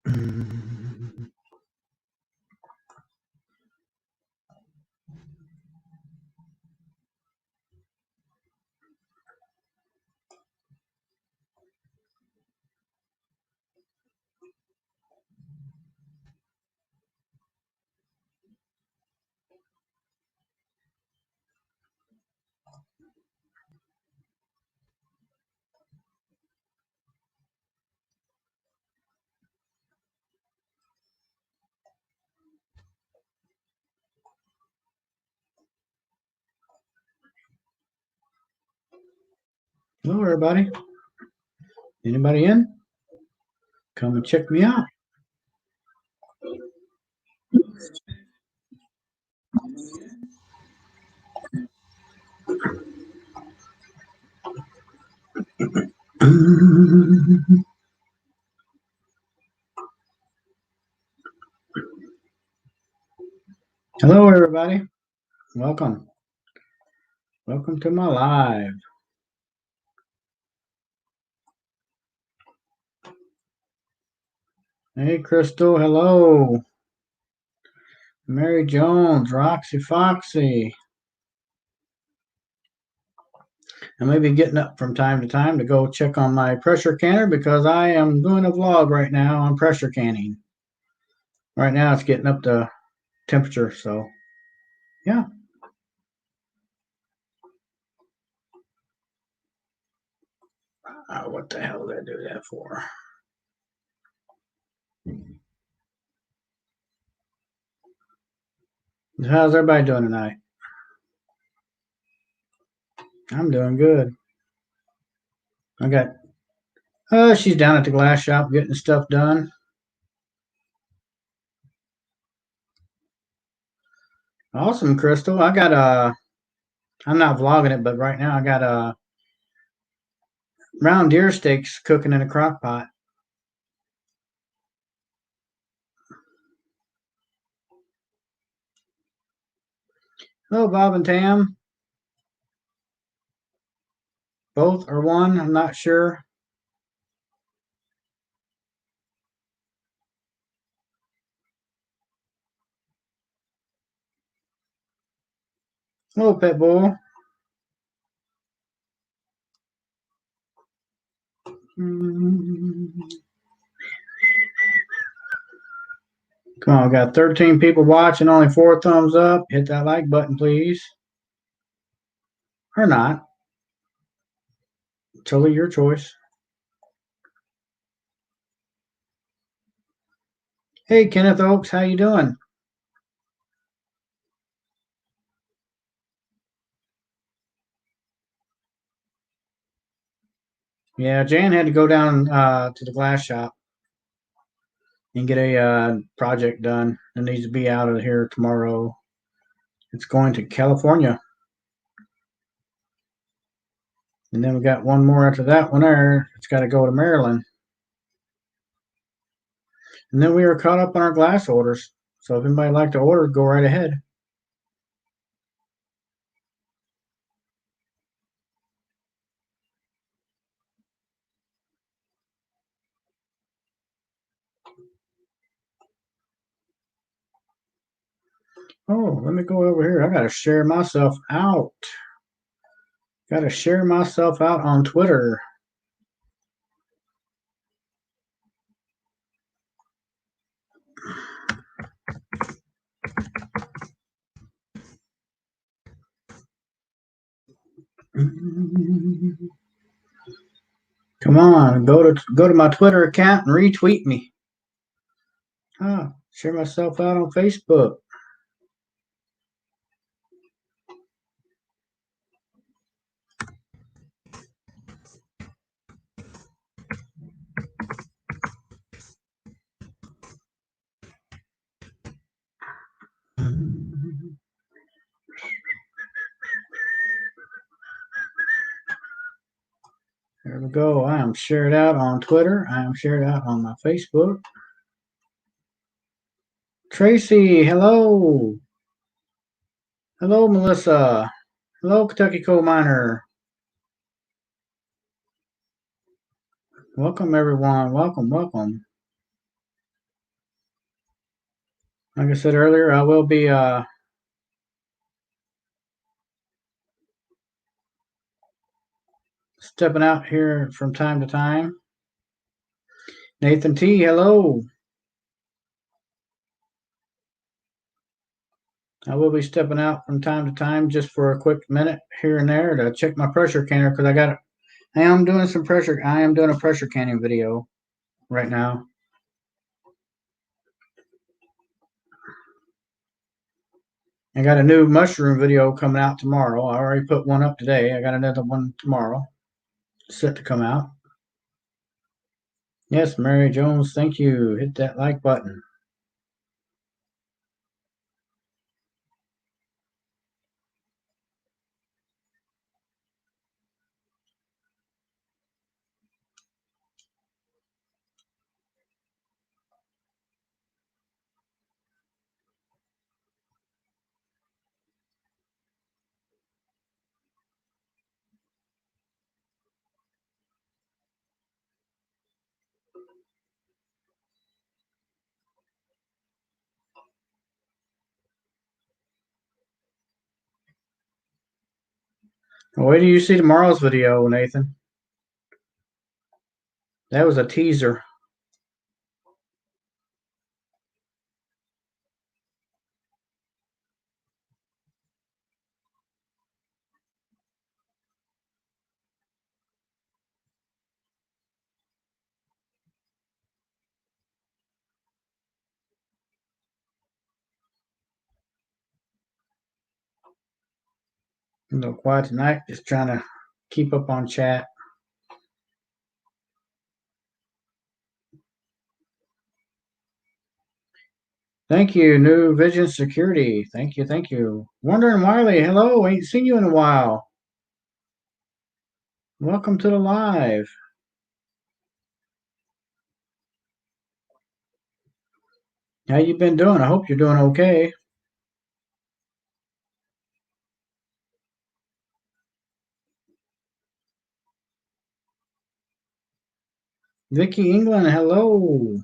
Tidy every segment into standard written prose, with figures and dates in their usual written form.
Hello, everybody. Anybody in? Come and check me out. Hello, everybody. Welcome. Welcome to my live. Hey, Crystal. Hello. Mary Jones, Roxy Foxy. I may be getting up from time to time to go check on my pressure canner because I am doing a vlog right now on pressure canning. Right now it's getting up to temperature, so yeah. What the hell did I do that for? How's everybody doing tonight? I'm doing good. I got she's down at the glass shop getting stuff done. Awesome, Crystal. I got I'm not vlogging it, but right now I got round deer steaks cooking in a crock pot. Hello, Bob and Tam. Both or one, I'm not sure. Hello, Pitbull. Come on, we got 13 people watching, only 4 thumbs up. Hit that like button, please. Or not. Totally your choice. Hey, Kenneth Oaks, how you doing? Yeah, Jan had to go down to the glass shop and get a project done. It needs to be out of here tomorrow. It's going to California. And then we got one more after that one there. It's got to go to Maryland. And then we were caught up on our glass orders. So if anybody would like to order, go right ahead. Oh, let me go over here. I got to share myself out. Got to share myself out on Twitter. Come on, go to my Twitter account and retweet me. Share myself out on Facebook. There we go. I am shared out on Twitter. I am shared out on my Facebook. Tracy, hello. Hello, Melissa. Hello, Kentucky Coal Miner. Welcome, everyone. Welcome, welcome. Like I said earlier, I will be stepping out here from time to time. Nathan T, hello. I will be stepping out from time to time just for a quick minute here and there to check my pressure canner because I am doing a pressure canning video right now. I got a new mushroom video coming out tomorrow. I already put one up today. I got another one tomorrow set to come out. Yes, Mary Jones, thank you. Hit that like button. Wait till you see tomorrow's video, Nathan. That was a teaser. A little quiet tonight, just trying to keep up on chat. Thank you, New Vision Security. Thank you, thank you. Wondering Wiley, hello, ain't seen you in a while. Welcome to the live. How you been doing? I hope you're doing okay. Vicky England, hello.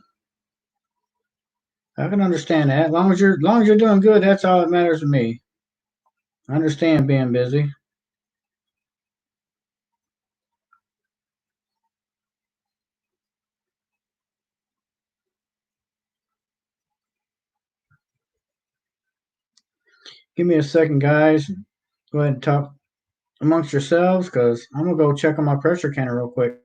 I can understand that. As long as you're doing good, that's all that matters to me. I understand being busy. Give me a second, guys. Go ahead and talk amongst yourselves because I'm gonna go check on my pressure canner real quick.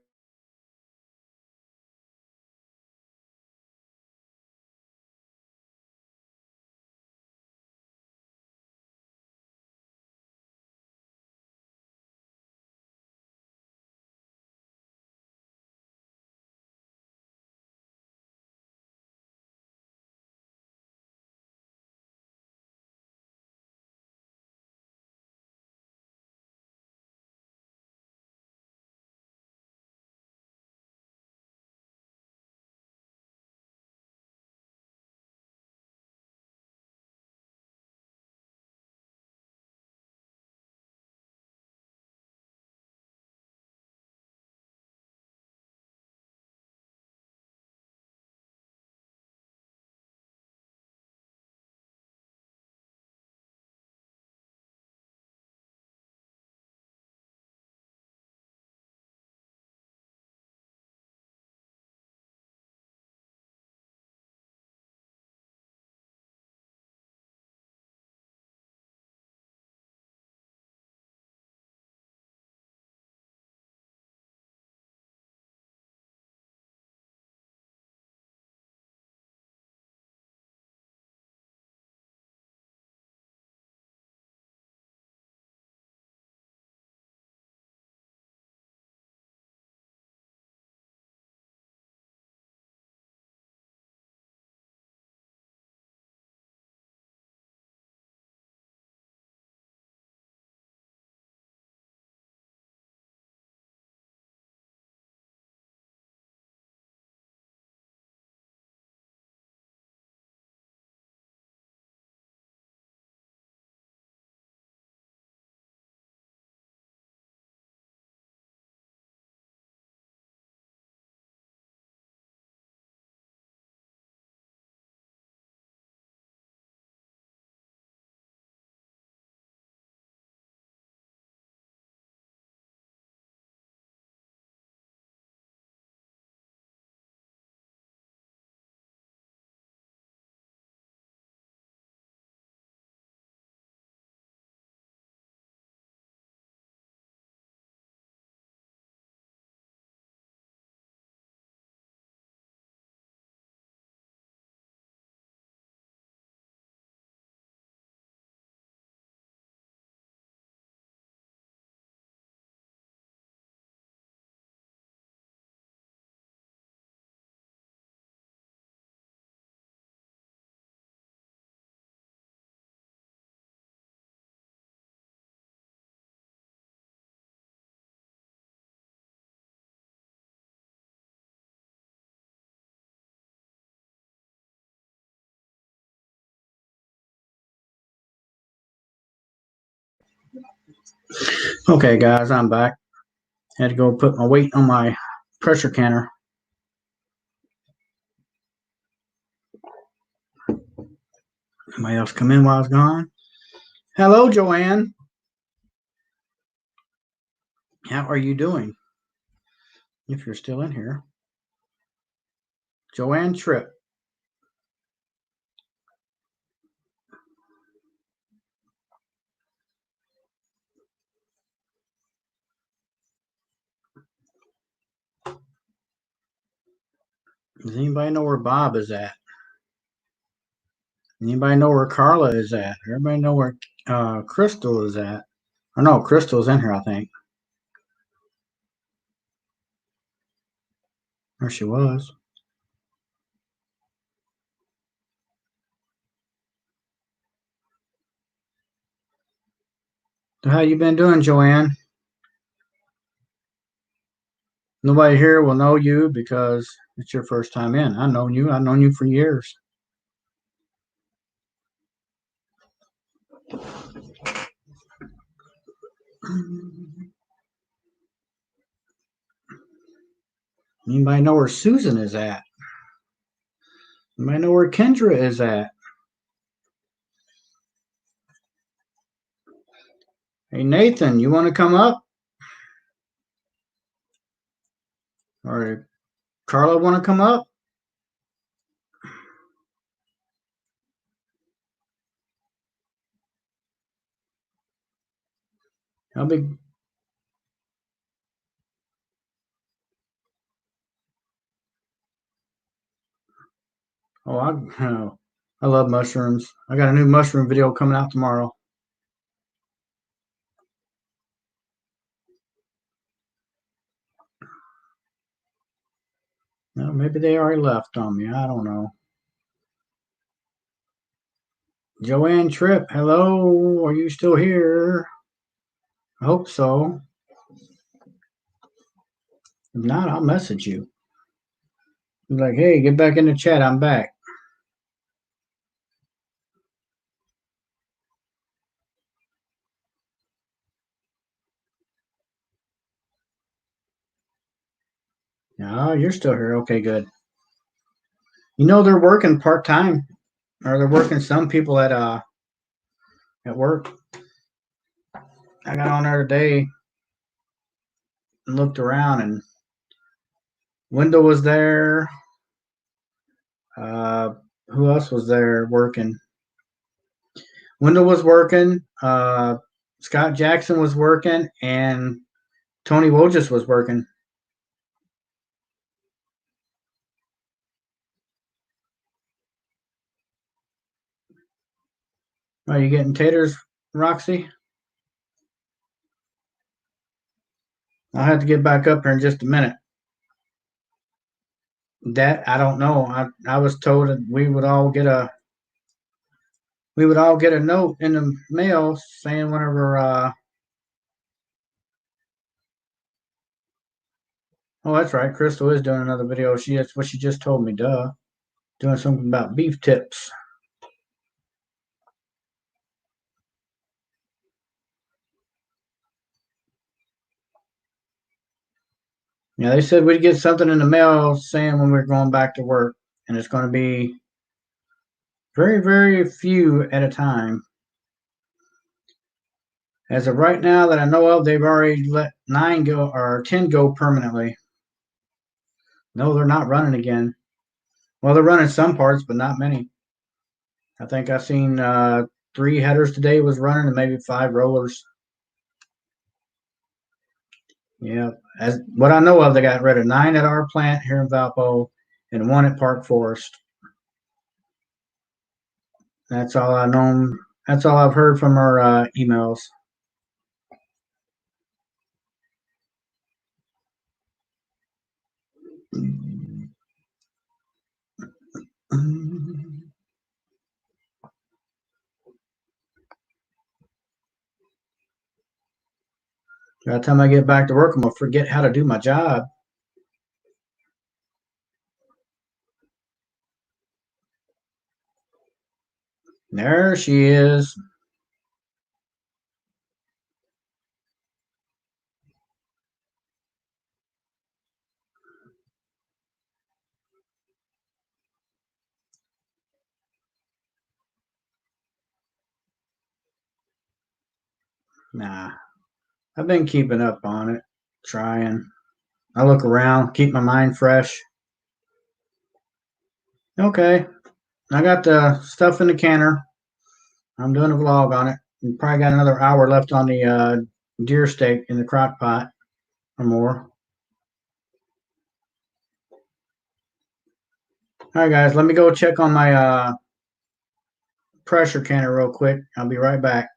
Okay, guys, I'm back. Had to go put my weight on my pressure canner. Somebody else come in while I was gone. Hello, Joanne. How are you doing? If you're still in here. Joanne Tripp. Does anybody know where Bob is at? Anybody know where Carla is at? Everybody know where Crystal is at? Or no, Crystal's in here, I think. There she was. So how you been doing, Joanne? Nobody here will know you because it's your first time in. I've known you. I've known you for years. Anybody know where Susan is at? Anybody know where Kendra is at? Hey, Nathan, you want to come up? Or Carla want to come up? I'll be. Oh, I love mushrooms. I got a new mushroom video coming out tomorrow. Well, maybe they already left on me. I don't know. Joanne Tripp, hello. Are you still here? I hope so. If not, I'll message you. Be like, hey, get back in the chat. I'm back. No, you're still here. Okay, good. You know they're working part time, or they're working some people at work. I got on there today and looked around, and Wendell was there. Uh, who else was there working? Wendell was working. Scott Jackson was working, and Tony Wojcik was working. Are you getting taters, Roxy? I'll have to get back up here in just a minute. That I don't know. I was told that we would all get a note in the mail saying whenever oh, that's right. Crystal is doing another video. That's what she just told me, duh. Doing something about beef tips. Yeah, they said we'd get something in the mail saying when we're going back to work, and it's going to be very, very few at a time. As of right now that I know of, they've already let 9 go or 10 go permanently. No, they're not running again. Well, they're running some parts, but not many. I think I've seen 3 headers today was running and maybe 5 rollers. Yeah, as what I know of, they got rid of 9 at our plant here in Valpo and 1 at Park Forest. That's all I know. That's all I've heard from our emails. By the time I get back to work, I'm gonna forget how to do my job. There she is. Nah, I've been keeping up on it, trying. I look around, keep my mind fresh. Okay, I got the stuff in the canner. I'm doing a vlog on it. You probably got another hour left on the deer steak in the crock pot or more. All right, guys, let me go check on my pressure canner real quick. I'll be right back.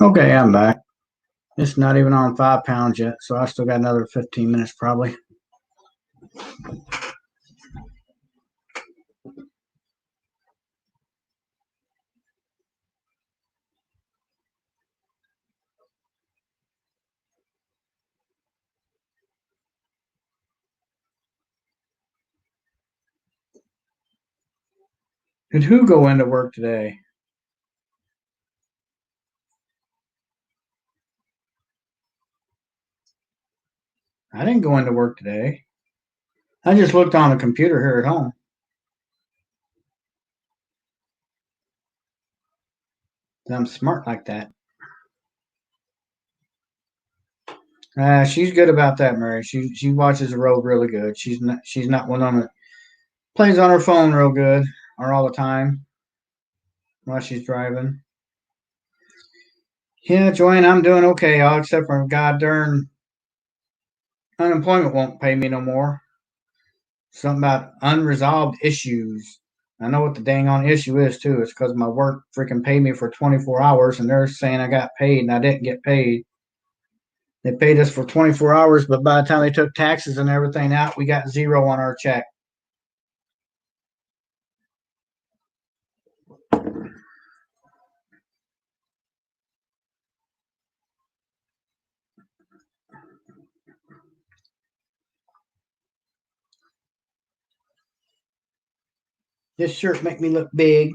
Okay, I'm back. It's not even on 5 pounds yet, so I still got another 15 minutes probably. Did who go into work today? I didn't go into work today. I just looked on the computer here at home. I'm smart like that. She's good about that, Mary. She watches the road really good. She's not one on it. Plays on her phone real good or all the time while she's driving. Yeah, Joanne, I'm doing okay, all except for god darn unemployment won't pay me no more. Something about unresolved issues. I know what the dang on issue is too. It's because my work freaking paid me for 24 hours, and they're saying I got paid, and I didn't get paid. They paid us for 24 hours, but by the time they took taxes and everything out, we got zero on our check. This shirt make me look big.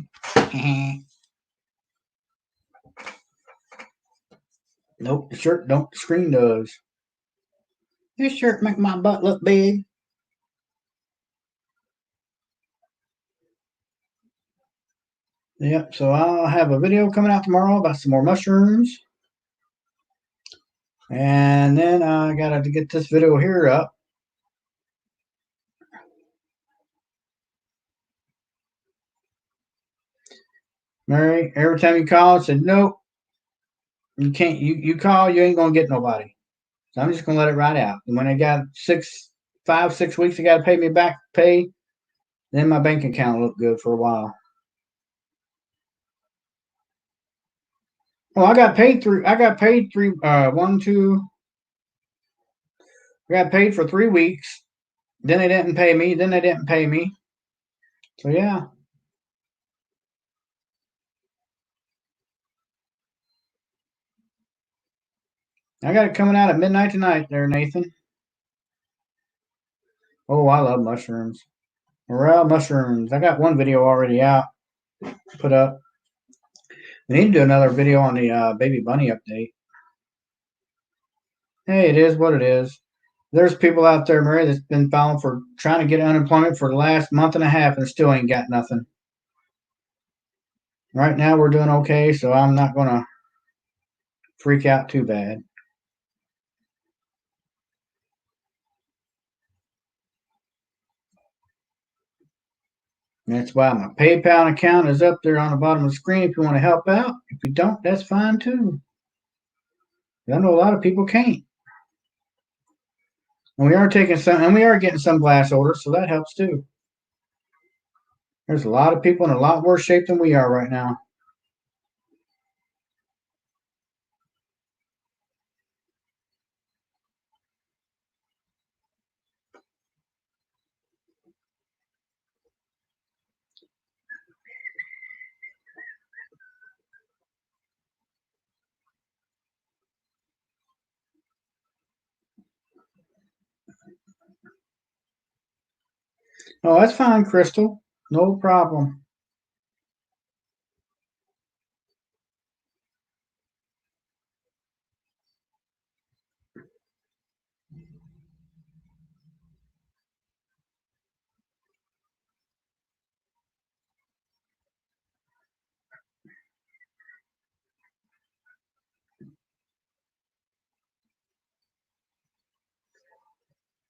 Nope, the shirt don't. The screen does. This shirt make my butt look big. Yep, so I'll have a video coming out tomorrow about some more mushrooms. And then I got to get this video here up. Mary, every time you call, it said, nope, you can't. You call, you ain't going to get nobody. So I'm just going to let it ride out. And when they got 5, 6 weeks, they got to pay me back, then my bank account looked good for a while. Well, I got paid three. I got paid three. One, two. I got paid for 3 weeks. Then they didn't pay me. Then they didn't pay me. So yeah. I got it coming out at midnight tonight there, Nathan. Oh, I love mushrooms. Morel mushrooms. I got one video already out, put up. We need to do another video on the baby bunny update. Hey, it is what it is. There's people out there, Mary, that's been filing for trying to get unemployment for the last month and a half and still ain't got nothing. Right now we're doing okay, so I'm not gonna freak out too bad. That's why my PayPal account is up there on the bottom of the screen if you want to help out. If you don't, that's fine too. I know a lot of people can't. And we are taking some, and we are getting some glass orders, so that helps too. There's a lot of people in a lot worse shape than we are right now. Oh, that's fine, Crystal. No problem.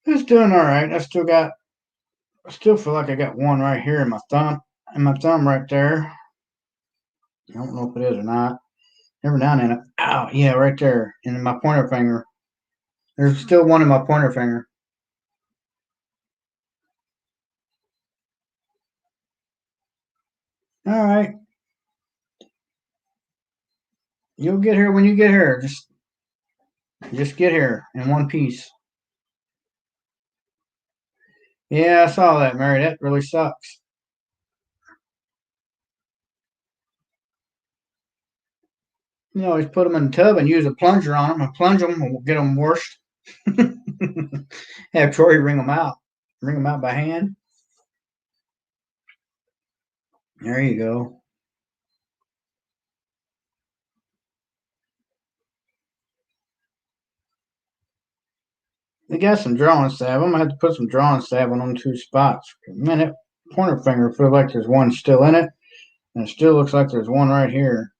It's doing all right. I still feel like I got one right here in my thumb right there. I don't know if it is or not. Every now and then, ow, yeah, right there, in my pointer finger. There's still one in my pointer finger. All right, you'll get here when you get here. Just get here in one piece. Yeah, I saw that, Mary. That really sucks. You always put them in the tub and use a plunger on them and plunge them and get them washed. Have Troy wring them out. Wring them out by hand. There you go. They got some drawing salve. I'm gonna have to put some drawing salve on them two spots. Man, that pointer finger feels like there's one still in it, and it still looks like there's one right here.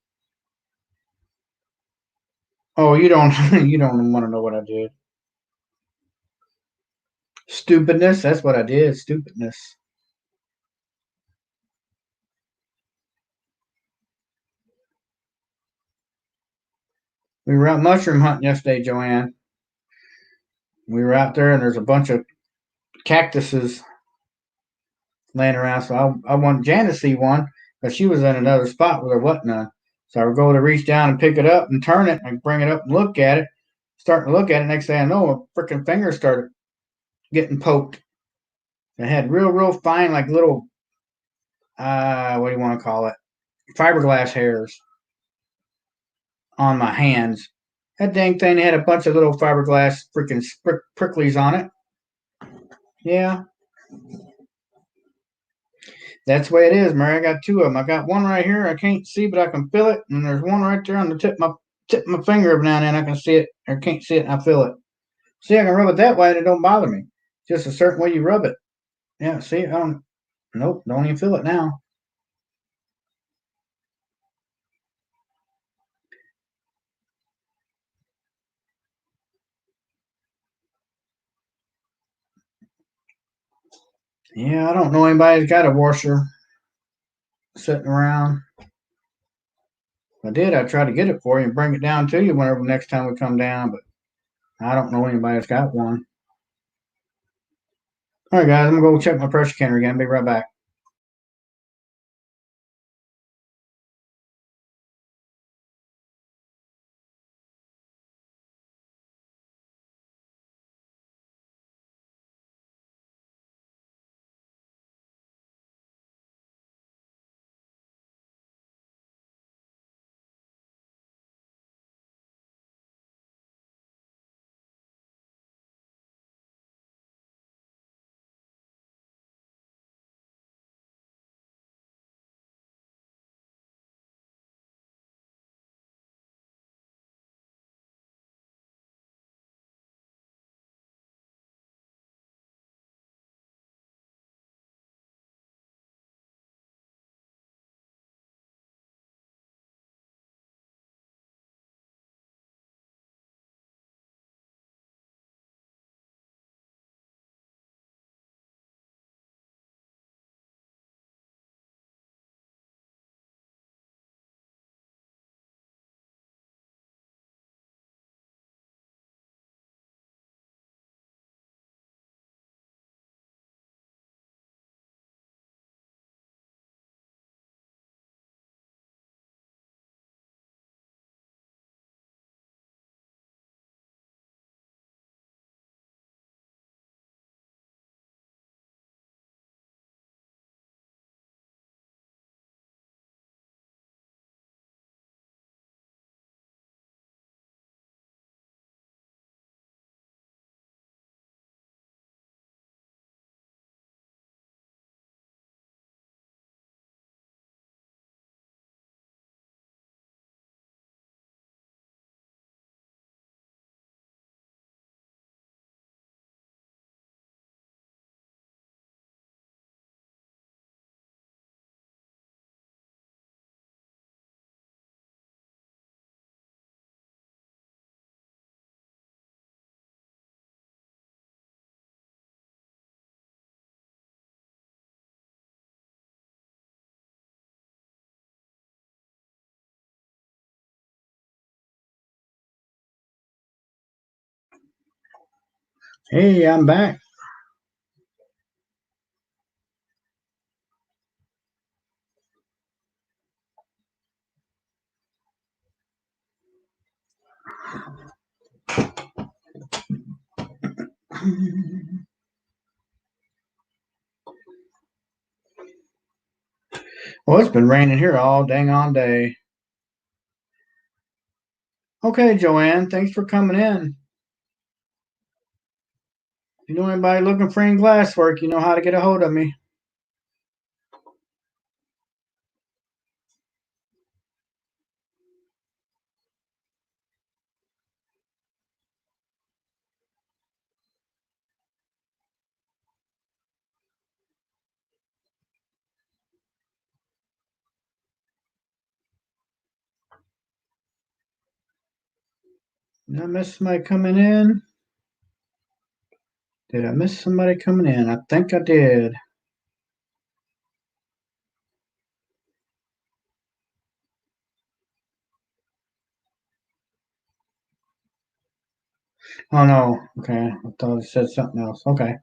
Oh, you don't you don't want to know what I did. Stupidness. That's what I did. Stupidness. We were out mushroom hunting yesterday, Joanne. We were out there, and there's a bunch of cactuses laying around. So I wanted Jan to see one, but she was in another spot where there wasn't none. So I would go to reach down and pick it up and turn it and bring it up and look at it. Starting to look at it, next thing I know, a freaking finger started getting poked. It had real fine, like little, what do you want to call it? Fiberglass hairs on my hands. That dang thing had a bunch of little fiberglass freaking pricklies on it. Yeah, that's the way it is, Mary. I got two of them. I got one right here. I can't see, but I can feel it. And there's one right there on the tip of my finger every now and then. I can see it or can't see it and I feel it. See, I can rub it that way and it don't bother me. Just a certain way you rub it. Yeah, see, I don't, nope, don't even feel it now. Yeah, I don't know anybody that's got a washer sitting around. If I did, I'd try to get it for you and bring it down to you whenever next time we come down, but I don't know anybody that's got one. All right, guys, I'm gonna go check my pressure canner again. Be right back. Hey, I'm back. Well, it's been raining here all dang on day. Okay, Joanne, thanks for coming in. If you know anybody looking for any glass work, you know how to get a hold of me. Did I miss somebody coming in? Did I miss somebody coming in? I think I did. Oh no. Okay. I thought it said something else. Okay.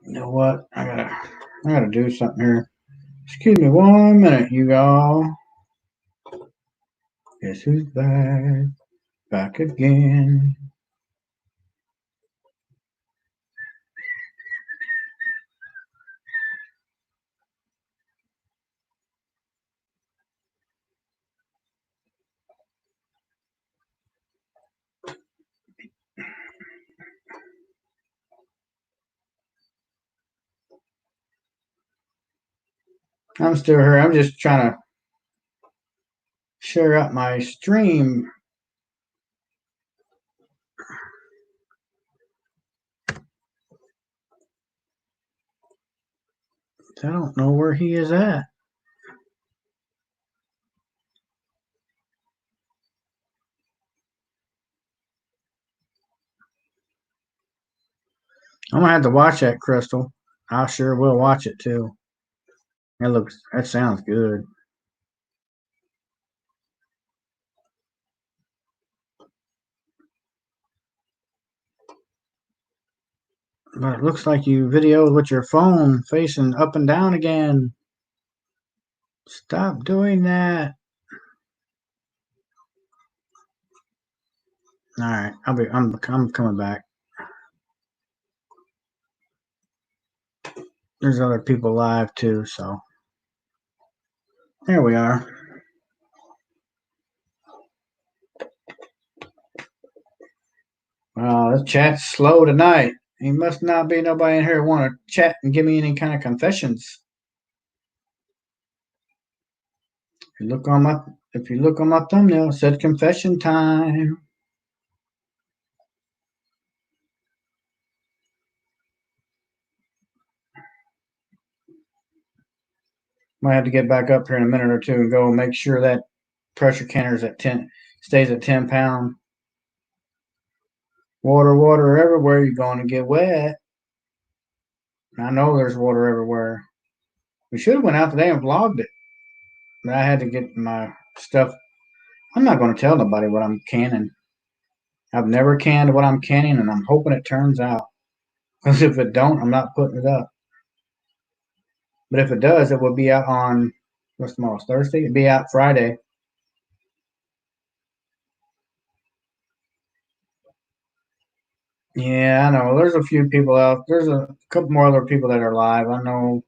You know what? I gotta do something here. Excuse me 1 minute, you all. Guess who's back? Back again. I'm still here. I'm just trying to share out my stream. I don't know where he is at. I'm gonna have to watch that, Crystal. I sure will watch it too. That sounds good. But it looks like you videoed with your phone facing up and down again. Stop doing that. All right, I'm coming back. There's other people live too, so there we are. This chat's slow tonight. He must not be nobody in here want to chat and give me any kind of confessions. If you look on my thumbnail, it said confession time. Might have to get back up here in a minute or two and go make sure that pressure canner's at 10, stays at 10 pound. Water everywhere. You're going to get wet. I know there's water everywhere. We should have went out today and vlogged it, but I had to get my stuff. I'm not going to tell nobody what I'm canning. I've never canned what I'm canning, and I'm hoping it turns out. Because if it don't, I'm not putting it up. But if it does, it will be out on what's tomorrow's Thursday. It'll be out Friday. Yeah, I know. There's a few people out. There's a couple more other people that are live. I know.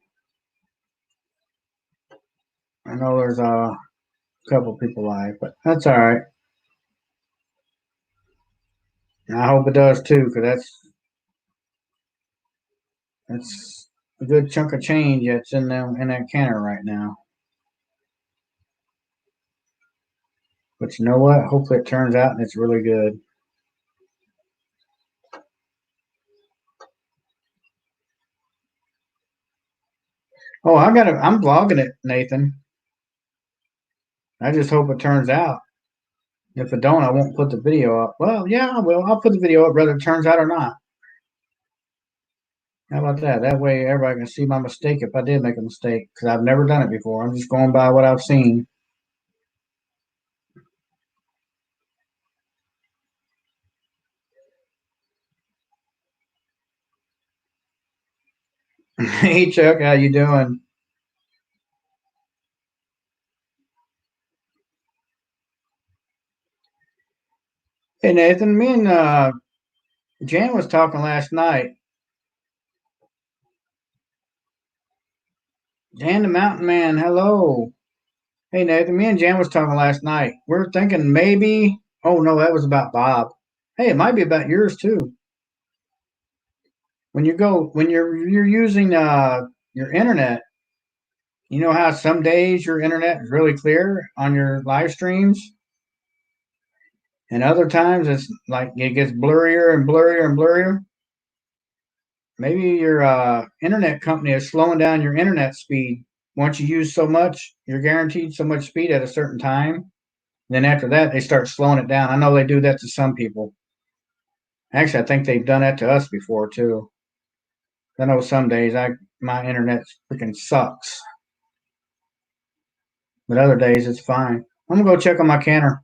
I know. There's a couple people live, but that's all right. And I hope it does too, because that's a good chunk of change that's in that canner right now. But you know what? Hopefully it turns out and it's really good. Oh, I'm vlogging it, Nathan. I just hope it turns out. If it don't, I won't put the video up. Well, yeah, I will. I'll put the video up whether it turns out or not. How about that? That way everybody can see my mistake if I did make a mistake, because I've never done it before. I'm just going by what I've seen. Hey Chuck, how you doing? Hey Nathan, me and Jan was talking last night. Jan the Mountain Man, hello. Hey Nathan, me and Jan was talking last night. We're thinking maybe. Oh no, that was about Bob. Hey, it might be about yours too. When you're using your internet, you know how some days your internet is really clear on your live streams, and other times it's like it gets blurrier and blurrier and blurrier. Maybe your internet company is slowing down your internet speed. Once you use so much, you're guaranteed so much speed at a certain time. Then after that, they start slowing it down. I know they do that to some people. Actually, I think they've done that to us before too. I know some days my internet freaking sucks, but other days it's fine. I'm gonna go check on my canner.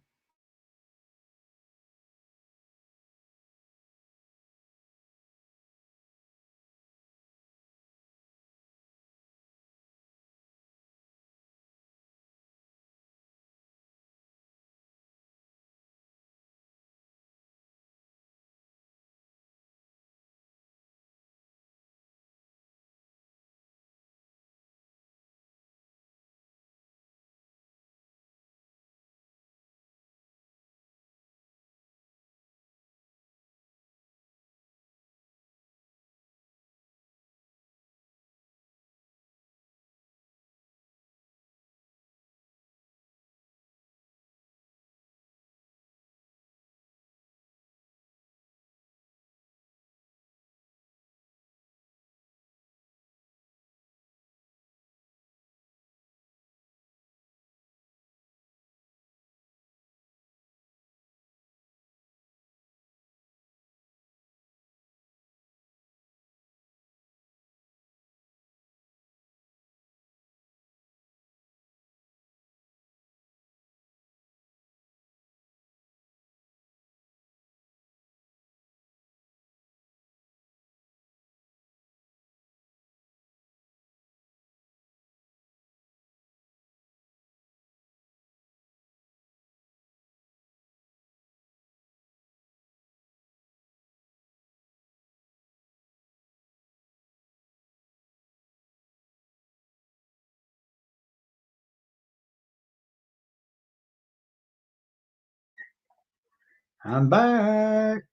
I'm back.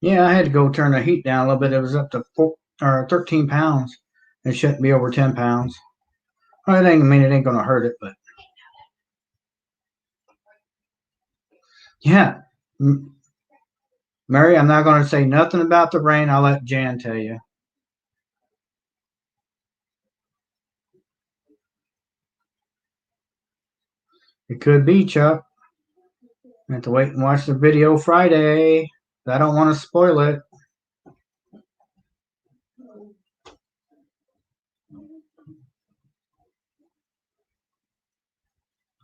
Yeah, I had to go turn the heat down a little bit. It was up to 13 pounds. It shouldn't be over 10 pounds. Well, it ain't, I mean, it ain't gonna hurt it, but yeah. Mary, I'm not gonna say nothing about the rain. I'll let Jan tell you. It could be, Chuck. I have to wait and watch the video Friday. I don't want to spoil it.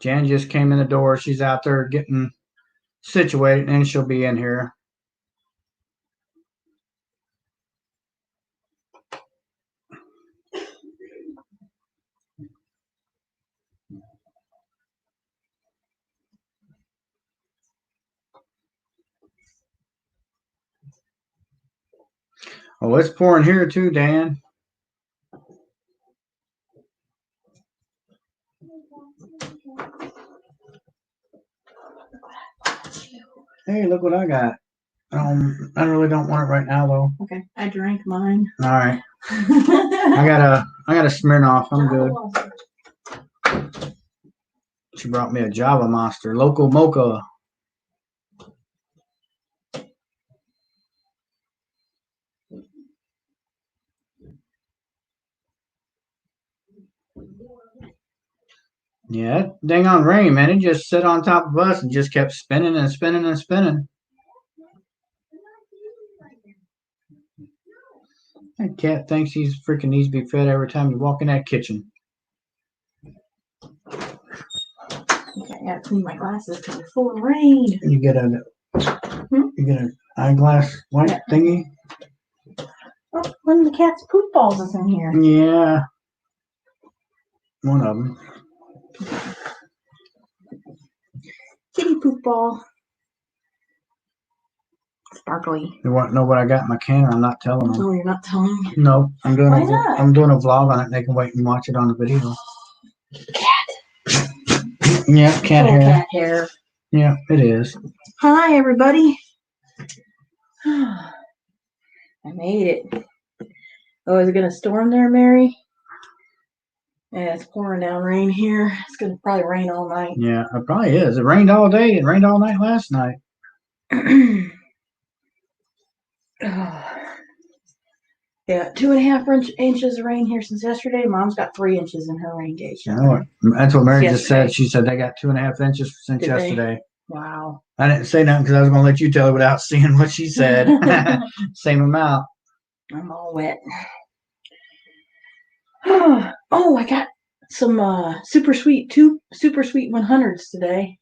Jan just came in the door. She's out there getting situated, and she'll be in here. Oh, it's pouring here too, Dan. Hey, look what I got. I really don't want it right now though. Okay, I drank mine. All right, I got a Smirnoff. I'm good. She brought me a Java Monster, Local Mocha. Yeah, that dang on rain, man. It just sat on top of us and just kept spinning and spinning and spinning. That cat thinks he's freaking needs to be fed every time you walk in that kitchen. Okay, I gotta clean my glasses because they're full of rain. You get a eyeglass white thingy. Oh, one of the cat's poop balls is in here. Yeah, one of them. Kitty poop ball. Sparkly. You want to know what I got in my can? I'm not telling them. Oh, you're not telling me? No, I'm doing. Why not? I'm doing a vlog on it. They can wait and watch it on the video. Cat. Yeah, cat hair. Cat hair. Yeah, it is. Hi, everybody. I made it. Oh, is it gonna storm there, Mary? Yeah, it's pouring down rain here. It's gonna probably rain all night. Yeah, it probably is. It rained all day. It rained all night last night. Yeah, 2.5 inches of rain here since yesterday. Mom's got 3 inches in her rain gauge. You know, that's what Mary just Yesterday. said. She said they got 2.5 inches since Did they? yesterday. Wow. I didn't say nothing because I was going to let you tell her without seeing what she said. Same amount. I'm all wet. Oh, I got some super sweet 100s today.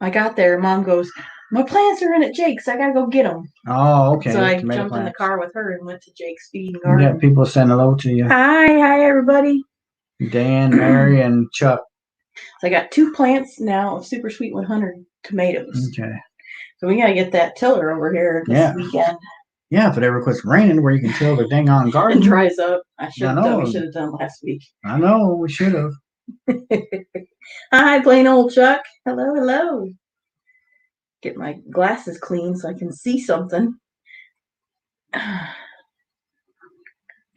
I got there. Mom goes, my plants are in at Jake's. I gotta go get them. Oh, okay. So I Tomato jumped in the plants. car with her and went to Jake's Feed and You Garden. got people saying hello to you. Hi, everybody. Dan, Mary, and Chuck. So I got 2 plants now of super sweet 100 tomatoes. Okay. So we gotta get that tiller over here this weekend. Yeah, if it ever quits raining where you can till the dang on garden. And dries up. We should have know. done last week. I know, we should have. Hi, plain old Chuck. Hello, hello. Get my glasses clean so I can see something.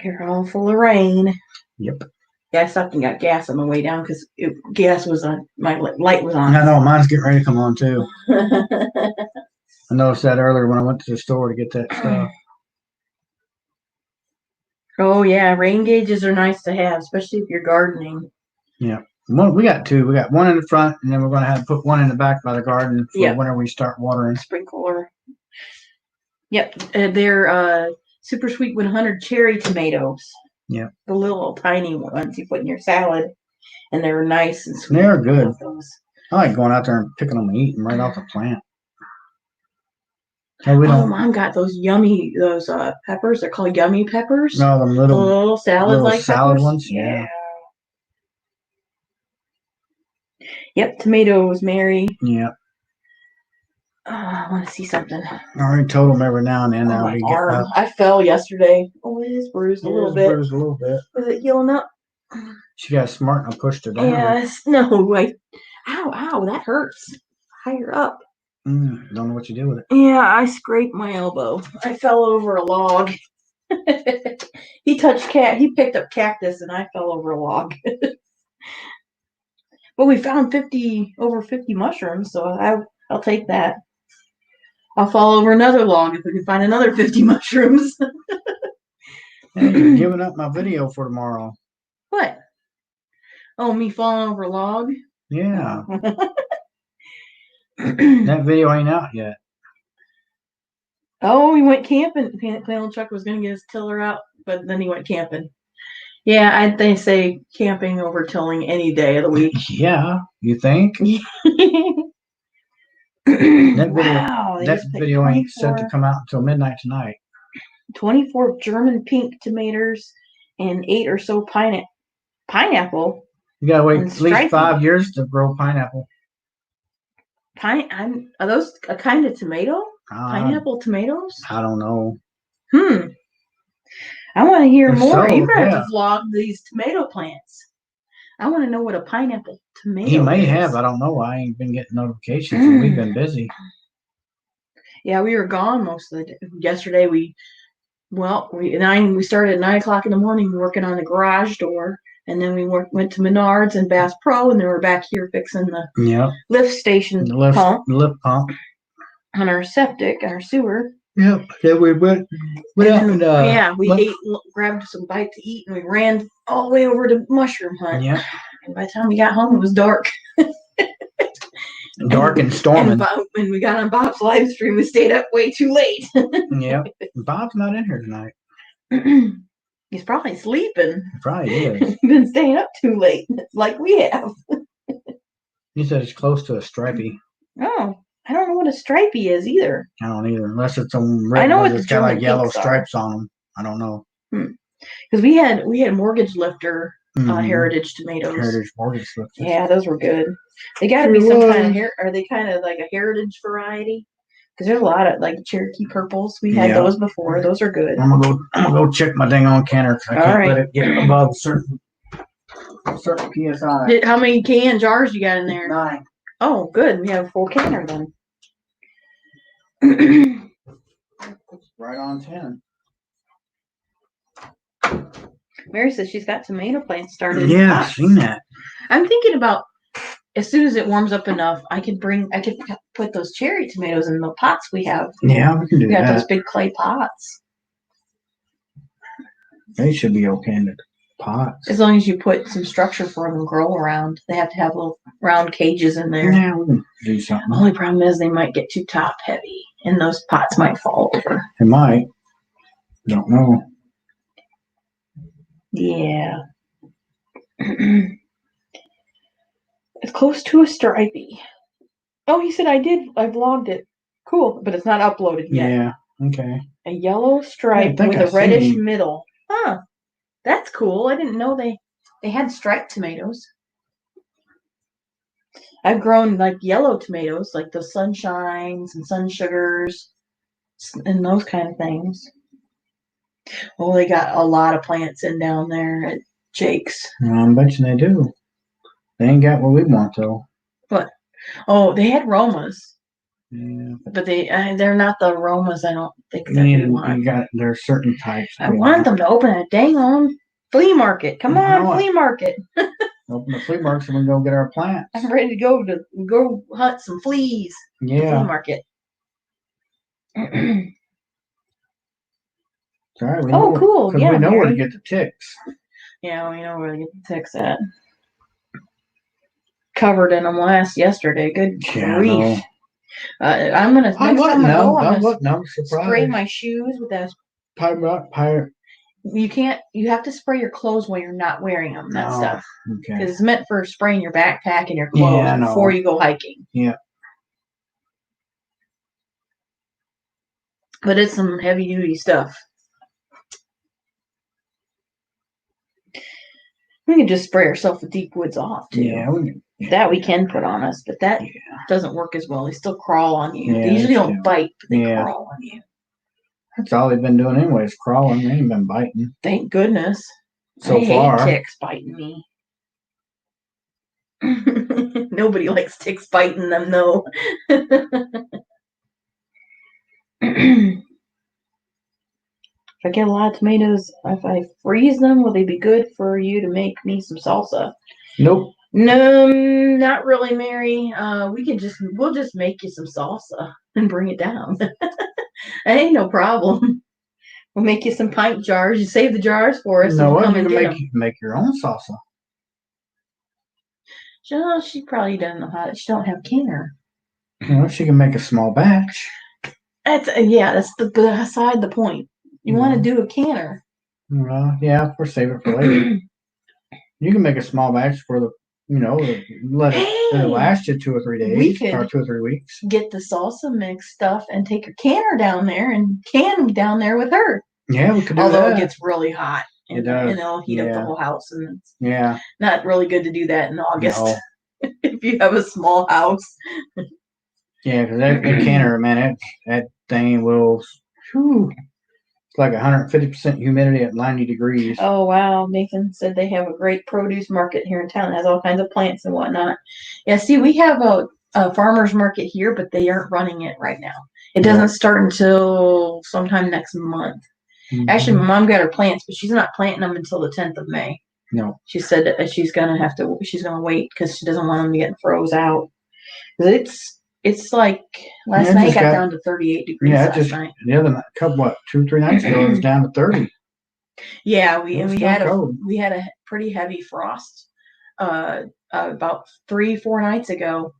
They're all full of rain. Yep. Yeah, I stopped and got gas on my way down because gas was on. My light was on. I know, mine's getting ready to come on too. I noticed that earlier when I went to the store to get that stuff. Oh yeah, rain gauges are nice to have, especially if you're gardening. Yeah. Well, we got 2. We got one in the front, and then we're going to have to put one in the back by the garden for whenever we start watering. Sprinkler. Yep, they're super sweet 100 cherry tomatoes. Yeah. The little tiny ones you put in your salad, and they're nice and sweet. They're good. I like going out there and picking them and eating right off the plant. So we don't. Mom got those peppers. They're called yummy peppers. No, them little salad-like salad peppers. ones. Yeah. Yep, tomatoes, Mary. Yeah. Oh, I want to see something. I already told them every now and then Oh, I'll my be getting arm. up. I fell yesterday. Oh, it is bruised a little bit. Bruised a little bit. Is it healing up? She got smart and I pushed her down. Yes. No, ow, that hurts. Higher up. Don't know what you did with it. Yeah, I scraped my elbow. I fell over a log. He picked up cactus and I fell over a log. But we found over 50 mushrooms, so I'll take that. I'll fall over another log if we can find another 50 mushrooms. Hey, you're giving up my video for tomorrow. What? Oh, me falling over a log? Yeah. That video ain't out yet. Oh, we went camping. Plain Chuck was going to get his tiller out, but then he went camping. Yeah, they say camping over tilling any day of the week. Yeah, you think? That video ain't set to come out until midnight tonight. 24 German pink tomatoes and 8 or so pineapple. You gotta wait at least 5 years to grow pineapple. Are those a kind of tomato? Pineapple tomatoes? I don't know. I want to hear more. You're going to have to vlog these tomato plants. I want to know what a pineapple tomato is. He may have. I don't know. I ain't been getting notifications and we've been busy. Yeah, we were gone most of the day. Yesterday we started at 9 o'clock in the morning working on the garage door. And then we went to Menards and Bass Pro, and then we're back here fixing the lift station pump. Lift pump. On our septic, our sewer. Yep. Then we went out and grabbed some bite to eat, and we ran all the way over to mushroom hunt. Yeah. And by the time we got home, it was dark. Dark and storming. And we got on Bob's live stream, we stayed up way too late. Yeah. Bob's not in here tonight. He's probably sleeping. It probably is. He's been staying up too late, like we have. You said it's close to a stripey. Oh, I don't know what a stripey is either. I don't either, unless it's on I red know ones what that's the got like German yellow pinks are. stripes on them. I don't know. Because we had mortgage lifter Mhm. heritage tomatoes. Heritage mortgage lifters. Yeah, those were good. They got to be some kind of are they kind of like a heritage variety? Because there's a lot of like Cherokee purples. We had those before. Those are good. I'm gonna go check my dang on canner because I can't All let right. it get above certain PSI. How many can jars you got in there? 9. Oh, good. We have a full canner then. Right on 10. Mary says she's got tomato plants started. Yeah, I've seen that. I'm thinking about as soon as it warms up enough, I could put those cherry tomatoes in the pots we have. Yeah, we can do We got that. those big clay pots. They should be okay in the pots. As long as you put some structure for them to grow around. They have to have little round cages in there. Yeah, we can do something. Only problem is they might get too top heavy and those pots might fall over. It might. Don't know. Yeah. It's close to a stripey. Oh, he said I vlogged it. Cool, but it's not uploaded yet. Yeah, okay. A yellow stripe with a reddish middle. Huh. That's cool. I didn't know they had striped tomatoes. I've grown like yellow tomatoes, like the sunshines and sun sugars and those kind of things. Oh, they got a lot of plants in down there at Jake's. I bet you they do. They ain't got what we want though. What? Oh, they had Romas. Yeah. But they're not the Romas. I don't think that we want. There's certain types. I want them to open a dang on flea market. Come on, flea market. Open the flea market and we go get our plants. I'm ready to go hunt some fleas. Yeah. Flea market. All right. Cool. Because we know where to get the ticks. Yeah, we know where to get the ticks at. Covered in them yesterday. Good grief. I'm gonna spray my shoes with that. You have to spray your clothes when you're not wearing them. That stuff. Okay. Because it's meant for spraying your backpack and your clothes before you go hiking. Yeah. But it's some heavy duty stuff. We can just spray ourselves with Deep Woods off too. Yeah, that we can put on us, but that doesn't work as well. They still crawl on you. They usually don't bite, but they crawl on you. That's all they've been doing anyway, is crawling. They ain't been biting. Thank goodness. So far. I hate ticks biting me. Nobody likes ticks biting them though. If I get a lot of tomatoes, if I freeze them, will they be good for you to make me some salsa? Nope. No, not really, Mary. We'll just make you some salsa and bring it down. That ain't no problem. We'll make you some pint jars. You save the jars for us. No, you can make your own salsa. She probably doesn't know how. She don't have canner. Well, she can make a small batch. That's beside the point. You want to do a canner. Well, yeah, we'll save it for later. You can make a small batch for the, let it last you 2 or 3 days or 2 or 3 weeks. Get the salsa mix stuff and take your canner down there and can them down there with her. Yeah, we could do Although that. it gets really hot and it'll heat up the whole house, and it's not really good to do that in August. No. If you have a small house. Yeah, because that canner, man, that thing will. Whew, it's like 150% humidity at 90 degrees. Oh wow! Nathan said they have a great produce market here in town. It has all kinds of plants and whatnot. Yeah, see, we have a farmer's market here, but they aren't running it right now. It doesn't start until sometime next month. Mm-hmm. Actually, my mom got her plants, but she's not planting them until the 10th of May. No. She said that she's gonna wait because she doesn't want them to get froze out. It's like last night got down to 38 degrees. Last night. The other night, 2-3 nights ago, it was down to 30. Yeah, we had a pretty heavy frost about 3-4 nights ago.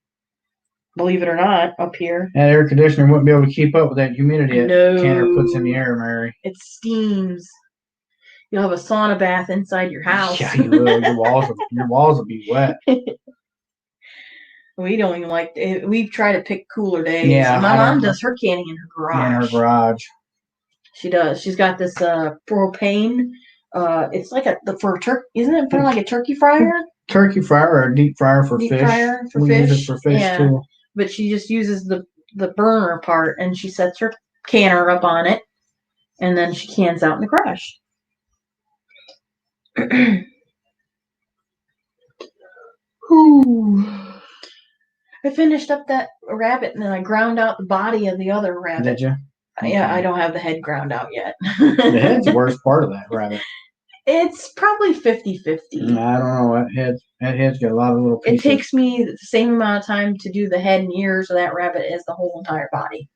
Believe it or not, up here. That air conditioner wouldn't be able to keep up with that humidity that canner puts in the air, Mary. It steams. You'll have a sauna bath inside your house. Yeah, you will. Your walls will be wet. We don't even like it. We try to pick cooler days. Yeah, My I mom don't- does her canning in her garage. In her garage. She does. She's got this propane. It's like for turkey. Isn't it for like a turkey fryer? Turkey fryer or a deep fryer for Deep fish. fryer for we fish. use it for fish Yeah. too. But she just uses the burner part, and she sets her canner up on it, and then she cans out in the garage. Ooh. I finished up that rabbit, and then I ground out the body of the other rabbit. Did you? Yeah, I don't have the head ground out yet. The head's the worst part of that rabbit. It's probably 50-50. I don't know. That head's got a lot of little pieces. It takes me the same amount of time to do the head and ears of that rabbit as the whole entire body.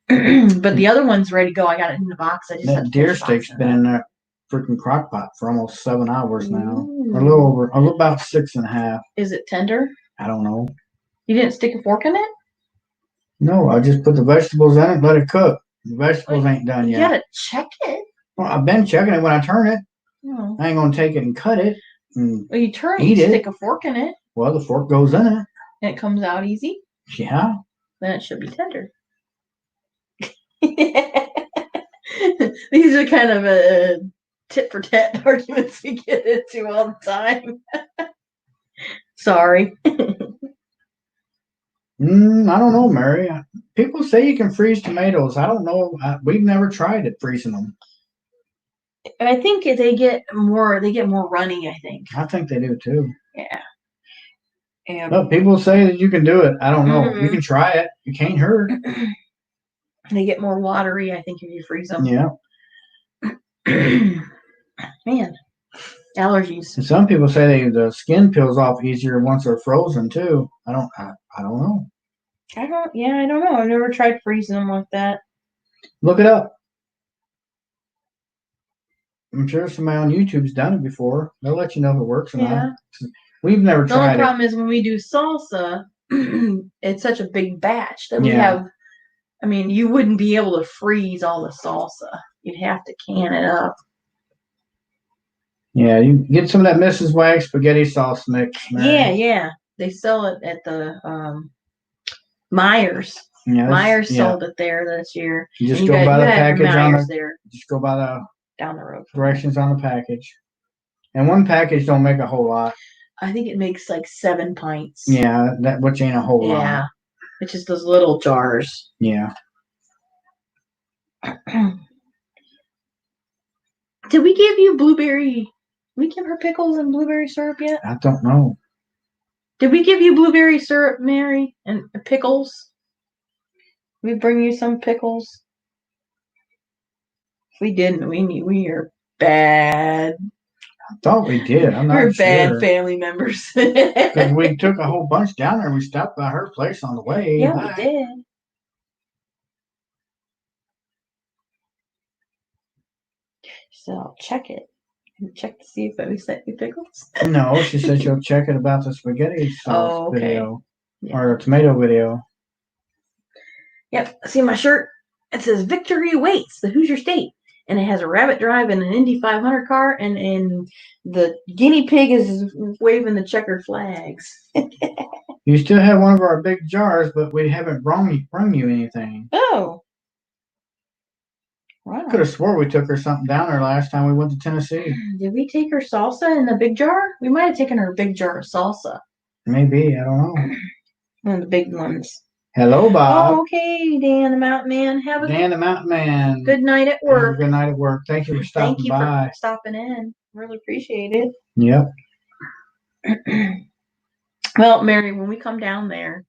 But the other one's ready to go. I got it in the box. I just That deer steak's been in that freaking crock pot for almost 7 hours now. Or a little about 6.5. Is it tender? I don't know. You didn't stick a fork in it? No, I just put the vegetables in it and let it cook. The vegetables ain't done You yet. gotta check it. Well, I've been checking it when I turn it. Oh. I ain't gonna take it and cut it. And, Well, you turn it, Eat you it. stick a fork in it, well, the fork goes in it. and it comes out easy. Yeah. Then it should be tender. These are kind of tit for tat arguments we get into all the time. Sorry. I don't know, Mary. People say you can freeze tomatoes. I don't know. We've never tried it freezing them. I think they get more runny, I think. I think they do too. Yeah. Yeah. But people say that you can do it. I don't know. Mhm. You can try it. You can't hurt. They get more watery, I think, if you freeze them. Yeah. Man, allergies. And some people say the skin peels off easier once they're frozen too. I don't know. I don't know. I've never tried freezing them like that. Look it up. I'm sure somebody on YouTube's done it before. They'll let you know if it works or not. We've never The only tried it. problem is when we do salsa, it's such a big batch that we Yeah. have. I mean, you wouldn't be able to freeze all the salsa. You'd have to can it up. Yeah, you get some of that Mrs. Wag spaghetti sauce mix. Mary. Yeah. They sell it at the Myers. Yeah, Myers sold it there this year. You just And go by the you gotta have package on Myers the. there Just go by the down the road. directions on the package. And one package don't make a whole lot. I think it makes like 7 pints. Yeah, which ain't a whole lot. Yeah. It's just those little jars. Yeah. Did we give you blueberry? We give her pickles and blueberry syrup yet? I don't know. Did we give you blueberry syrup, Mary, and pickles? We bring you some pickles. If we didn't, we are bad. I thought we did. I'm not We're sure. bad family members. Because we took a whole bunch down there. We stopped by her place on the way. Yeah, we did. So I'll check it. Check to see if we sent you pickles. No, she said she'll check it about the spaghetti sauce okay. video. Yeah. Or a tomato video. Yep. See my shirt? It says Victory Awaits, the Hoosier State. And it has a rabbit drive and an Indy 500 car, and the guinea pig is waving the checkered flags. You still have one of our big jars, but we haven't brung you anything. Oh. Wow. Could have swore we took her something down there last time we went to Tennessee. Did we take her salsa in the big jar? We might have taken her big jar of salsa. Maybe, I don't know. One of the big ones. Hello, Bob. Oh, okay, Dan the Mountain Man. Have a Dan the Mountain Man. good night at Have a work. good night at work. Thank you for stopping Thank you by. for stopping in. Really appreciate it. Yep. Well, Mary, when we come down there,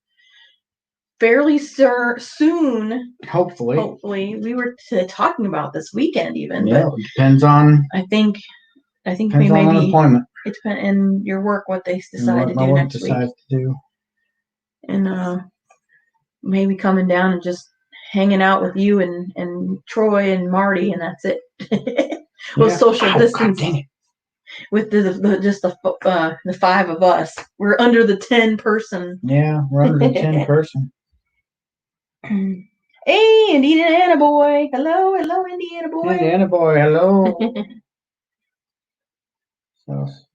fairly soon, Hopefully. we were talking about this weekend even. Yeah, But it depends on I think depends we on maybe unemployment. it depends in your work what they and decide what to my do work next week. decides to do. And maybe coming down and just hanging out with you and Troy and Marty, and that's it. Well, Yeah. social Ow, distance God dang it. with the 5 of us. We're under the 10 person. Yeah, we're under the 10 person. Hey, Indiana boy. Hello, Indiana boy. Indiana boy, hello. Sauce.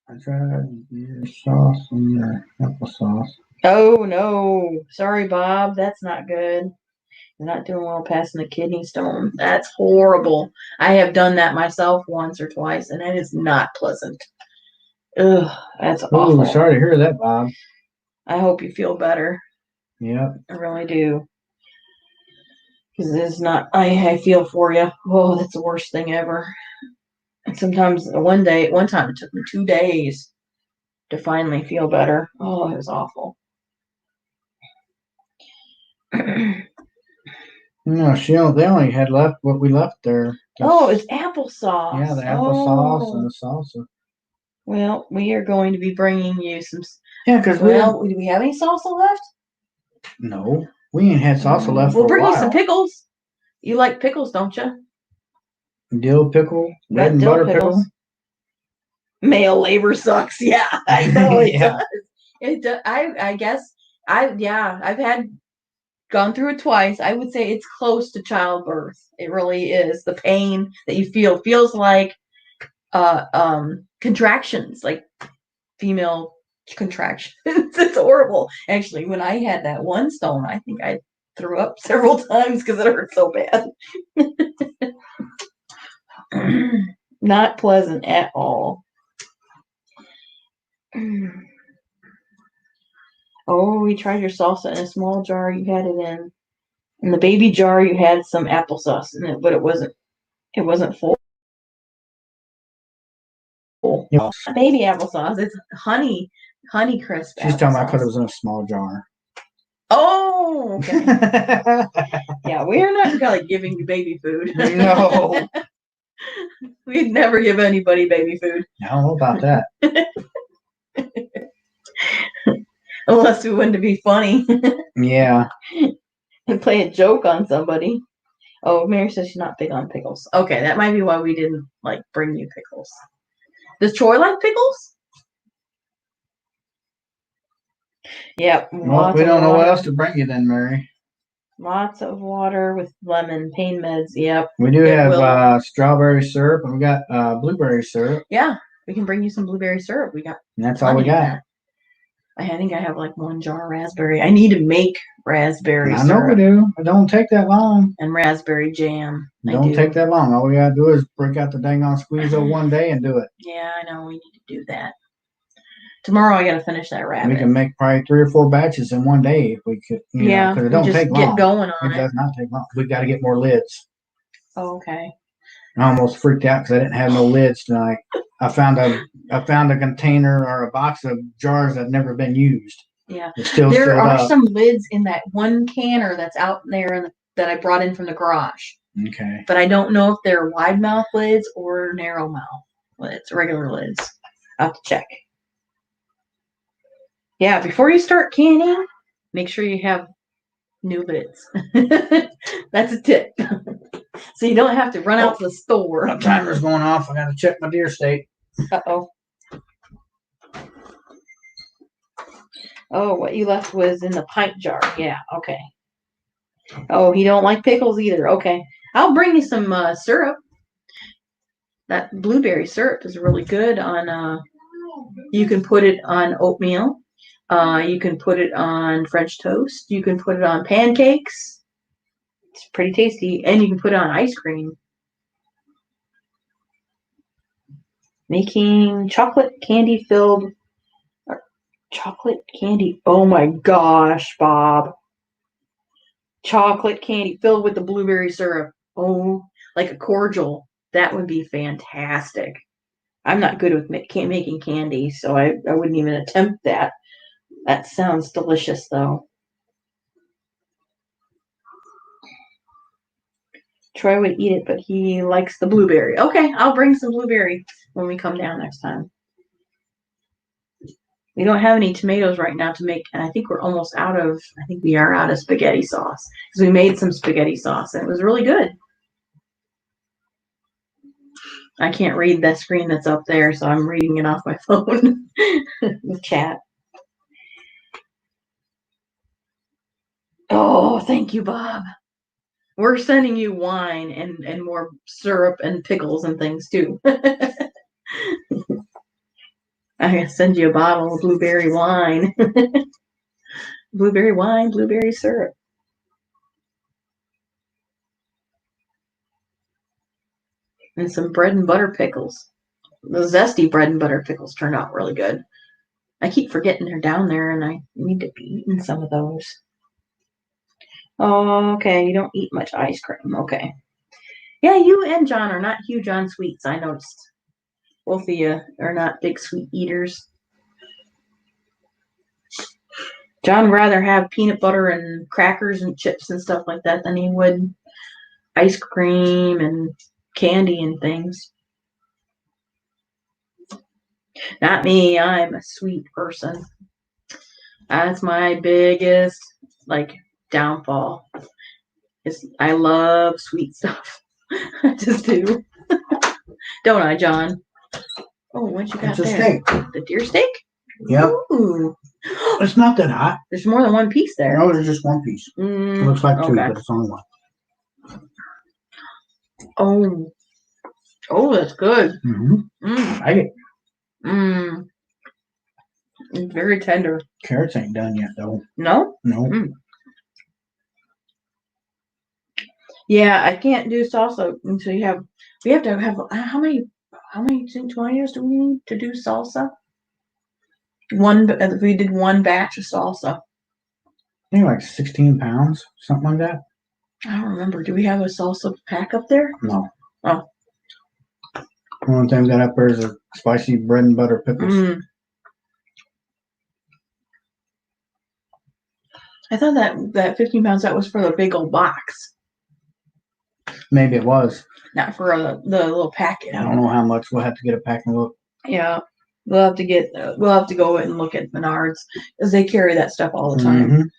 I tried your sauce and your applesauce. Oh no. Sorry, Bob. That's not good. You're not doing well passing the kidney stone. That's horrible. I have done that myself once or twice, and it is not pleasant. Ugh, that's awful. Ooh, sorry to hear that, Bob. I hope you feel better. Yep. I really do. Because it's not, I feel for you. Oh, that's the worst thing ever. And sometimes one time it took me 2 days to finally feel better. Oh, it was awful. No, they only had left what we left there. Oh, it's applesauce. Yeah, the applesauce and Oh. the salsa. Well, we are going to be bringing you some. Yeah, because Well, do we have any salsa left? no, we ain't had salsa left We'll for a bring while. you some pickles. You like pickles, don't you? Dill pickle, red and dill butter pickles. pickle. Male labor sucks. Yeah, I know it Yeah. does. It does. I guess I've gone through it twice. I would say it's close to childbirth. It really is. The pain that you feel feels like contractions, like female contractions. It's horrible. Actually, when I had that one stone, I think I threw up several times because it hurt so bad. Not pleasant at all. Oh, we tried your salsa in a small jar. You had it in the baby jar. You had some applesauce in it, but it wasn't full. Yeah. Baby applesauce. It's honey crisp. She's talking about because it was in a small jar. Oh, okay. Yeah, we are not like giving you baby food. No. We'd never give anybody baby food. I don't know about that. Unless we wanted to be funny. Yeah. And play a joke on somebody. Oh, Mary says she's not big on pickles. Okay, that might be why we didn't like bring you pickles. Does Troy like pickles? Yep. Well, we don't know what else to bring you then, Mary. Lots of water with lemon, pain meds. Yep. We do have strawberry syrup, and we got blueberry syrup. Yeah, we can bring you some blueberry syrup. We got. And that's all we got. I think I have like 1 jar of raspberry. I need to make raspberry syrup. I know we do. It don't take that long. And raspberry jam. Don't take that long. All we gotta do is break out the dang on squeezo one day and do it. Yeah, I know. We need to do that. Tomorrow I gotta finish that rabbit. We can make probably 3 or 4 batches in one day if we could. Yeah, because it don't take long. Get going on it. It does not take long. We got to get more lids. Oh, okay. I almost freaked out because I didn't have no lids tonight. I found a container or a box of jars that never been used. Yeah, there are some lids in that one canner that's out there that I brought in from the garage. Okay. But I don't know if they're wide mouth lids or narrow mouth lids, regular lids. I'll have to check. Yeah, before you start canning, make sure you have new lids. That's a tip. So you don't have to run out to the store. My timer's going off. I got to check my deer state. Uh-oh. Oh, what you left was in the pint jar. Yeah, okay. Oh, he don't like pickles either. Okay. I'll bring you some syrup. That blueberry syrup is really good on, you can put it on oatmeal. You can put it on French toast. You can put it on pancakes. It's pretty tasty. And you can put it on ice cream. Making chocolate candy filled. Chocolate candy. Oh my gosh, Bob. Chocolate candy filled with the blueberry syrup. Oh, like a cordial. That would be fantastic. I'm not good with making candy, so I wouldn't even attempt that. That sounds delicious, though. Troy would eat it, but he likes the blueberry. Okay, I'll bring some blueberry when we come down next time. We don't have any tomatoes right now to make, and I think we're almost out of, I think we are out of spaghetti sauce. Because we made some spaghetti sauce, and it was really good. I can't read that screen that's up there, so I'm reading it off my phone. The chat. Oh, Oh, thank you, Bob. We're sending you wine and more syrup and pickles and things too. I gotta send you a bottle of blueberry wine. Blueberry wine, blueberry syrup. And some bread and butter pickles. The zesty bread and butter pickles turned out really good. I keep forgetting they're down there and I need to be eating some of those. Oh, okay. You don't eat much ice cream. Okay. Yeah, you and John are not huge on sweets, I noticed. Both of you are not big sweet eaters. John would rather have peanut butter and crackers and chips and stuff like that than he would ice cream and candy and things. Not me. I'm a sweet person. That's my biggest downfall. I love sweet stuff. I just do. Don't I, John? Oh, what you got It's a there? steak. The deer steak? Yep. Ooh. It's not that hot. There's more than one piece there. No, there's just one piece. It looks like two, but it's only one. Oh, that's good. I like it. It's very tender. Carrots ain't done yet, though. No? No. Yeah, I can't do salsa until we have to have, how many tomatoes do we need to do salsa? We did one batch of salsa. I think like 16 pounds, something like that. I don't remember. Do we have a salsa pack up there? No. Oh. The only thing we got up there is a spicy bread and butter pickles. I thought that 15 pounds, that was for the big old box. Maybe it was. Not for the little packet. I don't know how much. We'll have to get a pack and look. Yeah. We'll have to go and look at Menards because they carry that stuff all the time.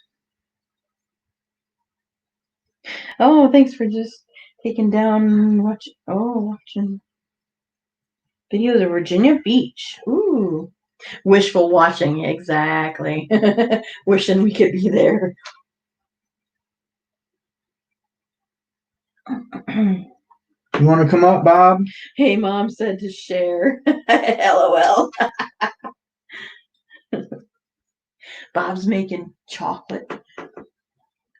Oh, thanks for just taking down watching videos of Virginia Beach. Ooh. Wishful watching, exactly. Wishing we could be there. You want to come up, Bob? Hey, Mom said to share. LOL. Bob's making chocolate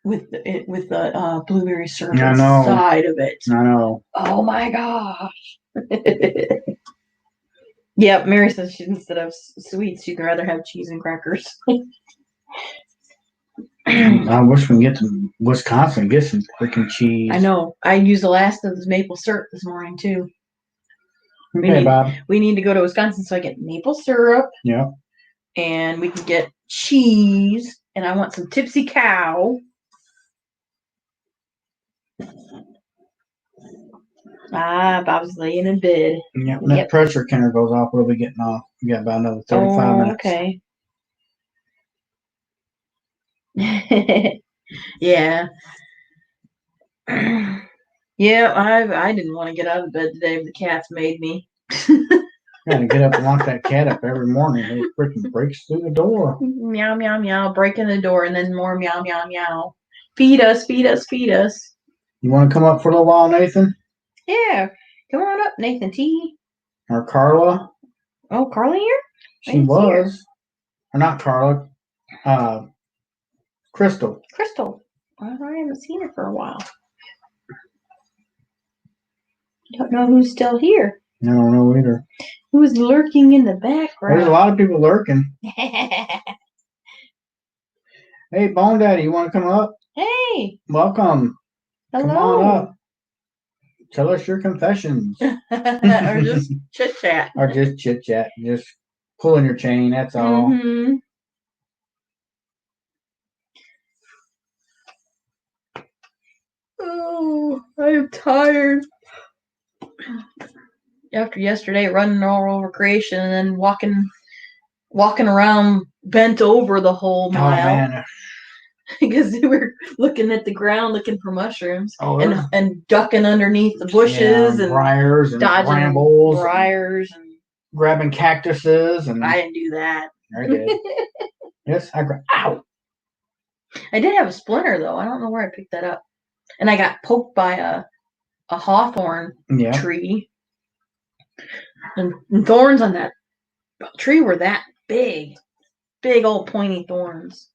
with the blueberry syrup inside of it. I know. Oh my gosh. Yep, Mary says instead of sweets, she'd rather have cheese and crackers. I wish we can get to Wisconsin and get some freaking cheese. I know. I used the last of this maple syrup this morning too. Okay, Bob. We need to go to Wisconsin so I get maple syrup. Yeah. And we can get cheese. And I want some Tipsy Cow. Bob's laying in bed. Yeah, when that pressure canner goes off, we'll be getting off. We got about another 35 minutes. Okay. Yeah. Yeah, I didn't want to get out of bed today, but the cats made me. Gotta get up and lock that cat up every morning. He freaking breaks through the door. Meow, meow, meow, breaking the door, and then more meow, meow, meow. Feed us, feed us, feed us. You want to come up for a little while, Nathan? Yeah. Come on up, Nathan T. Or Carla? Oh, Carla here? She was. Or not Carla. Crystal. Crystal. I haven't seen her for a while. Don't know who's still here. I don't know either. Who's lurking in the background? There's a lot of people lurking. Hey, Bone Daddy, you want to come up? Hey. Welcome. Hello. Come on up. Tell us your confessions. Or just chit chat. Or just chit chat. Just pulling your chain, that's all. Mm-hmm. Oh, I am tired. After yesterday running all over creation and then walking around bent over the whole mile. Oh man. Because we were looking at the ground looking for mushrooms and ducking underneath the bushes and briars and dodging brambles, briars and grabbing cactuses, and I didn't do that. I did. Yes, I grabbed. Ow! I did have a splinter though. I don't know where I picked that up. And I got poked by a hawthorn Yeah. tree. And thorns on that tree were that big. Big old pointy thorns.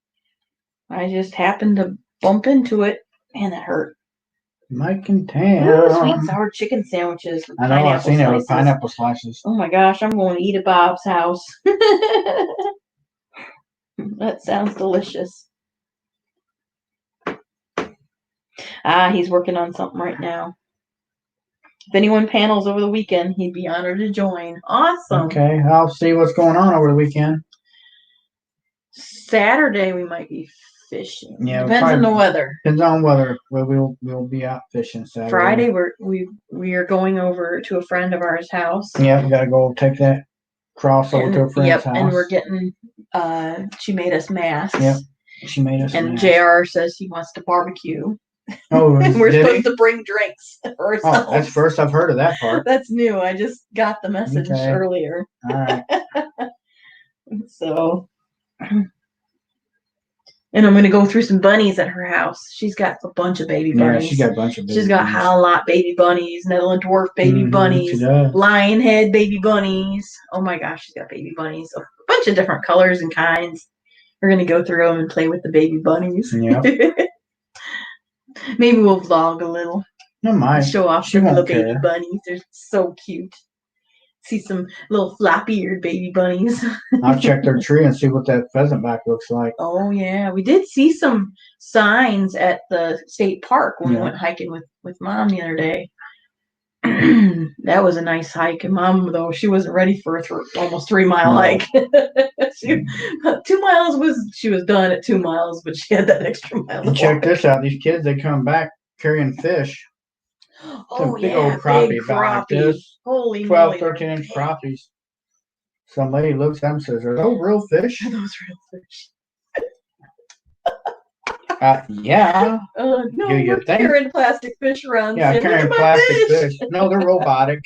I just happened to bump into it. Man, that hurt. Mike and Ooh, Tam. sweet and sour chicken sandwiches with I know, I've pineapple seen it slices. with pineapple slices. Oh my gosh, I'm going to eat at Bob's house. That sounds delicious. He's working on something right now. If anyone panels over the weekend, he'd be honored to join. Awesome. Okay, I'll see what's going on over the weekend. Saturday we might be fishing. Yeah, Depends on the weather. Depends on weather. We'll be out fishing Saturday. Friday we are going over to a friend of ours' house. Yeah, we gotta go take that cross over to a friend's house. And we're getting she made us masks. Yep, she made us. And JR says he wants to barbecue. Oh, we're supposed to bring drinks for ourselves. Oh, that's first I've heard of that part. That's new. I just got the message earlier. All right. So, and I'm going to go through some bunnies at her house. She's got a bunch of baby bunnies. Yeah, she's got a bunch of baby She's got Howlot baby bunnies, Netherland Dwarf baby bunnies, Lionhead baby bunnies. Oh my gosh, she's got baby bunnies. A bunch of different colors and kinds. We're going to go through them and play with the baby bunnies. Yeah. Maybe we'll vlog a little. No, mind. Show off the little baby bunnies. They're so cute. See some little floppy-eared baby bunnies. I'll check their tree and see what that pheasant back looks like. Oh yeah, we did see some signs at the state park when we went hiking with Mom the other day. That was a nice hike. And Mom, though, she wasn't ready for a almost 3 mile hike. 2 miles she was done at 2 miles, but she had that extra mile. And check this out. These kids, they come back carrying fish. Oh, big old crappie about like this. Holy 12, 13-inch crappies. Some lady looks at them and says, "Are those real fish?" Are those real fish? Yeah. No, we're carrying plastic fish around. Yeah, carrying plastic fish. No, they're robotic.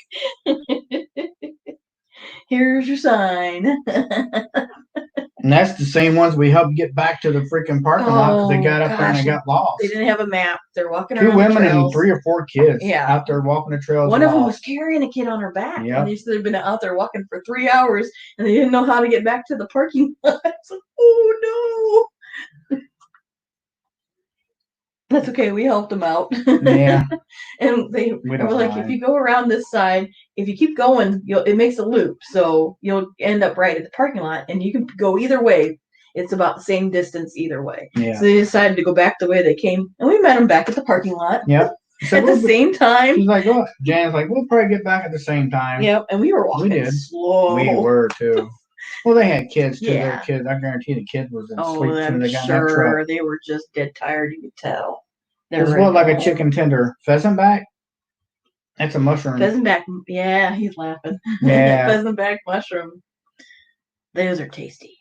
Here's your sign. And that's the same ones we helped get back to the freaking parking lot because they got up there and they got lost. They didn't have a map. They're walking around. 2 women and 3 or 4 kids out there walking the trails. One of them was carrying a kid on her back. Yeah. And they said they'd been out there walking for 3 hours and they didn't know how to get back to the parking lot. I was like, oh no. That's okay. We helped them out. Yeah. And they were like, if you go around this side, if you keep going, it makes a loop. So you'll end up right at the parking lot and you can go either way. It's about the same distance either way. Yeah. So they decided to go back the way they came. And we met them back at the parking lot. Yep. So at the same time. She's like, oh, Jan's like, we'll probably get back at the same time. Yep. And we were walking slow. We were too. Well, they had kids too. Their kids, I guarantee the kid was in sleep when they got in that truck. They were just dead tired. You could tell. This was like a chicken tender. Pheasant back? That's a mushroom. Pheasant back. Yeah, he's laughing. Yeah. Pheasant back mushroom. Those are tasty.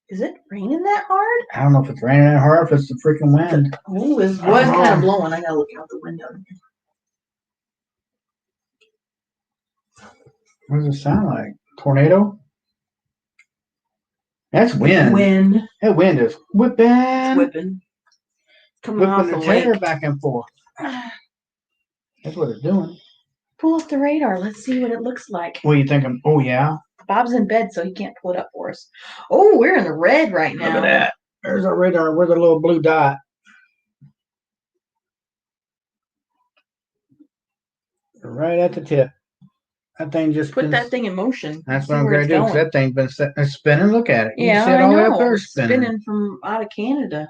Is it raining that hard? I don't know if it's raining that hard or if it's the freaking wind. Oh, it was kind of blowing. I gotta look out the window. What does it sound like? Tornado? That's wind. Wind. That wind is whipping. It's whipping. Coming off the lake. Back and forth. That's what it's doing. Pull up the radar. Let's see what it looks like. What are you thinking? Oh, yeah. Bob's in bed, so he can't pull it up for us. Oh, we're in the red right now. Look at that. There's our radar. Where's the little blue dot? Right at the tip. That thing just put that thing in motion. That's what I'm going to do. Because that thing's been spinning. Look at it. You yeah, see it all the way up up there it's spinning from out of Canada.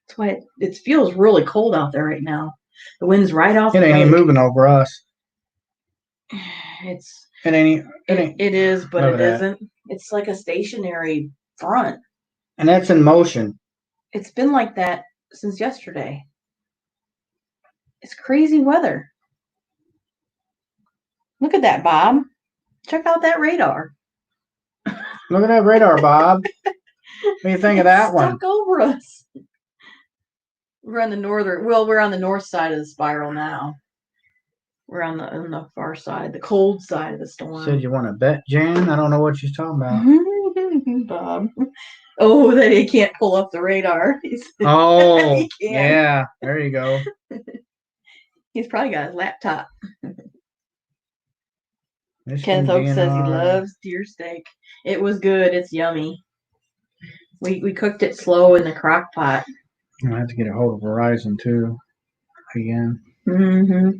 That's why it feels really cold out there right now. The wind's right off. It ain't even moving over us. It is, but it isn't. It's like a stationary front. And that's in motion. It's been like that since yesterday. It's crazy weather. Look at that, Bob. Check out that radar. Look at that radar, Bob. What do you think of that one? Stuck over us. We're on the north side of the spiral now. We're on the far side, the cold side of the storm. Said you want to bet, Jan? I don't know what she's talking about. Bob. Oh, that he can't pull up the radar. Oh, He can. yeah. There you go. He's probably got his laptop. Michigan Kenneth Oak says he DNR. loves deer steak. It was good. It's yummy. We cooked it slow in the crock pot. I have to get a hold of Verizon too. Again. Mm-hmm.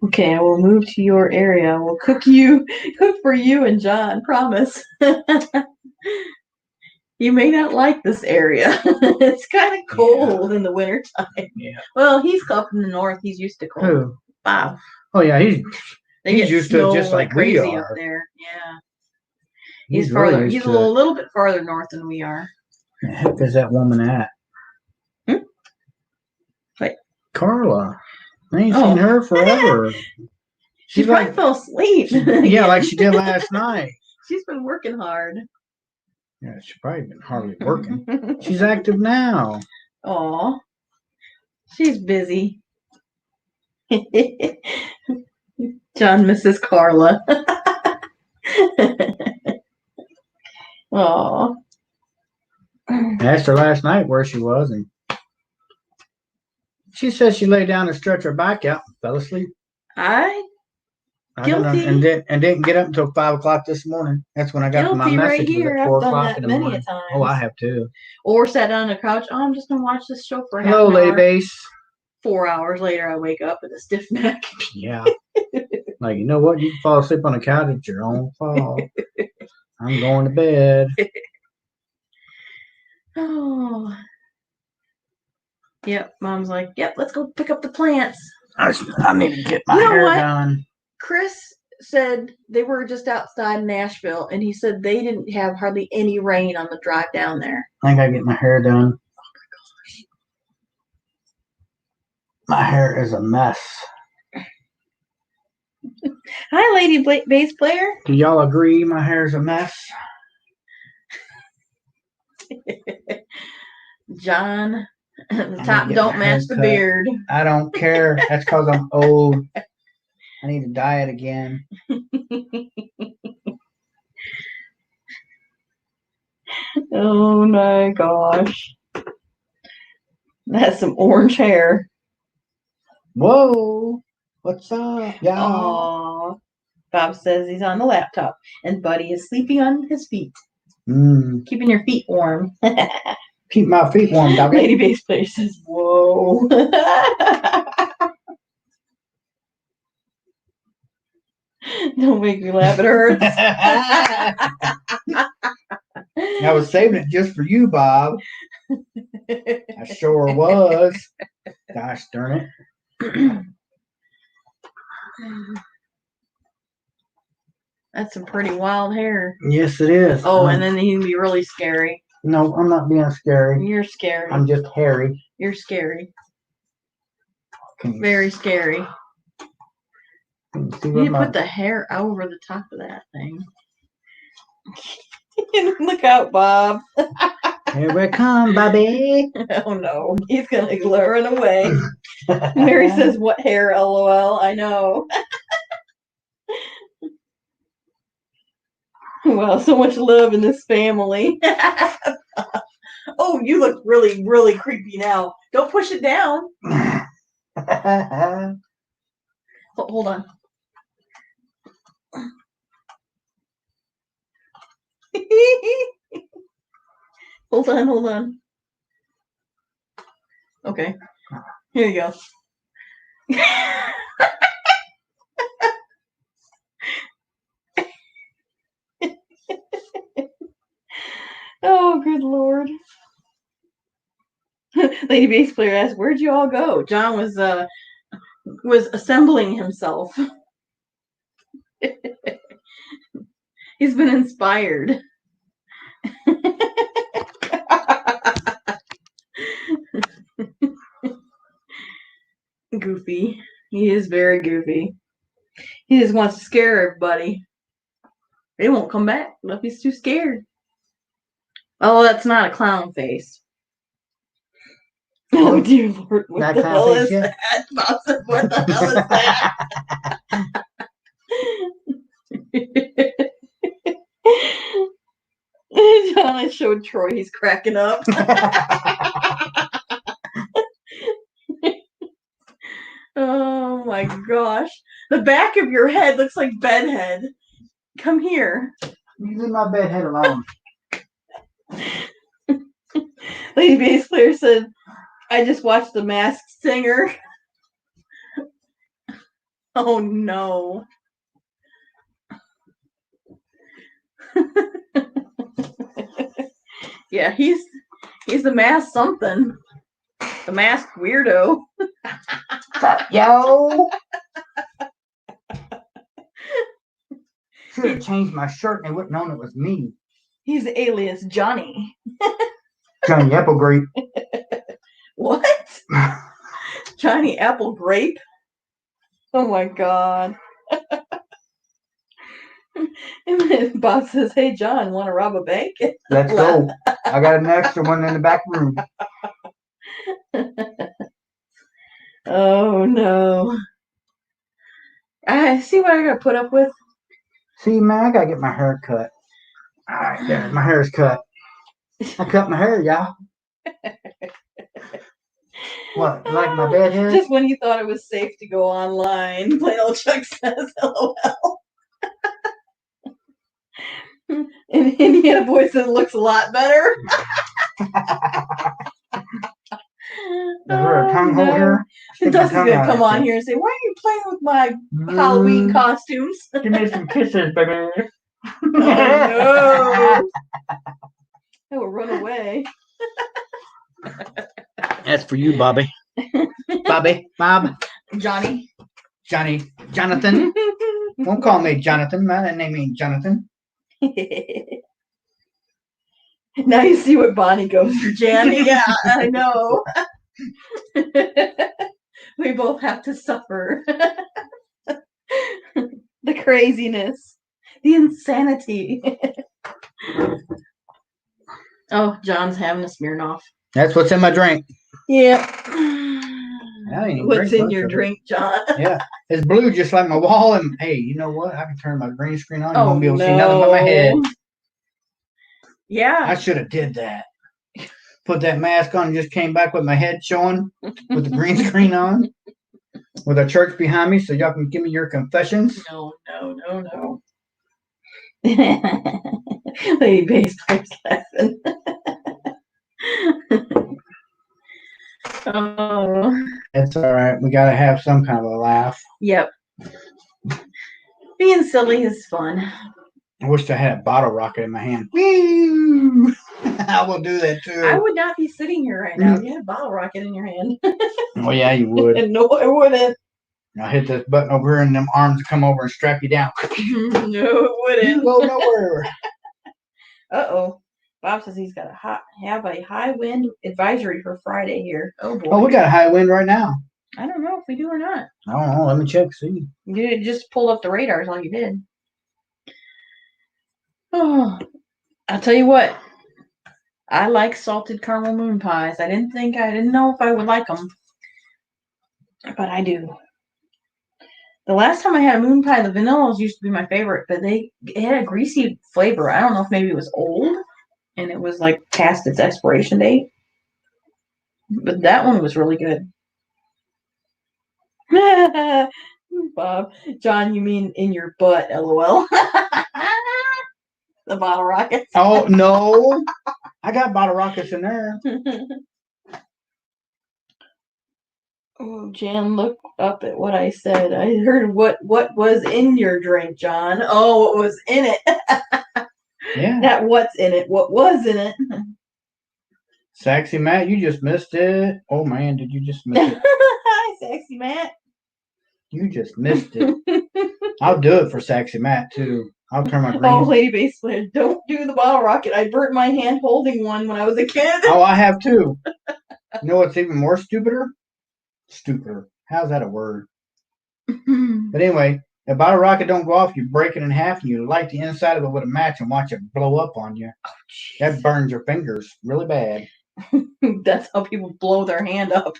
Okay, I will move to your area. We'll cook for you and John. Promise. You may not like this area. It's kind of cold in the wintertime. Yeah. Well, he's up in the north. He's used to cold. Who? Bob. Oh yeah, They he's get used to snow it just like we crazy up are. there. Yeah. He's farther. really used He's to a little bit farther north than we are. Where the heck is that woman at? What? Carla. I ain't seen her forever. She probably fell asleep. Yeah, like she did last night. She's been working hard. Yeah, she's probably been hardly working. She's active now. Aw. She's busy. John misses Carla. Aw. I asked her last night where she was, and she said she lay down and stretched her back out and fell asleep. I don't know, Guilty. and didn't get up until 5 o'clock this morning. That's when I got my Guilty right message here. at I've 4 done o'clock that in the many a morning. time. Oh, I have too. Or sat down on the couch. Oh, I'm just gonna watch this show for half Hello, an Lady hour. Base. 4 hours later, I wake up with a stiff neck. Yeah. Like, you know what? You can fall asleep on the couch at your own fault. I'm going to bed. Oh. Yep. Mom's like, yep, let's go pick up the plants. I need to get my hair done. Chris said they were just outside Nashville, and he said they didn't have hardly any rain on the drive down there. I gotta get my hair done. Oh my gosh. My hair is a mess. Hi, Lady Bass Player. Do y'all agree my hair is a mess? John, the top don't match the beard. I don't care. That's because I'm old. I need to dye it again. Oh my gosh. That's some orange hair. Whoa. What's up? Yeah. Aww. Bob says he's on the laptop, and Buddy is sleeping on his feet. Keeping your feet warm. Keep my feet warm, doggy. Lady Bass Player says, whoa. Don't make me laugh. It hurts. I was saving it just for you, Bob. I sure was. Gosh darn it. That's some pretty wild hair. Yes, it is. Oh, and then he can be really scary. No, I'm not being scary. You're scary. I'm just hairy. You're scary. Very scary. You need to put the hair over the top of that thing. Look out, Bob. Here we come, Bobby. Oh no, he's gonna run away. Mary says, "What hair? LOL." I know. Well, so much love in this family. Oh, you look really, really creepy now. Don't push it down. Hold on. Hold on. Okay. Here you go. Oh, good Lord. Lady Bass Player asked, where'd you all go? John was assembling himself. He's been inspired. Goofy. He is very goofy. He just wants to scare everybody. They won't come back if he's too scared. Oh, that's not a clown face. Oh dear Lord, what the hell is that? What the hell is that? John, I showed Troy. He's cracking up. Oh my gosh. The back of your head looks like bedhead. Come here. You leave my bed head alone. Lady Bass Player said, I just watched The Masked Singer. Oh no. Yeah, he's the masked something. The masked weirdo. Yo. Should have changed my shirt and they wouldn't known it was me. He's alias Johnny. Johnny Applegrape. What? Johnny Apple Grape? Oh my god. And then Bob says, hey John, want to rob a bank? Let's go. I got an extra one in the back room. Oh no. I see what I gotta put up with. See, man, I gotta get my hair cut. Alright, there, my hair's cut. I cut my hair, y'all. What, you like my bed hair? Just when you thought it was safe to go online, plain old Chuck says LOL. And Indiana Boy says looks a lot better. Is there a tongue hole here? And Dusty's gonna come on here and say, why are you playing with my Halloween costumes? Give me some kisses, baby. Oh no. I will run away. That's for you, Bobby. Bobby, Bob, Johnny. Johnny, Jonathan. Don't call me Jonathan, man. That name ain't Jonathan. Now you see what Bonnie goes through, Jan. Yeah, I know. We both have to suffer. The craziness. The insanity. Oh, John's having a Smirnoff. That's what's in my drink. Yeah. What's in your drink, John? Yeah, it's blue just like my wall. And hey, you know what? I can turn my green screen on. You Oh, won't be able to see nothing but my head. Yeah. I should have did that. Put that mask on and just came back with my head showing, with the green screen on, with a church behind me, so y'all can give me your confessions. No. Lady Bass Player's laughing. Oh. That's all right. We gotta have some kind of a laugh. Yep. Being silly is fun. I wish I had a bottle rocket in my hand. Woo! I will do that too. I would not be sitting here right now if you had a bottle rocket in your hand. Oh yeah, you would. No, I wouldn't. I'll hit this button over here and them arms come over and strap you down. No, it wouldn't. You go nowhere. Uh-oh. Bob says he's got have a high wind advisory for Friday here. Oh boy. Oh, we got a high wind right now. I don't know if we do or not. I don't know. Let me check. See. You just pulled up the radars like you did. Oh, I'll tell you what. I like salted caramel moon pies. I didn't know if I would like them, but I do. The last time I had a moon pie, the vanillas used to be my favorite, but it had a greasy flavor. I don't know if maybe it was old and it was like past its expiration date, but that one was really good. Bob, John, you mean in your butt? LOL. The bottle rockets. Oh no, I got bottle rockets in there. Oh, Jan looked up at what I said. I heard what was in your drink, John. Oh, what was in it? Yeah. Not what's in it. What was in it? Sexy Matt, you just missed it. Oh man, did you just miss it? Hi, Sexy Matt. You just missed it. I'll do it for Sexy Matt too. I'll turn my green. Oh, Lady Bass Player, don't do the bottle rocket. I burnt my hand holding one when I was a kid. Oh, I have too. You know what's even more stupider? Stupider. How's that a word? But anyway, if bottle rocket don't go off, you break it in half and you light the inside of it with a match and watch it blow up on you. Oh, that burns your fingers really bad. That's how people blow their hand up.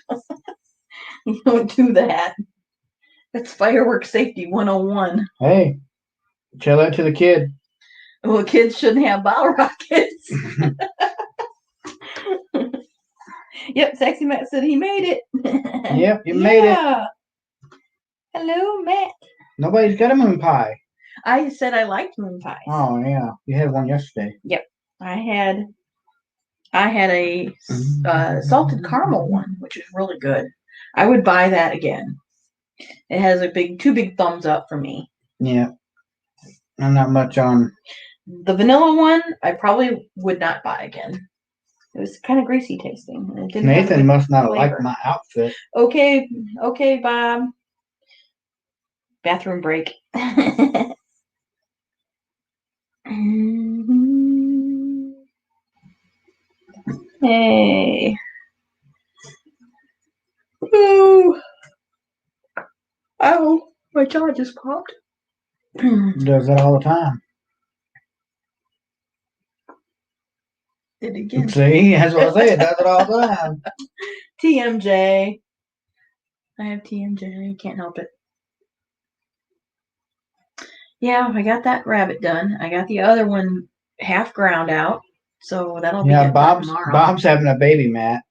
You don't do that. That's fireworks safety 101. Hey, tell that to the kid. Well, kids shouldn't have bottle rockets. Yep, Sexy Matt said he made it. Yep, you made it. Hello, Matt. Nobody's got a moon pie. I said I liked moon pies. Oh yeah, you had one yesterday. Yep, I had a salted caramel one, which is really good. I would buy that again. It has two big thumbs up for me. Yeah, I'm not much on the vanilla one. I probably would not buy again. It was kind of greasy tasting. It didn't Nathan must not flavor. like my outfit. Okay, Bob. Bathroom break. Hey. Ooh. Oh, my jaw just popped. Does that all the time. Did it again. See, that's what I say. It does it all the time. TMJ. I have TMJ. Can't help it. Yeah, I got that rabbit done. I got the other one half ground out, so that'll be it tomorrow. Bob's having a baby, Matt.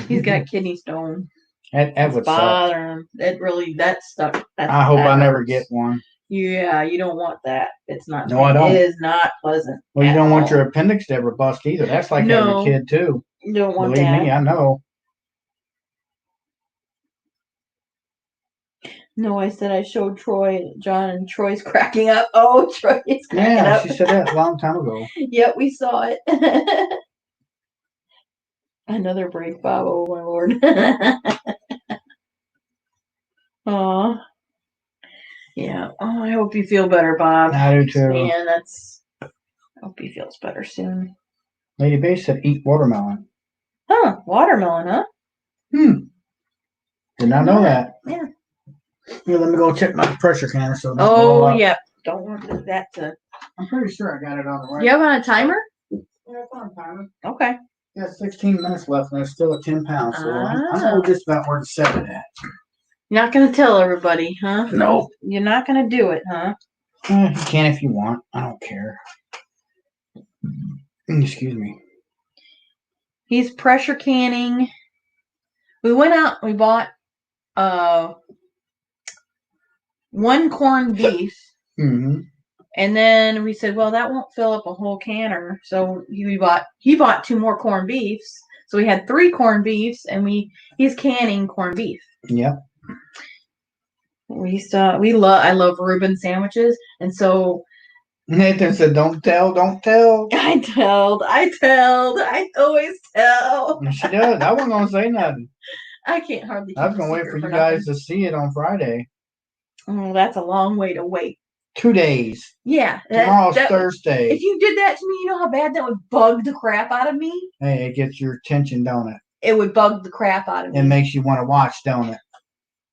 He's got kidney stone. That would bother him. That stuck. I hope I never get one. Yeah, you don't want that. It's not. No, I don't. It is not pleasant. Well, you don't want your appendix to ever bust either. That's like having a kid too. You don't want Believe that. me, I know. No, I said I showed John, and Troy's cracking up. Oh, Troy's cracking up. Yeah, she said that a long time ago. Yep, we saw it. Another break, Bob. Oh, my Lord. Aw. Yeah. Oh, I hope you feel better, Bob. I do too. And I hope he feels better soon. Lady Bay said eat watermelon. Huh, watermelon, huh? Did not know that. Yeah. Here, let me go check my pressure canner. So yeah. Don't want that to. I'm pretty sure I got it on the right. You have on a timer? Yeah, it's on a timer. Okay. Yeah, 16 minutes left, and it's still at 10 pounds. So I know just about where to set it at. You're not gonna tell everybody, huh? No. You're not gonna do it, huh? You can if you want. I don't care. Excuse me. He's pressure canning. We went out. We bought one corned beef. Mm-hmm. And then we said, well, that won't fill up a whole canner. So he bought 2 more corned beefs. So we had 3 corned beefs, and he's canning corned beef. Yep. I love Reuben sandwiches, and so Nathan said, "Don't tell, don't tell." I always tell. She does. I wasn't gonna say nothing. I can't hardly. I was gonna wait for you guys to see it on Friday. Oh, that's a long way to wait. 2 days. Yeah. Tomorrow's Thursday. If you did that to me, you know how bad that would bug the crap out of me? Hey, it gets your attention, don't it? It would bug the crap out of me. It makes you want to watch, don't it?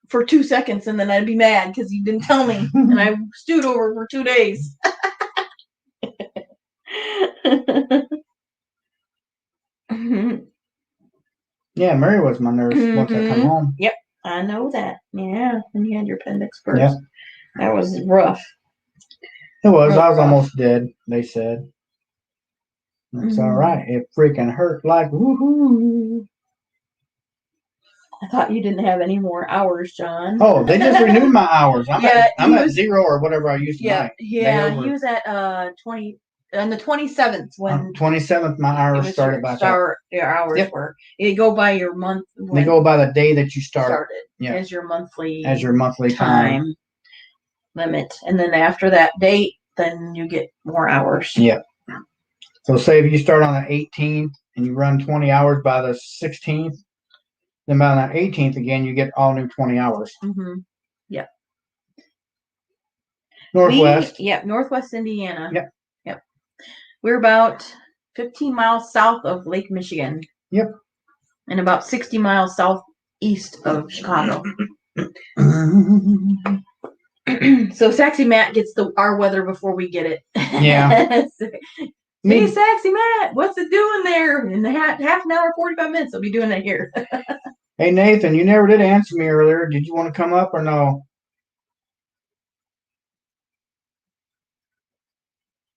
For 2 seconds, and then I'd be mad because you didn't tell me, and I stewed over for 2 days. Yeah, Mary was my nurse once I come home. Yep, I know that. Yeah, when you had your appendix burst. Yep. That was rough. It was. I was almost dead, they said. It's all right. It freaking hurt like woohoo. I thought you didn't have any more hours, John. Oh, they just renewed my hours. I'm at 0 or whatever I used to be. Yeah, he was at 20 on the 27th when 27th my hours started back up. Your hours were. You go by your month. They go by the day that you started. As your monthly time limit, and then after that date, then you get more hours. Yep. So say if you start on the 18th and you run 20 hours by the 16th. Then by the 18th again, you get all new 20 hours. Mm-hmm. Yep. Northwest. Northwest Indiana. Yep. We're about 15 miles south of Lake Michigan. Yep. And about 60 miles southeast of Chicago. So Sexy Matt gets our weather before we get it. Yeah. Hey, Sexy Matt, what's it doing there? In half an hour, 45 minutes, I'll be doing that here. Hey, Nathan, you never did answer me earlier. Did you want to come up or no?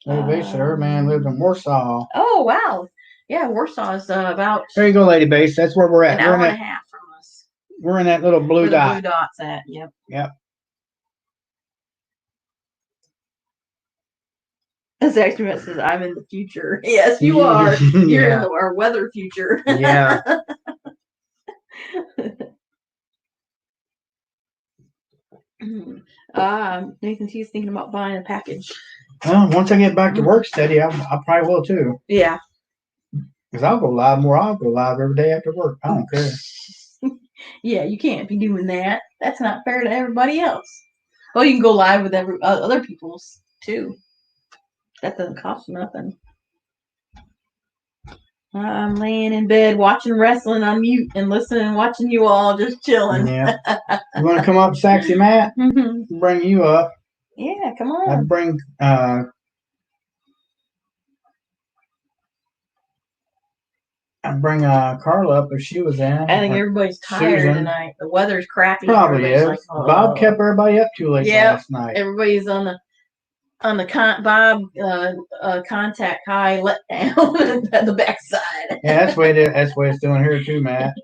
Lady Bass said her man lived in Warsaw. Oh, wow. Yeah, Warsaw is about There you go, Lady Bass. That's where we're at. an hour and a half from us. We're in that little blue Where the dot. blue dot's at. Yep. Yep. As actually says, I'm in the future. Yes, you are. You're in our weather future. Yeah. Nathan T's thinking about buying a package. Well, once I get back to work steady, I probably will too. Yeah. Because I'll go live more. I'll go live every day after work. I don't care. Yeah, you can't be doing that. That's not fair to everybody else. Well, you can go live with other people's too. That doesn't cost you nothing. I'm laying in bed watching wrestling on mute and listening and watching you all just chilling. Yeah. You want to come up, Sexy Matt? Bring you up. Yeah, come on. I'd bring Carla up if she was in. I think everybody's tired Susan. tonight. The weather's crappy. Probably is. Like, oh. Bob kept everybody up too late last night. Everybody's on the Bob contact high letdown at the backside. Yeah, that's the way it's doing here too, Matt.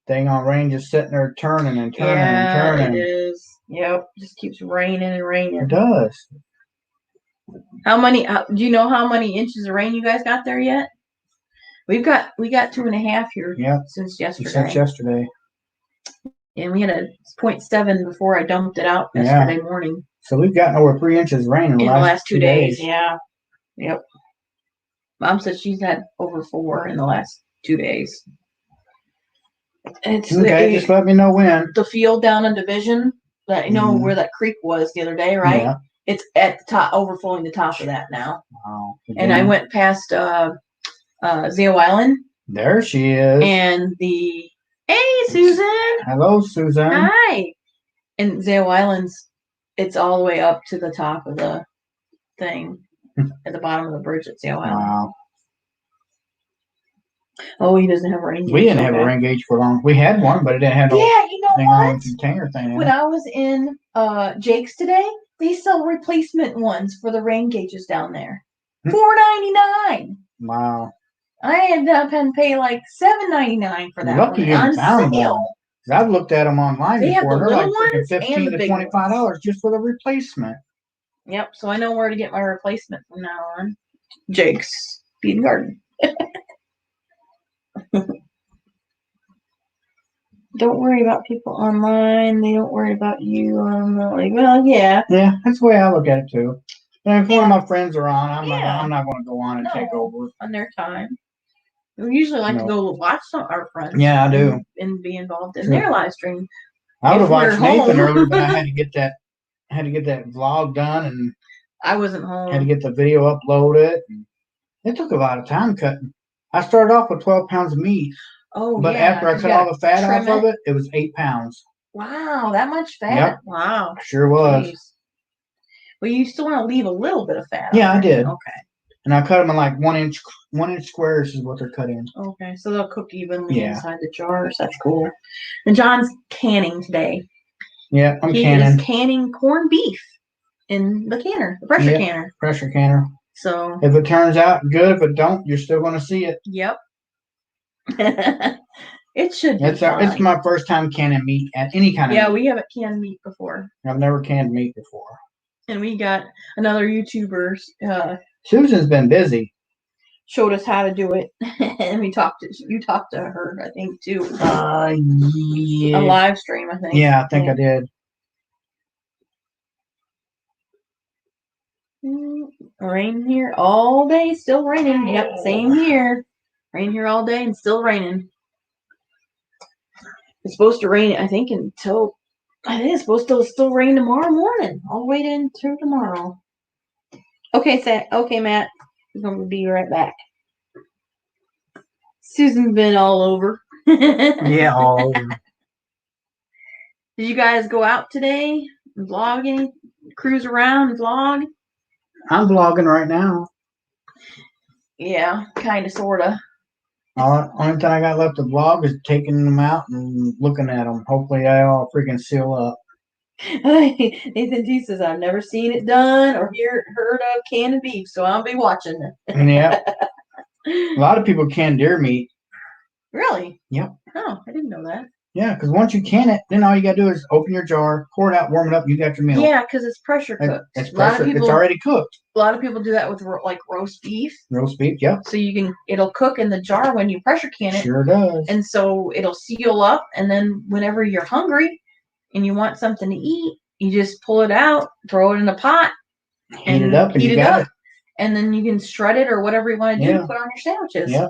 Dang on rain just sitting there turning and turning and turning. It is. Yep, just keeps raining and raining. It does. Do you know how many inches of rain you guys got there yet? We got 2.5 here. Yep. Since yesterday. Since yesterday. And we had a 0.7 before I dumped it out yesterday morning. So we've gotten over 3 inches of rain in the last 2 days. Yeah. Yep. Mom said she's had over 4 in the last 2 days. Okay, just let me know when. The field down in Division, that where that creek was the other day, right? Yeah. It's at the top, overflowing the top of that now. Wow. And I went past Zio Island. There she is. And hey, Susan. Hello, Susan. Hi. And Zio Island's, it's all the way up to the top of the thing at the bottom of the bridge at Zio Island. Wow. Oh, he doesn't have a rain gauge. We didn't have a rain gauge for long. We had one, but it didn't have no thing on the container thing. When I was in Jake's today, they sell replacement ones for the rain gauges down there. $4.99. Wow. I ended up having to pay like $7.99 for that. Lucky you found one. I've looked at them online before. They're like $15 to $25 just for the replacement. Yep. So I know where to get my replacement from now on. Jake's Feed and Garden. Don't worry about people online. They don't worry about you. Well, yeah. Yeah, that's the way I look at it too. And if one of my friends are on, I'm not going to go on and take over on their time. We usually like to go watch our friends. Yeah, I do. And be involved in their live stream. I would have watched Nathan earlier, but I had to get that vlog done, and I wasn't home. Had to get the video uploaded. It took a lot of time cutting. I started off with 12 pounds of meat. Oh, but after I cut all the fat off of it was 8 pounds. Wow, that much fat? Yep. Wow. Sure was. Jeez. Well, you still want to leave a little bit of fat. Yeah, I did. Okay. And I cut them in like 1 inch squares is what they're cut in. Okay, so they'll cook evenly inside the jars. That's cool. And John's canning today. Yeah, I'm canning. He is canning corned beef in the canner, the pressure canner. Pressure canner. So if it turns out good, if it don't, you're still going to see it. Yep. It should be fine. It's my first time canning meat at any kind of meat. Yeah, we haven't canned meat before. I've never canned meat before. And we got another YouTuber. Susan's been busy. Showed us how to do it, and you talked to her, I think, too. Yeah. A live stream, I think. Yeah, I think I did. Rain here all day, still raining. Yep, same here. Rain here all day and still raining. It's supposed to rain, I think it's supposed to still rain tomorrow morning, all the way into tomorrow. Okay, Matt. I'm going to be right back. Susan's been all over. Yeah, all over. Did you guys go out today and vlog cruise around and vlog? I'm vlogging right now. Yeah, kind of, sort of. Only thing I got left to vlog is taking them out and looking at them. Hopefully, they all freaking seal up. Nathan T says, I've never seen it done or heard of canned beef, so I'll be watching. Yeah. A lot of people can deer meat. Really? Yep. Oh, I didn't know that. Yeah, because once you can it, then all you got to do is open your jar, pour it out, warm it up, you got your meal. Yeah, because it's pressure cooked. It's pressure. It's already cooked. A lot of people do that with like roast beef. Roast beef, yep. So it'll cook in the jar when you pressure can it. Sure does. And so it'll seal up, and then whenever you're hungry and you want something to eat, you just pull it out, throw it in a pot, heat it up, and you got it. And then you can shred it or whatever you want to do to put on your sandwiches. Yeah.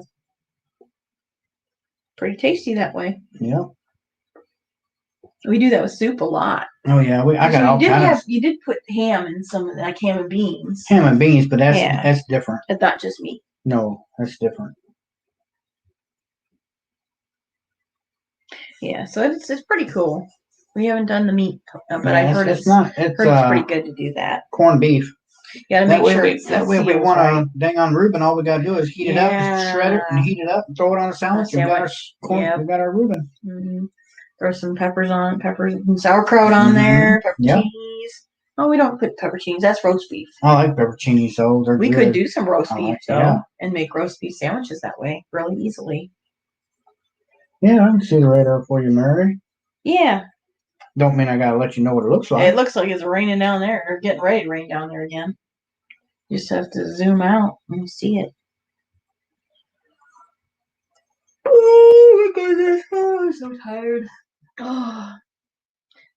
Pretty tasty that way. Yeah. We do that with soup a lot. Oh yeah, I got all kinds. You did put ham in some of that, like ham and beans. Ham and beans, but that's different. It's not just meat. No, that's different. Yeah, so it's pretty cool. We haven't done the meat, but I heard it's pretty good to do that. Corned beef. You gotta make sure that way we want a dang on Reuben. All we gotta do is heat it up, shred it, and heat it up, and throw it on a sandwich. We got our Reuben. Mm-hmm. Throw some peppers and sauerkraut on there, pepperoncinis. Oh, we don't put pepperoncinis. That's roast beef. I like pepperoncinis, so they're We could do some roast beef, yeah. and make roast beef sandwiches that way really easily. Yeah, I can see the radar for you, Mary. Yeah. Don't mean I gotta let you know what it looks like. It looks like it's raining down there, or getting ready to rain down there again. You just have to zoom out and see it. Oh my goodness! Oh, I'm so tired. Oh,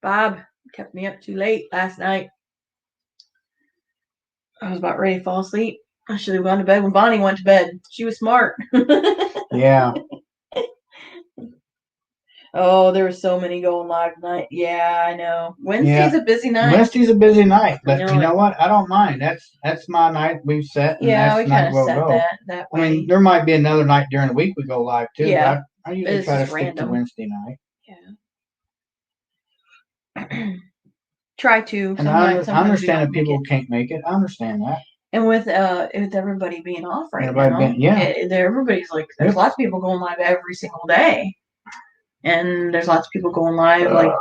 Bob kept me up too late last night. I was about ready to fall asleep. I should have gone to bed when Bonnie went to bed. She was smart. Yeah. Oh, there were so many going live tonight. Yeah, I know. Wednesday's a busy night. Wednesday's a busy night, but you know what? I don't mind. That's my night we've set. And yeah, that's we kind of set that way. I mean, there might be another night during the week we go live too. Yeah, but I usually try to stick to Wednesday night. Yeah. Try to. And I understand that people can't make it. I understand that. And with everybody being off right now, everybody's like, there's lots of people going live every single day. And there's lots of people going live like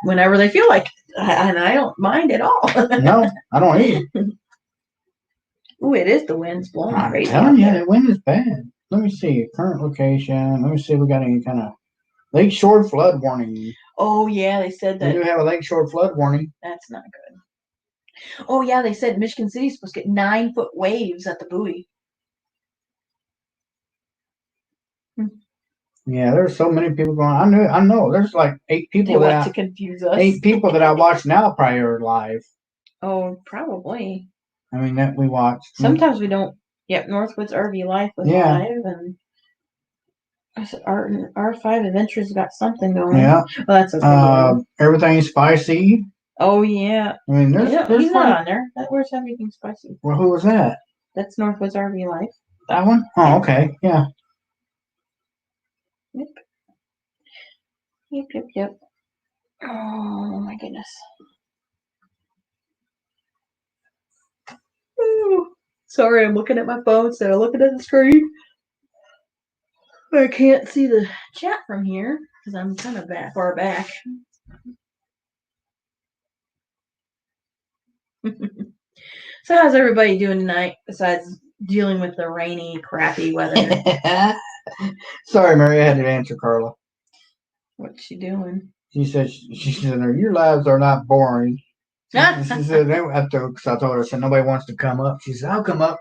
whenever they feel like, and I don't mind at all. No, I don't either. Ooh, it is the wind's blowing crazy. I'm telling you, the wind is bad. Let me see current location. Let me see if we got any kind of lakeshore flood warning. Oh yeah, they said that we do have a lakeshore flood warning. That's not good. Oh yeah, they said Michigan City's supposed to get 9-foot waves at the buoy. Yeah, there's so many people going. I know. There's like 8 people to confuse us. 8 people that I watch now probably are live. Oh, probably. I mean that we watch. Sometimes we don't. Yep, Northwoods RV Life was live, and I said R5 Adventures got something going. Yeah. Well, that's okay. Everything's spicy. Oh yeah. I mean, he's not on there. Where's Everything Spicy? Well, who was that? That's Northwoods RV Life. That one? Oh, okay. Yeah. Yep. Oh my goodness. Ooh. Sorry, I'm looking at my phone instead of looking at the screen. I can't see the chat from here because I'm kind of far back. So how's everybody doing tonight besides dealing with the rainy, crappy weather? Sorry, Mary, I had to answer Carla. What's she doing? She said, your lives are not boring. She said, I told her, I said, nobody wants to come up. She said, I'll come up.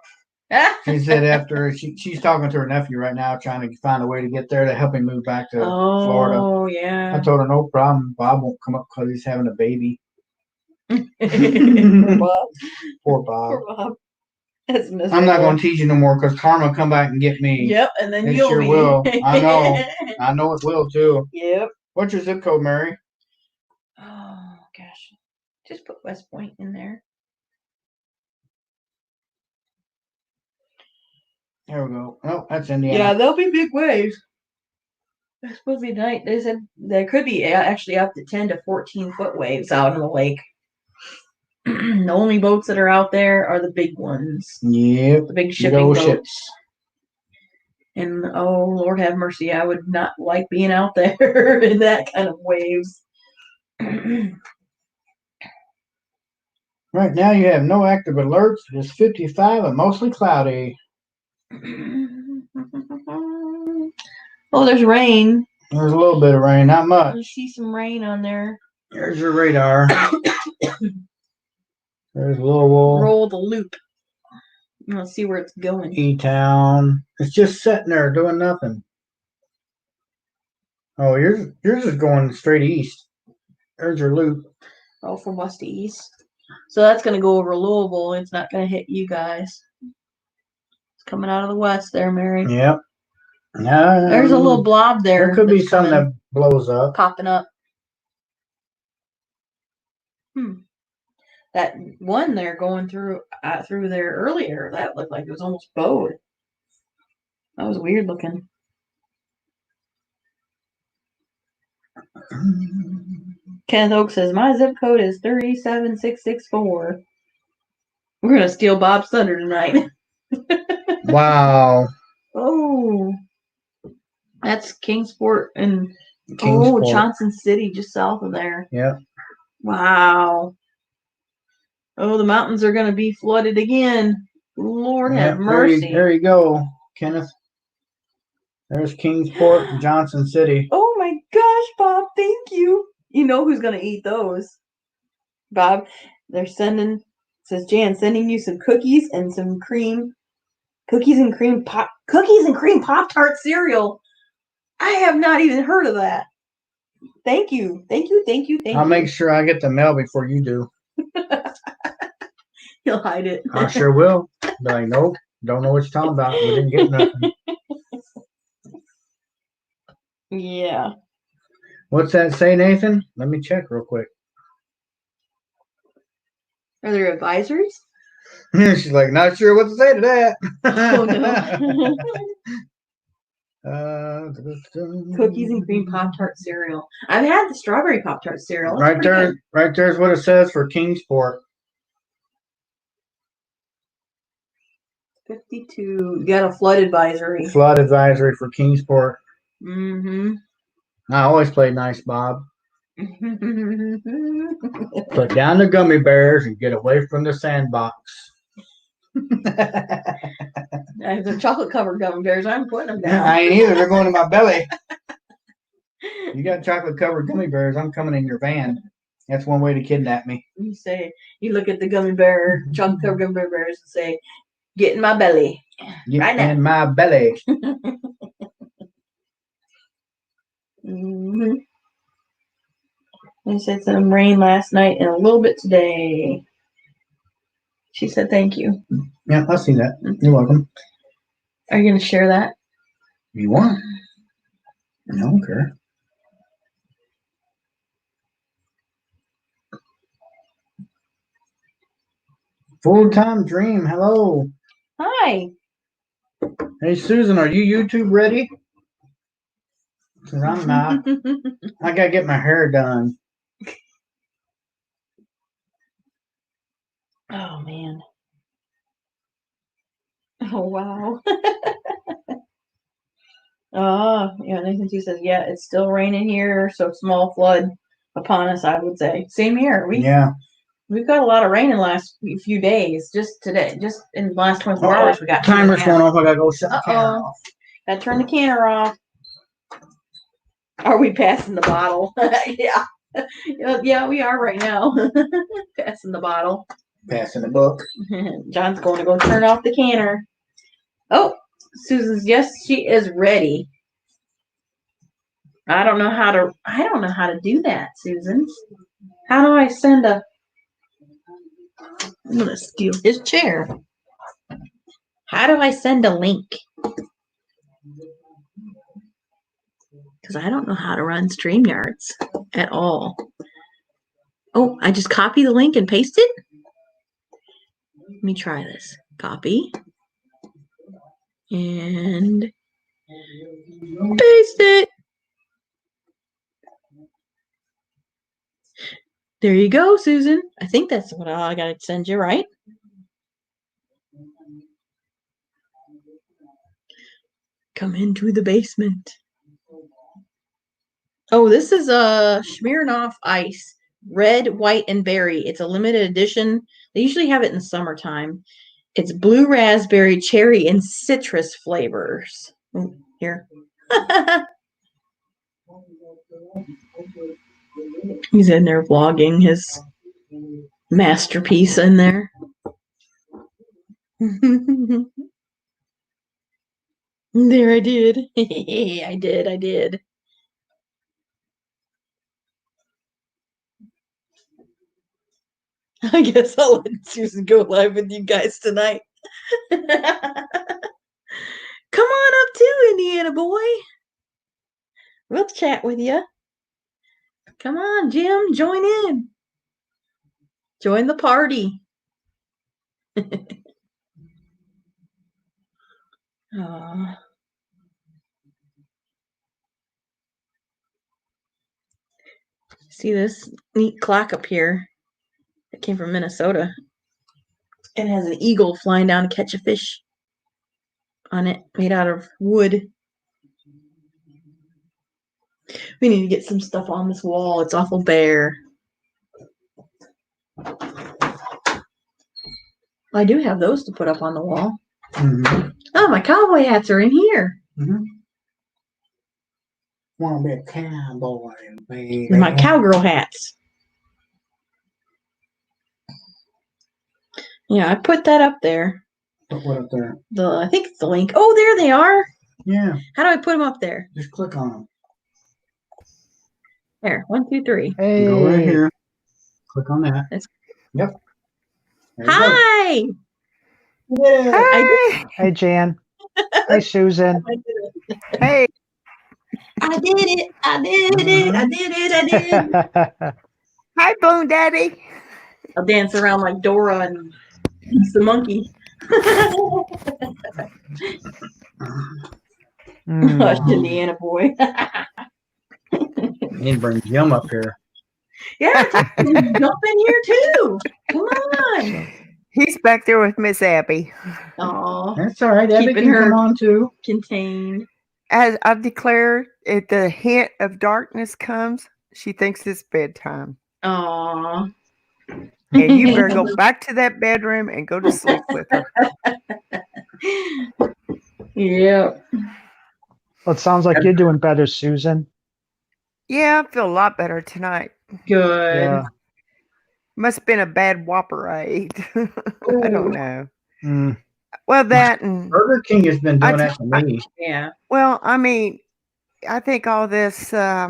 She said after she's talking to her nephew right now, trying to find a way to get there to help him move back to Florida. Oh, yeah. I told her, no problem. Bob won't come up because he's having a baby. Poor Bob. Poor Bob. Poor Bob. That's miserable. I'm not going to tease you no more because Karma will come back and get me. Yep, and then you'll be. Will. I know. I know it will too. Yep. What's your zip code, Mary? Oh, gosh. Just put West Point in there. There we go. Oh, that's Indiana. Yeah, there'll be big waves. It's supposed to be night. They said there could be actually up to 10 to 14-foot waves out in the lake. The only boats that are out there are the big ones. Yep. The big shipping boats. Ships. And oh, Lord have mercy, I would not like being out there in that kind of waves. Right now you have no active alerts. It's 55 and mostly cloudy. Oh, there's rain. There's a little bit of rain, not I much. see some rain on there. There's your radar. There's Louisville, Roll the loop. Let's see where it's going. E-Town. It's just sitting there doing nothing. Oh, yours is going straight east. There's your loop. Oh, from west to east. So that's going to go over Louisville. It's not going to hit you guys. It's coming out of the west there, Mary. Yep. There's a little blob there. There could be that's something coming, that blows up. popping up. That one there going through there earlier, that looked like it was almost bowed. That was weird looking. Kenneth Oak says, my zip code is 37664. We're going to steal Bob's thunder tonight. Wow. Oh, that's Kingsport and Kingsport. Johnson City, just south of there. Yep. Wow. Oh, the mountains are going to be flooded again. Lord have mercy. There you go, Kenneth. There's Kingsport and Johnson City. Oh my gosh, Bob, thank you. You know who's going to eat those. Bob, they're sending, says Jan, sending you some cookies and some cream. Cookies and cream Pop-Tart cereal. I have not even heard of that. Thank you. I'll make sure I get the mail before you do. He'll hide it. I sure will. Be like, nope, don't know what you're talking about. We didn't get nothing. Yeah. What's that say, Nathan? Let me check real quick. Are there advisories? She's like, not sure what to say to that. Oh no. Cookies and cream Pop-Tart cereal. I've had the strawberry Pop-Tart cereal. Right there's what it says for Kingsport. 52. You got a flood advisory. Flood advisory for Kingsport. Mm-hmm. I always play nice, Bob. Put down the gummy bears and get away from the sandbox. If they're chocolate covered gummy bears, I'm putting them down. I ain't either. They're going in my belly. You got chocolate covered gummy bears, I'm coming in your van. That's one way to kidnap me. You look at the chocolate covered gummy bears and say, get in my belly. Get right now. in my belly. Mm-hmm. They said some rain last night and a little bit today. She said thank you. Yeah, I'll see that. You're welcome. Are you going to share that? You want? I don't care. Full-time dream. Hello. Hi. Hey, Susan, are you YouTube ready? Because I'm not. I got to get my hair done. Oh, man. Oh, wow. Yeah, Nathan T says, yeah, it's still raining here, so small flood upon us, I would say. Same here. We've got a lot of rain in the last few days. Just today, just in the last 24 hours, we got timer's going off. I gotta go shut the canner off. Gotta turn the canner off. Are we passing the bottle? Yeah. Yeah, we are right now. Passing the bottle. Passing the book. John's going to go turn off the canner. Oh, Susan's, yes, she is ready. I don't know how to do that, Susan. How do I send a I'm gonna steal his chair. How do I send a link? Because I don't know how to run StreamYards at all. Oh, I just copy the link and paste it? Let me try this. Copy. And paste it. There you go, Susan. I think that's what I gotta send you, right? Come into the basement. Oh, this is a Smirnoff Ice, red, white, and berry. It's a limited edition. They usually have it in summertime. It's blue raspberry, cherry, and citrus flavors. Oh, here. He's in there vlogging his masterpiece in there. There, I did. I did. I guess I'll let Susan go live with you guys tonight. Come on up too, Indiana boy. We'll chat with you. Come on, Jim, join in. Join the party. Aw. See this neat clock up here? It came from Minnesota. It has an eagle flying down to catch a fish on it, made out of wood. We need to get some stuff on this wall. It's awful bare. I do have those to put up on the wall. Mm-hmm. Oh, my cowboy hats are in here. Mm-hmm. Want to be a cowboy, baby. My cowgirl hats. Yeah, I put that up there. Put what up there? I think it's the link. Oh, there they are. Yeah. How do I put them up there? Just click on them. There, 1, 2, 3. Hey. Go right here. Click on that. Yep. There you go. Hi. Yeah. Hi. Hey, Jan. Hi, Susan. I did it. Hey. I did it. I did it. I did it. I did. Hi, Bone Daddy. I'll dance around like Dora and he's the monkey. Hush, Indiana boy. Need to bring Jim up here. Yeah, jump in here too. Come on. He's back there with Miss Abby. Aw, That's all right. Abby Keeping can her- come on too. contained. As I've declared, if the hint of darkness comes, she thinks it's bedtime. Aw. And you better go back to that bedroom and go to sleep with her. Yeah. Well, it sounds like you're doing better, Susan. Yeah, I feel a lot better tonight. Good. Yeah. Must have been a bad Whopper I ate. I don't know. Mm. Well, that and Burger King has been doing I- that to me. Yeah. well, I mean, I think all this. I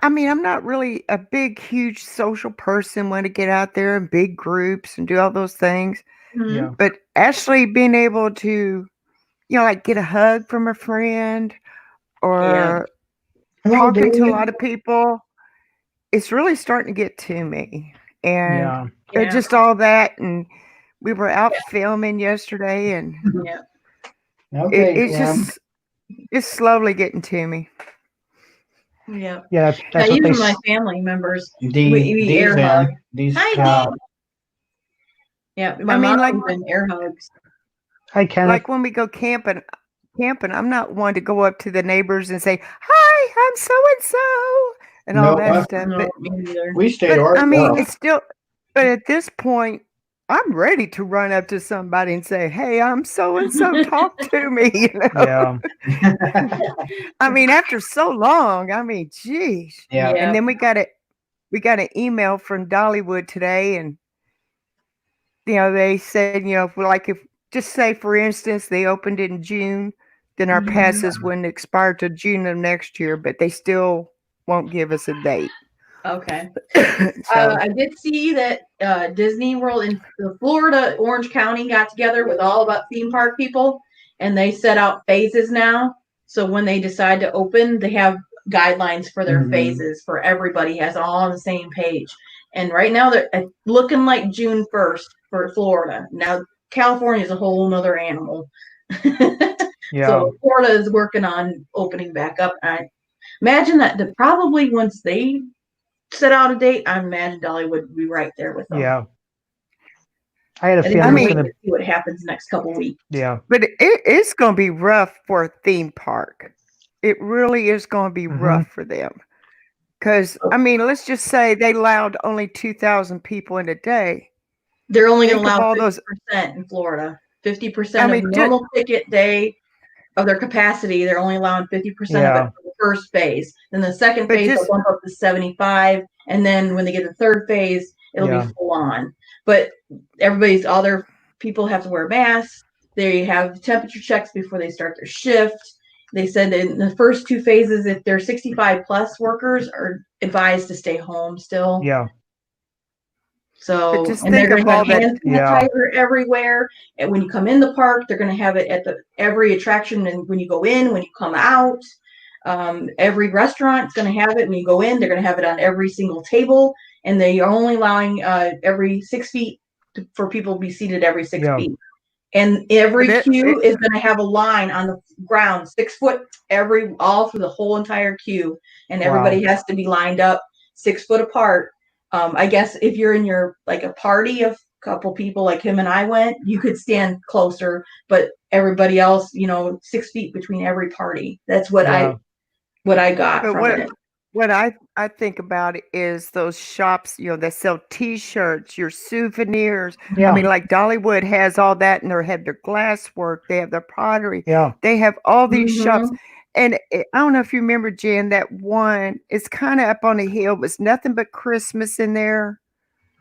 mean, I'm not really a big, huge social person. Want to get out there in big groups and do all those things. Mhm. Yeah. But actually being able to, like get a hug from a friend or Hello, talking to a Dave. lot of people, it's really starting to get to me. And Yeah. Yeah. just all that. And we were out filming yesterday, and Yeah. Okay, it's Jim. just, it's slowly getting to me. Yeah. Yeah. Yeah, That's what they. even my family members. D, we air D's hug. in. D's Hi, out. Yeah, my I mean, mom like- even air hugs. Hi, Kenneth. Like when we go camping, I'm not one to go up to the neighbors and say, "Hi, I'm so and so," and all No, that I- stuff. No, But, me neither. We stayed but our I mean, well. it's still. But at this point, I'm ready to run up to somebody and say, "Hey, I'm so and so. Talk to me." Yeah. I mean, after so long, I mean, geez. Yeah. Yeah. And then we got an email from Dollywood today, and they said, if just say for instance they opened in June, then our Mhm. passes wouldn't expire to June of next year, but they still won't give us a date. Okay. So I did see that Disney World in Florida, Orange County got together with all about theme park people, and they set out phases now. So when they decide to open, they have guidelines for their Mhm. phases for everybody, has all on the same page. And right now they're looking like June 1st for Florida. Now California is a whole nother animal. Yeah. So Florida is working on opening back up. I imagine that probably once they set out a date, I imagine Dolly would be right there with them. Yeah. I had a I think feeling we're it's waiting gonna. to see what happens next couple weeks. Yeah. But it's going to be rough for a theme park. It really is going to be Mhm. rough for them. Because, I mean, let's just say they allowed only 2,000 people in a day. They're only going Think to of allow all those. 50% in Florida. 50% I of mean, normal ticket day of their capacity. They're only allowing 50% of Yeah. it for the first phase. Then the second But phase just- will bump up to 75, and then when they get the third phase, it'll Yeah. be full on. But all their people have to wear masks. They have temperature checks before they start their shift. They said that in the first two phases, if they're 65 plus workers, are advised to stay home still. Yeah. So, just and they're think going of to have all that- hand sanitizer everywhere. And when you come in the park, they're going to have it at every attraction. And when you go in, when you come out, every restaurant is going to have it. When you go in, they're going to have it on every single table. And they are only allowing every 6 feet for people to be seated every 6 Yeah. feet. And every But queue is going to have a line on the ground, 6 foot, all through the whole entire queue. And everybody has to be lined up 6 foot apart. I guess if you're in like a party of a couple people like him and I went, you could stand closer, but everybody else, 6 feet between every party. That's what Yeah. I got But from it. what I think about it is those shops, that sell T-shirts, your souvenirs. Yeah. I mean, like Dollywood has all that, and they have their glass work, they have their pottery, Yeah. they have all these shops. Mhm. And I don't know if you remember, Jan, that one, it's kind of up on a hill, but it's nothing but Christmas in there.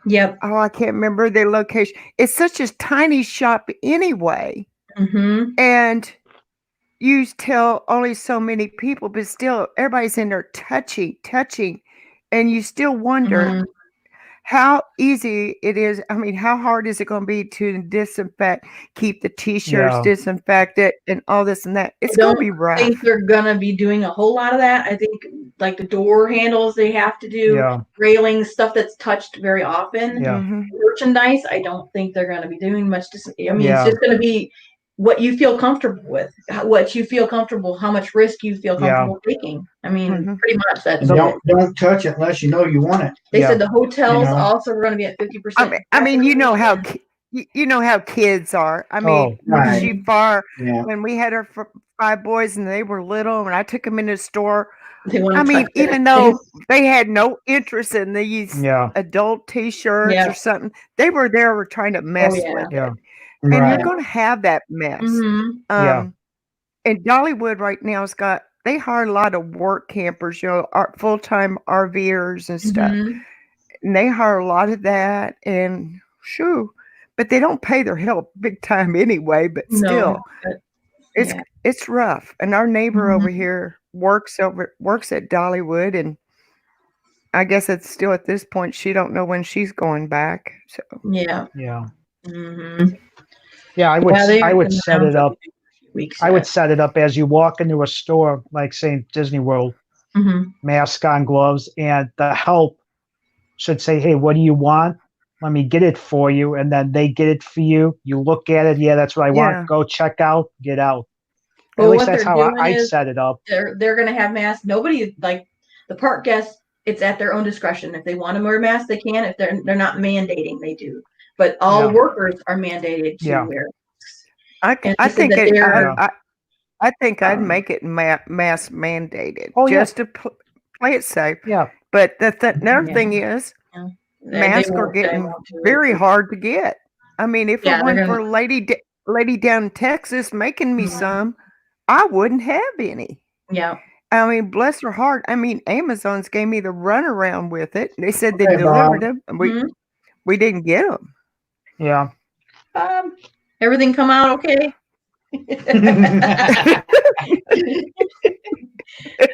Yep. Oh, I can't remember their location. It's such a tiny shop anyway. Mm-hmm. And you tell only so many people, but still everybody's in there touching. And you still wonder Mhm. how easy it is. I mean, how hard is it going to be to disinfect, keep the T-shirts Yeah. disinfected and all this and that? It's going to be I rough. think they're gonna be doing a whole lot of that. I think like the door handles they have to do, Yeah. railings, stuff that's touched very often. Yeah. Mhm. Merchandise, I don't think they're gonna be doing much. Yeah. It's just gonna be what you feel comfortable with, what you feel comfortable, how much risk you feel Yeah. comfortable taking. I mean, Mhm. pretty much that's And it. don't touch it unless you know you want it. They Yeah. said the hotels You know? also are gonna be at 50%. I mean, you know how kids are. I mean, Oh, right. she far Yeah. when we had our 5 boys and they were little, and I took them in the store. They want to I mean, touch even it. though they had no interest in these Yeah. adult T-shirts Yeah. or something, they were there trying to mess yeah. with Yeah. it. And you're Right. going to have that mess. Mhm. Yeah. And Dollywood right now they hire a lot of work campers, full-time RVers and stuff. Mhm. And they hire a lot of that, and shoo, but they don't pay their help big time anyway. But No, still, but- it's yeah. it's rough. And our neighbor over Mhm. here works at Dollywood, and I guess it's still at this point she don't know when she's going back. So Yeah. Yeah. Mhm. Yeah. I would. they've I would been set around it for up. a few weeks I would yet. set it up as you walk into a store, like say Disney World, Mhm. mask on, gloves, and the help should say, "Hey, what do you want? Let me get it for you." And then they get it for you. You look at it. Yeah, that's what I Yeah. want. Go check out. Get out. Well, At least what that's they're how doing I'd is set it up. they're gonna have masks. Nobody like the park guests. It's at their own discretion. If they want to wear masks, they can. If they're not mandating, they do. But all Yeah. the workers are mandated to Yeah. wear. I And I they said think that it, they're I think I'd um, make it mask mandated Oh, yeah. just to play it safe. Yeah. But another Yeah. thing is they masks are won't- they getting won't do it. very hard to get. I mean, if Yeah, it they're wasn't for gonna- a lady down in Texas making me Mhm. some, I wouldn't have any. Yeah. I mean, bless her heart. I mean, Amazon's gave me the runaround with it. They said they Okay, delivered Bob. them, and Mhm. we didn't get them. Yeah. Everything come out okay?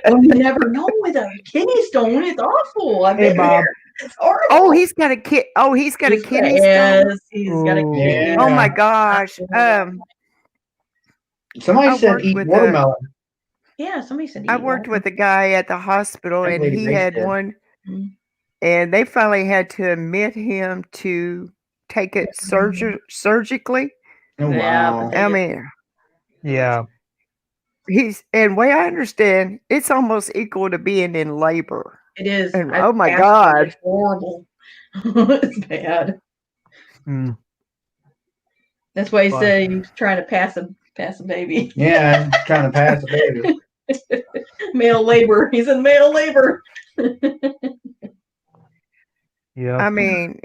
Well, you never know with a kidney stone. It's awful. I've Hey, been Bob. there. It's horrible. Oh, he's got a kid. Oh, he's got a kidney stone. Yes, he's got a Ooh. kidney. Oh my Yeah. gosh. Somebody I said worked eat with watermelon. Yeah, somebody said I eat worked water. with a guy at the hospital, That and lady he Grace had did. one, Mhm. and they finally had to admit him to take it surgically. Oh, Yeah, wow. but I they- mean, Yeah. and way I understand, it's almost equal to being in labor. It is. And I've oh my passed it. God. It's horrible. It's bad. Mm. That's why he But- said he was trying to pass a baby. Yeah, I'm trying to pass a baby. Male labor. He's in male labor. Yeah. I mean,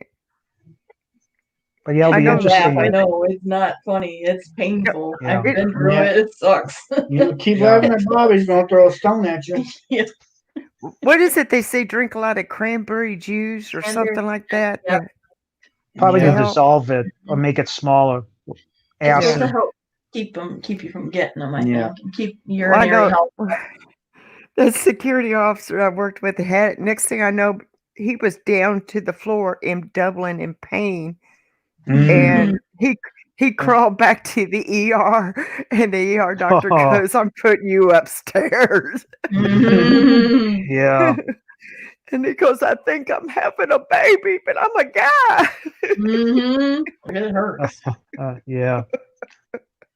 But yeah, it'll I be know interesting. Laugh, I know it's not funny. It's painful. Yeah. I've been through Yeah. it. It sucks. You keep Yeah. laughing at Bobby's gonna throw a stone at you. what is it they say? Drink a lot of cranberry juice or Cranberry something like that. Yep. Probably Yeah. to dissolve it or make it smaller. It's supposed to Acid. help keep you from getting them. I Yeah. think and keep Well, I urinary know health. the security officer I worked with had. Next thing I know, he was down to the floor in Dublin in pain, Mhm. and he crawled back to the ER, and the ER doctor Oh. goes, "I'm putting you upstairs," Mhm. Yeah. and he goes, "I think I'm having a baby, but I'm a guy." Mhm. It hurts. Yeah.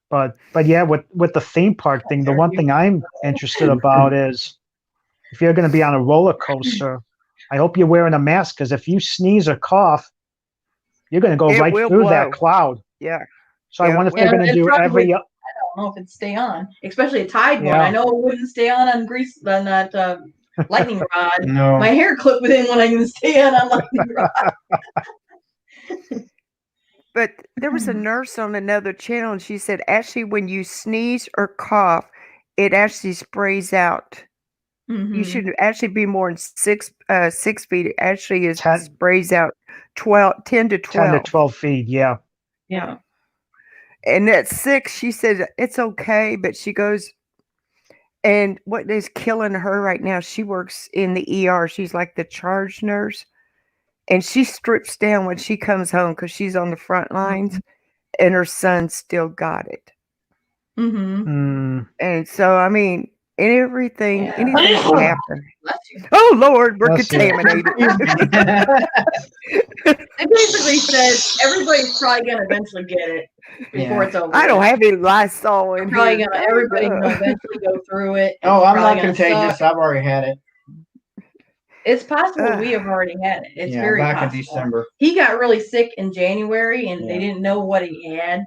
But yeah, with the theme park thing, the one thing I'm interested about is if you're going to be on a roller coaster, I hope you're wearing a mask because if you sneeze or cough, you're going to go It right will through that blow. cloud. Yeah. So I Yeah, wonder if well, they're going to it do probably every. I don't know if it'd stay on, especially a Tide one. Yeah. I know it wouldn't stay on grease on that lightning rod. No. My hair clip within when I can stay on lightning rod. But there was a nurse on another channel, and she said, actually, when you sneeze or cough, it actually sprays out. You Mhm. should actually be more than 6 feet. It actually is 10 sprays out 10 to 10 12. to 12 feet. Yeah. Yeah. And at 6, she said it's okay, but she goes, and what is killing her right now, she works in the ER. She's like the charge nurse, and she strips down when she comes home because she's on the front lines, and her son still got it. Mhm. Mm, And so, I mean, anything Yeah. can happen. Bless you. Oh Lord, we're Bless you. contaminated. They basically said everybody's probably gonna eventually get it before Yeah. it's over. I don't with. have any Lysol in Probably here. gonna everybody's gonna eventually go through it. Oh, It's I'm probably not gonna contagious. suck. I've already had it. It's possible we have already had it. It's Yeah, very back possible. in December. He got really sick in January, and they Yeah. didn't know what he had.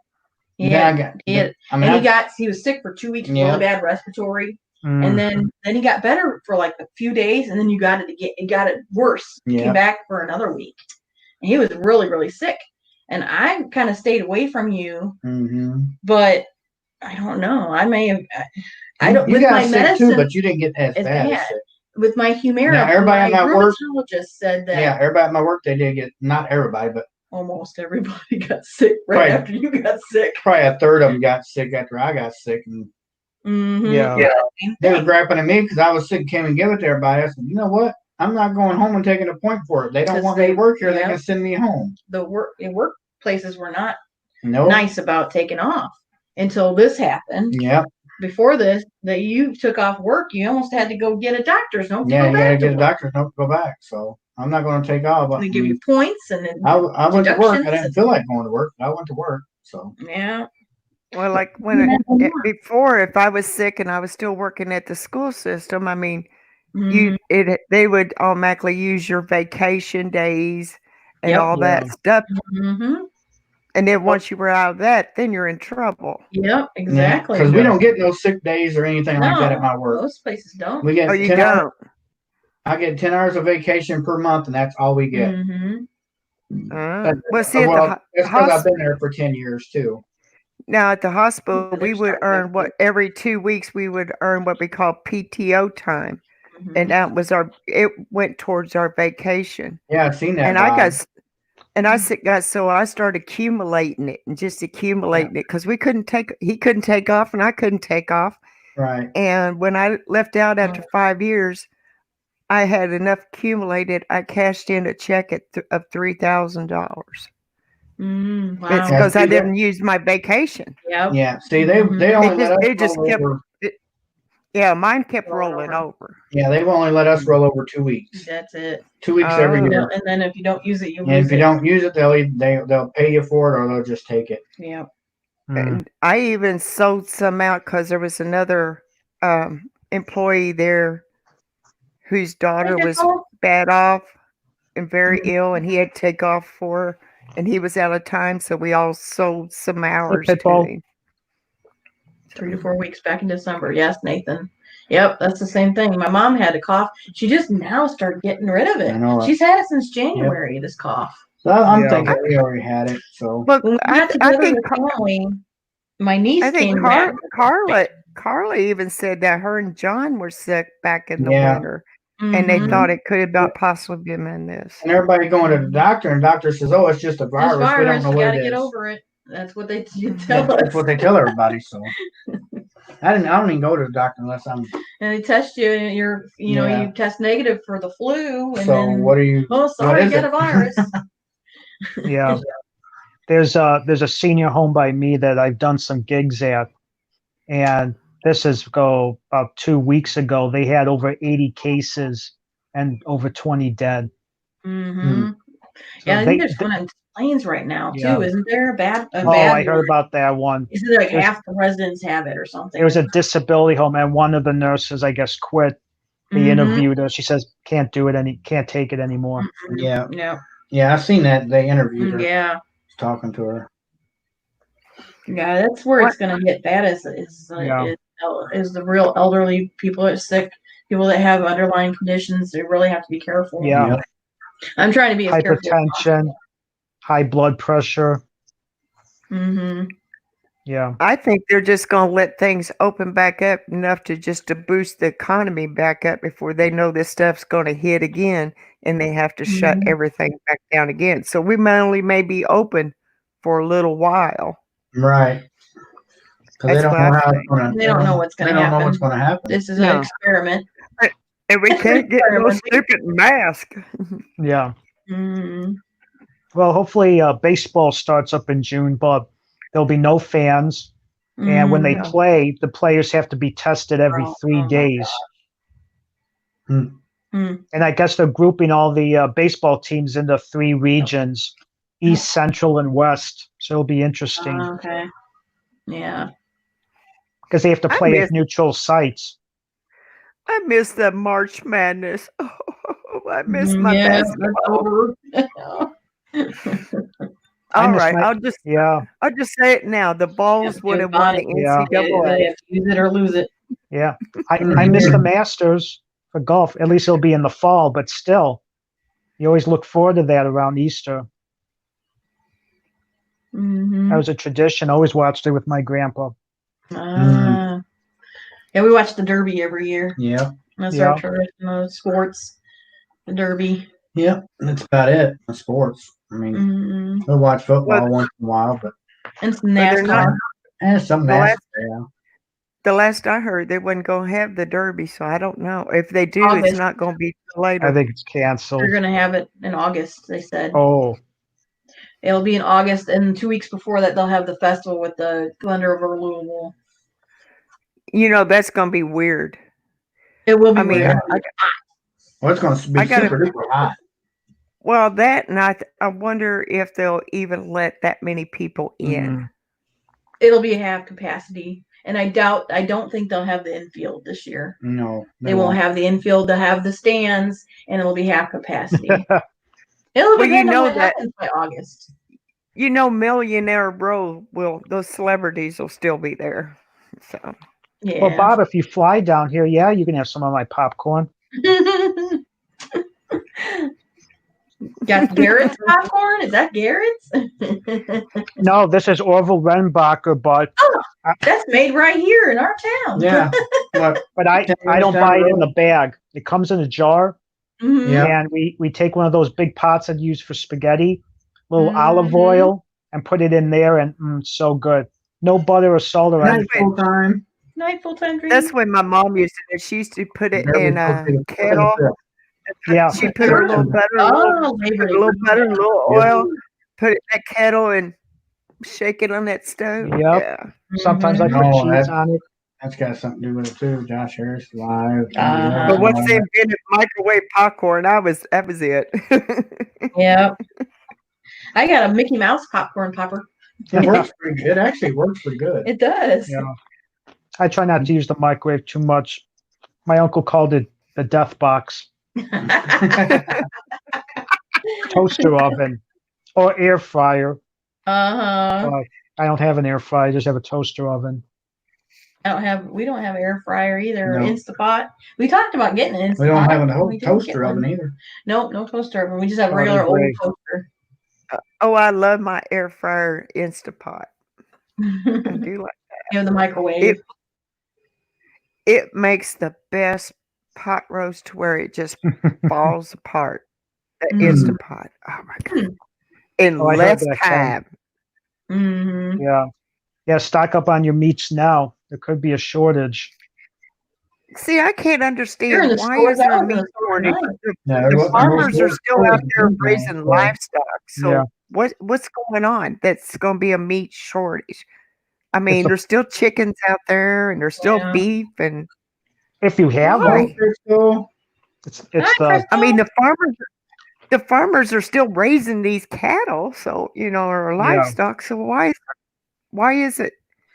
He Yeah, I had, got. he had I mean, and he was sick for 2 weeks, Yeah. really bad respiratory, mm. and then he got better for like a few days, and then it got it worse. Yeah. Came back for another week, and he was really really sick. And I kind of stayed away from you, Mhm. but I don't know. I may have. I don't. You With got my sick medicine, too, but you didn't get as it's bad as bad. sick. with my Humira, Now, everybody my at my work- rheumatologist said that Yeah, everybody at my work, they did get, not everybody, but almost everybody got sick right Right. after you got sick. probably a third of them got sick after I got sick. And Mm-hmm. Yeah. Same they were thing. grappling at me because I was sick and came and give it to everybody. I said, you know what? I'm not going home and taking a point for it. They don't 'Cause want me to they- work here. They yeah. can send me home. The workplaces were not No. nice about taking off until this happened. Yeah. Before this, that you took off work, you almost had to go get a doctor's note. To Yeah, go you back gotta to get a work. doctor's note to go back. So I'm not going to take off. They give you points and then I went to work. I deductions didn't feel like going to work. I went to work. So yeah. Well, like when before, if I was sick and I was still working at the school system, I mean, they would automatically use your vacation days and Yep. all that Yeah. stuff. Mm-hmm. And then once you were out of that, then you're in trouble. Yep. Exactly. because we don't get no sick days or anything like that at my work. Most places don't. We get Oh, you 10 hours. don't. I get 10 hours of vacation per month, and that's all we get. Mm-hmm. Well, see, at Well, the that's because I've been there for 10 years too. now at the hospital, we They're would starting earn back what every 2 weeks we would earn what we call PTO time, Mm-hmm. and that was it went towards our vacation. Yeah, I've seen that. And I Bob. got so I started accumulating it and just accumulating it because he couldn't take off and I couldn't take off. Right. And when I left out after 5 years, I had enough accumulated. I cashed in a check of $3,000. Mm, wow. It's because I see that? didn't use my vacation. Yep. Yeah. See, they Mhm. they only It let just- us it just roll kept- over. Yeah, mine kept Rolling rolling over. over. Yeah, they've only let us roll over 2 weeks. That's it. 2 weeks every Oh. year. And then if you don't use it, you And lose if you it. don't use it, they'll pay you for it, or they'll just take it. Yep. Mm. And I even sold some out because there was another employee there whose daughter was bad off and very ill, and he had to take off for her. and he was out of time, so we all sold some hours to Pitbull. him. 3 to 4 weeks back in December. Yes, Nathan. Yep, that's the same thing. My mom had a cough. She just now started getting rid of I know it. it. She's had it since January, this cough. So I'm Yeah. thinking we already had it. So Look, When we I got together think with family, my niece I think came back. Carla even said that her and John were sick back in the Yeah. winter, and they Mhm. thought it could have not possibly been this. and everybody going to the doctor, and doctor says, "Oh, it's just a This virus. We virus, don't know you what gotta it get is." over it. That's what they tell Yeah, us. that's what they tell everybody. So I don't even go to the doctor unless I'm. And they test you, and Yeah. you test negative for the flu, and So then what are you? oh, sorry, you is got it? a virus. Yeah. There's a senior home by me that I've done some gigs at, and this is about 2 weeks ago. They had over 80 cases and over 20 dead. Mm-hmm. So Yeah, I they- think there's one in Plains right now too, Yeah. isn't there? A Oh, bad I heard one. about that one. Is it like There's- half the residents have it or something? There was a disability home, and one of the nurses, I guess, quit. They Mhm. interviewed her. She says can't take it anymore. Mhm. Yeah. Yeah. Yeah, I've seen that. They interviewed her. Yeah. Talking to her. Yeah, that's where it's gonna get bad. Yeah. Is the real elderly people that are sick, people that have underlying conditions. They really have to be careful. Yeah. Yep. I'm trying to be as careful. Hypertension, high blood pressure. Mm-hmm. Yeah. I think they're just going to let things open back up enough to boost the economy back up before they know this stuff's going to hit again, and they have to shut Mhm. everything back down again. So we may be open for a little while. Right. Because they That's don't what I know how think. it's going to. They don't know what's gonna They don't know happen. what's going to happen. This is No. an experiment. And we can't get no stupid mask. Yeah. Mm-hmm. Well, hopefully baseball starts up in June, but there'll be no fans. And when they Mhm. play, the players have to be tested every Oh, 3 my days. Hmm. And I guess they're grouping all the baseball teams into 3 regions, East, Central, and West. So it'll be interesting Okay. Yeah. because they have to I play miss- at neutral sites. I miss the March Madness. Oh, I miss Mhm, my yeah, that's basketball. over. I All miss right, my- I'll just say it now. The balls would have won the Yeah. They NCAA. have to use it or lose it. Yeah. I miss the Masters for golf. At least it'll be in the fall, but still, you always look forward to that around Easter. Mm-hmm. That was a tradition. I always watched it with my grandpa. Yeah, we watch the Derby every year. Yeah. That's Yeah. our tradition of sports. The Derby. Yep. That's about it. The sports. I mean, Mm-hmm. we'll watch football Well, once in a while, but And some they're not- NASCAR. some The NASCAR. last- Yeah. The last I heard, they wasn't going to have the Derby, so I don't know. If they do, August. it's not going to be till later. I think it's canceled. They're gonna have it in August. They said Oh, it'll be in August, and 2 weeks before that, they'll have the festival with the Glendale over Louisville. You know, that's going to be weird. It will be. I mean, weird. Well, it's going to be I gotta- super duper hot. Well, that and I wonder if they'll even let that many people in. Mhm. It'll be half capacity, and I don't think they'll have the infield this year. No, They won't have the infield to have the stands, and it'll be half capacity. It'll Well, you depend on know what that- happens by August. You know, Millionaire Row those celebrities will still be there. So Yeah. Well, Bob, if you fly down here, yeah, you can have some of my popcorn. Got Garrett's popcorn? Is that Garrett's? No, this is Orville Redenbacher, but That's made right here in our town. Yeah. But I don't down buy the it in road. the bag. It comes in a jar, Mhm. Yeah. and we take one of those big pots I'd use for spaghetti, little olive Mhm. oil, and put it in there, and so good. No butter or salt or night anything. full time. Night full time dream. that's when my mom used to do. She used to put it in a kettle. Yeah. She put a little butter, a little, Oh, Labor a Day. little butter, a little Yeah. oil, put it in that kettle and shake it on that stove. Yep. Yeah. Sometimes I Mhm. put Oh, cheese that's- on it. That's got something to do with it too. Josh Harris live. Uh-huh. But once they invented microwave popcorn, that was it. Yep. I got a Mickey Mouse popcorn popper. It works pretty good. It actually works pretty good. It does. Yeah. I try not to use the microwave too much. My uncle called it the death box, toaster oven. or air fryer. Uh-huh. But I don't have an air fryer. I just have a toaster oven. We don't have air fryer either, or No. Instapot. We talked about getting an Instapot. We don't have a but whole we didn't get toaster one. oven either. Nope, no toaster oven. We just have a Oh, they're regular old great. toaster. Oh, I love my air fryer Instapot. I You do like have the microwave. it. It makes the best pot roast where it just falls apart. The Mm. Instapot. Oh my god! In Oh, I heard less that, time. Mm-hmm. Yeah. Yeah, stock up on your meats now. There could be a shortage. See, I can't You're in understand the why stores. is there I a was in meat the store shortage? tonight. Yeah, The most farmers are stores still out there food raising banks, livestock. So Yeah. what's going on? That's going to be a meat shortage. I It's mean, a, there's still chickens out there, and there's still Yeah. beef, and if you have Why? them, Well, Crystal, it's Hi, the Crystal. I mean, the farmers are still raising these cattle, so or livestock. So why is it?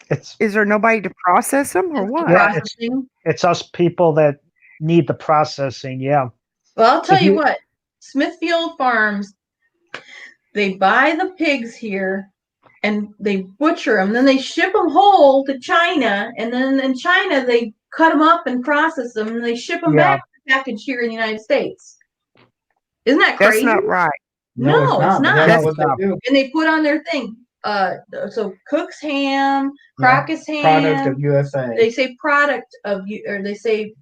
it's Is there nobody to process them or It's what? Yeah. processing. it's us people that need the processing. Yeah. Well, I'll tell If you you- what, Smithfield Farms, they buy the pigs here and they butcher them. Then they ship them whole to China. And then in China, they cut them up and process them and they ship them Yeah. back packaged here in the United States. Isn't that That's crazy? not right. No, it's but not. That's That's what not. they do. And they put on their thing. So Cook's ham, Yeah. Crockett's Product ham. of USA. They say product of you, or they say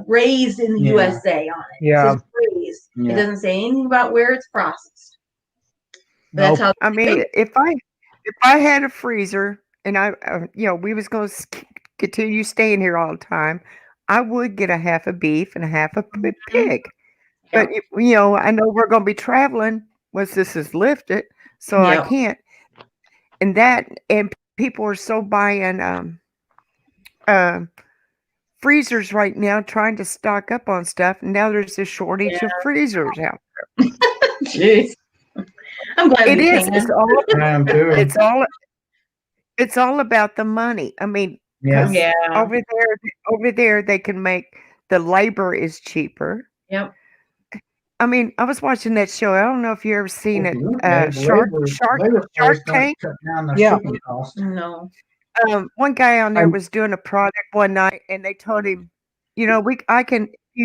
raised in the Yeah. USA on it. Yeah. It says raised. Yeah. It doesn't say anything about where it's processed. But that's Nope. how. I mean, if I had a freezer and we was going to continue staying here all the time, I would get a half a beef and a half a pig. But I know we're going to be traveling once this is lifted, so I Yep. can't. And people are so buying freezers right now, trying to stock up on stuff. And now there's a shortage of freezers out. Jeez. I'm glad It we is. can. I am too. It's all about the money. I mean, Yeah. 'cause Yeah. over there they can make the labor is cheaper. Yep. I mean, I was watching that show. I don't know if you ever seen If it. you look at it, Shark labor price don't Tank. cut down the Yeah. shipping cost. No. One guy on there I'm- was doing a product one night, and they told him, you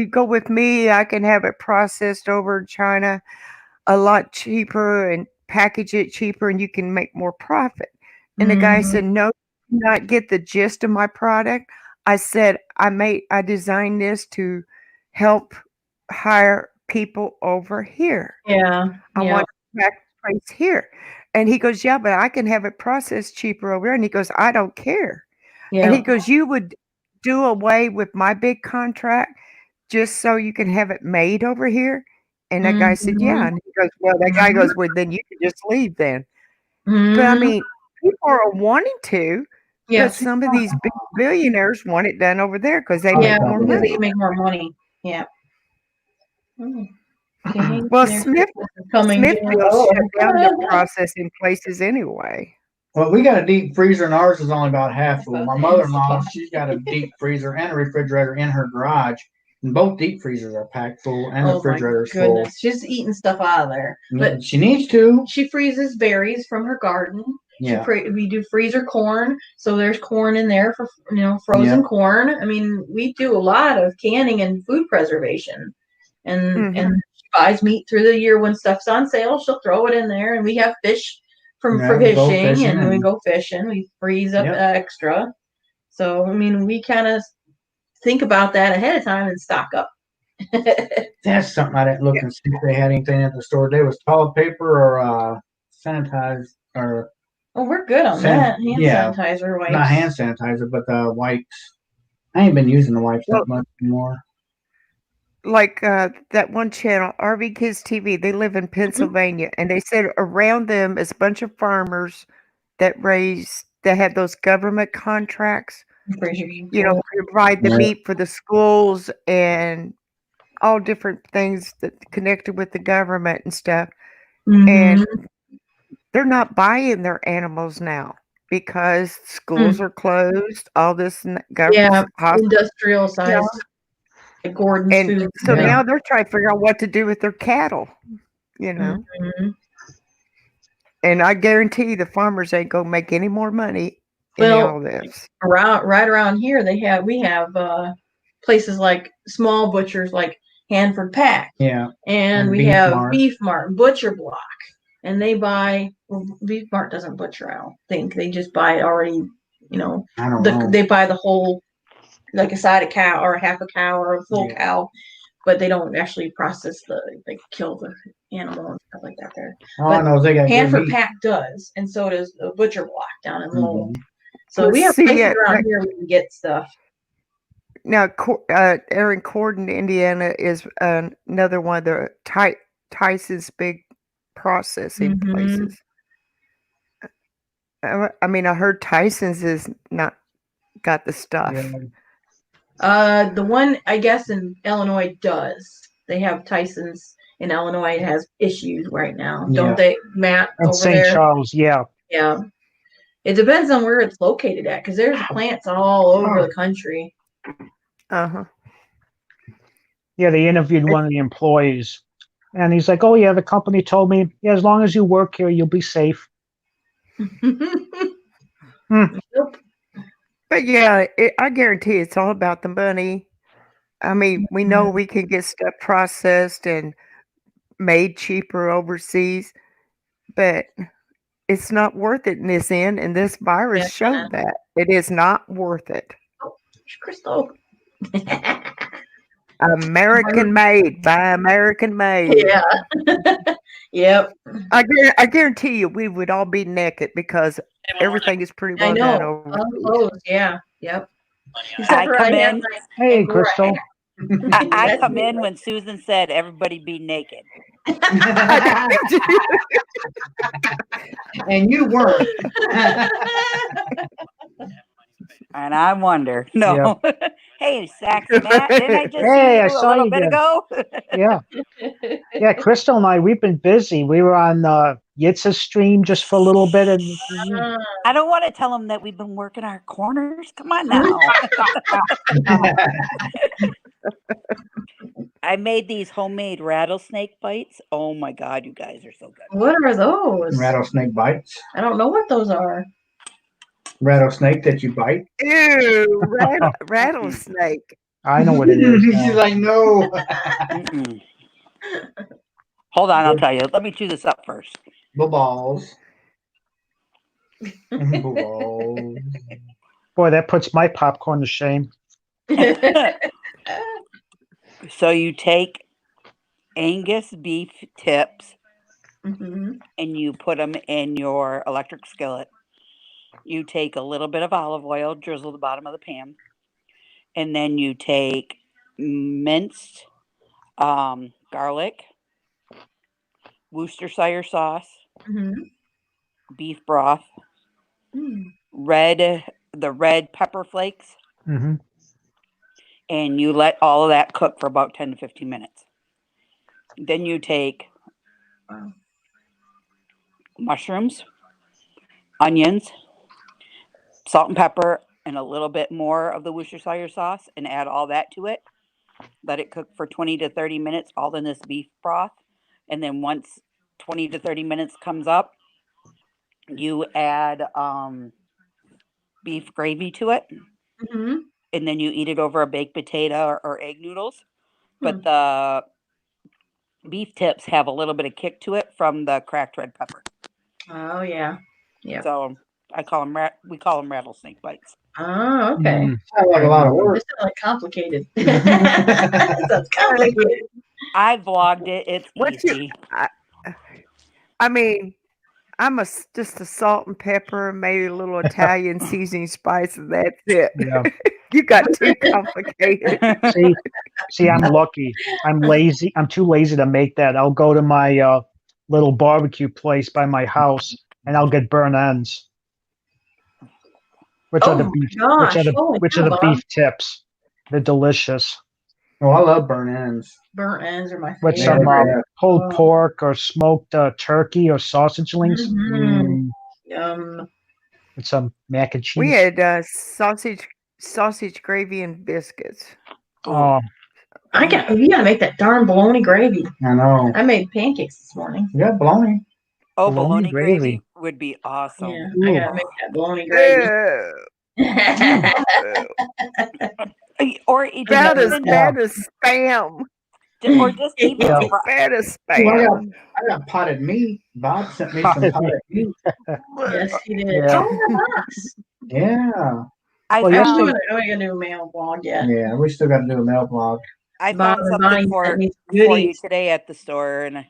go with me, I can have it processed over in China a lot cheaper and package it cheaper, and you can make more profit. And the guy Mhm. said, no, you do not get the gist of my product. I said, I designed this to help hire people over here. Yeah. I Yeah. want to back place here. And he goes, yeah, but I can have it processed cheaper over there. And he goes, I don't care. Yeah. And he goes, you would do away with my big contract just so you can have it made over here? And that guy said, yeah. And he goes, well, that guy goes, well, then you can just leave then. But I Mhm. mean, people are wanting to, Yeah. but some of these big billionaires want it done over there because they Yeah. make more Because they money. can make more money. Yeah. Mm. Okay, Well, there's coming Smithfield down. shut down their processing places anyway. Well, we got a deep freezer, and ours is only about half full. My mother-in-law, she's got a deep freezer and a refrigerator in her garage, and both deep freezers are packed full, and the Oh my refrigerator's full. goodness. She's eating stuff out of there. But She needs to. she freezes berries from her garden. Yeah. We do freezer corn, so there's corn in there for frozen corn. I mean, we do a lot of canning and food preservation, and she buys meat through the year when stuff's on sale. She'll throw it in there, and we have fish for we go fishing, fishing and we and- go fishing. We freeze up Yep. extra. So I mean, we kind of think about that ahead of time and stock up. That's something I didn't look and see if they had anything at the store today. Was toilet paper or sanitized or Well, we're good on that. Hand sanitizer wipes. not hand sanitizer, but the wipes. I ain't been using the wipes that much anymore. Like that one channel, RV Kids TV, they live in Pennsylvania, and they said around them is a bunch of farmers that have those government contracts, provide the meat for the schools and all different things that connected with the government and stuff. And they're not buying their animals now because schools are closed, all this government industrial size. Like Gordon's and food. so now they're trying to figure out what to do with their cattle, And I guarantee the farmers ain't gonna make any more money in Well, all this. right around here, we have places like small butchers like Hanford Pack, Yeah. and And we Beef have Mart. Beef Mart, Butcher Block, and they buy. Well, Beef Mart doesn't butcher, I don't think. They just buy it already. You know, I don't know. they buy the whole, like a side of cow or a half a cow or a full Yeah. cow, but they don't actually process they kill the animal and stuff like that there. All I know is they got good Hanford meat. Pack does, and so does the Butcher Block down in Lowell. Mhm. So we have See, places yeah, around here we can get stuff. Now, Aaron Corden, Indiana, is another one of the Tyson's big processing Mhm. places. I mean, I heard Tyson's is not got the stuff. Yeah. The one I guess in Illinois does. They have Tyson's in Illinois. It has issues right now, Yeah. don't they, Matt? And Over St. there, Charles, yeah. yeah. It depends on where it's located at, because there's plants all over the country. Uh-huh. Yeah, they interviewed one of the employees, and he's like, "Oh yeah, the company told me, yeah, as long as you work here, you'll be safe." Nope. But yeah, I guarantee it's all about the money. I mean, we know we can get stuff processed and made cheaper overseas, but it's not worth it in this end, and this virus Yeah. showed that. It is not worth it. Crystal. American made by American made. Yeah. Yep. I guarantee you we would all be naked because everything is pretty I well done know. overseas. Clothes. Yeah. Yep. I come in. Hey, Angora Crystal. hat. I come in when Susan said everybody be naked. And you weren't. And I wonder, no. Hey, Sax Matt, didn't I just Hey, I see you a saw little you bit there. ago? Yeah, Crystal and I, we've been busy. We were on Yitz's stream just for a little bit, and I don't want to tell them that we've been working our corners. Come on now. I made these homemade rattlesnake bites. Oh my God, you guys are so good. What are those? Rattlesnake bites. I don't know what those are. Rattlesnake that you bite. Ew, rattlesnake. I know what it is. She's now. like, no. Mm-mm. Hold on, I'll tell you. Let me chew this up first. Balls. Balls. Boy, that puts my popcorn to shame. So you take Angus beef tips Mhm. and you put them in your electric skillet. You take a little bit of olive oil, drizzle the bottom of the pan, and then you take minced garlic, Worcestershire sauce, Mhm. beef broth, Mm. the red pepper flakes, Hmm. and you let all of that cook for about 10 to 15 minutes. Then you take Wow. mushrooms, onions, salt and pepper, and a little bit more of the Worcestershire sauce, and add all that to it. Let it cook for 20 to 30 minutes, all in this beef broth. And then once 20 to 30 minutes comes up, you add beef gravy to it. Mhm. And then you eat it over a baked potato or egg noodles. But Hmm. the beef tips have a little bit of kick to it from the cracked red pepper. Oh yeah. Yeah. So we call them rattlesnake bites. Oh, okay. Sounds like a lot of work. This sounds like complicated. Sounds complicated. I vlogged it. It's What you- easy. I mean, I'm just a salt and pepper, maybe a little Italian seasoning spice, and that's it. Yeah. You got too complicated. See, I'm lucky. I'm lazy. I'm too lazy to make that. I'll go to my little barbecue place by my house, and I'll get burnt ends, which are the Oh beef, my which are the gosh. which Holy are the cow, beef tips. They're delicious. Oh, I love burnt ends. burnt ends are my With favorite. some Yeah. pulled Oh. pork or smoked turkey or sausage links. Mhm. Yum. With some mac and cheese. We had sausage gravy and biscuits. Oh, You gotta make that darn bologna gravy. I know. I made pancakes this morning. You got bologna. Oh, Bologna bologna gravy gravy. would be awesome. Yeah, Ooh. I gotta make that bologna gravy. Or it That just is even, bad as spam. or just even Yeah. fry. Bad as Ooh, spam. I got potted meat. Bob sent me some Potted potted meat. Yes, he did. Yeah. Oh, in a box. Yeah. I Well, I'm found doing it. I'm gonna do a mail blog yet. Yeah, we still got to do a mail blog. I Bob found and something Bonnie for sent me some for you goodies. today at the store, and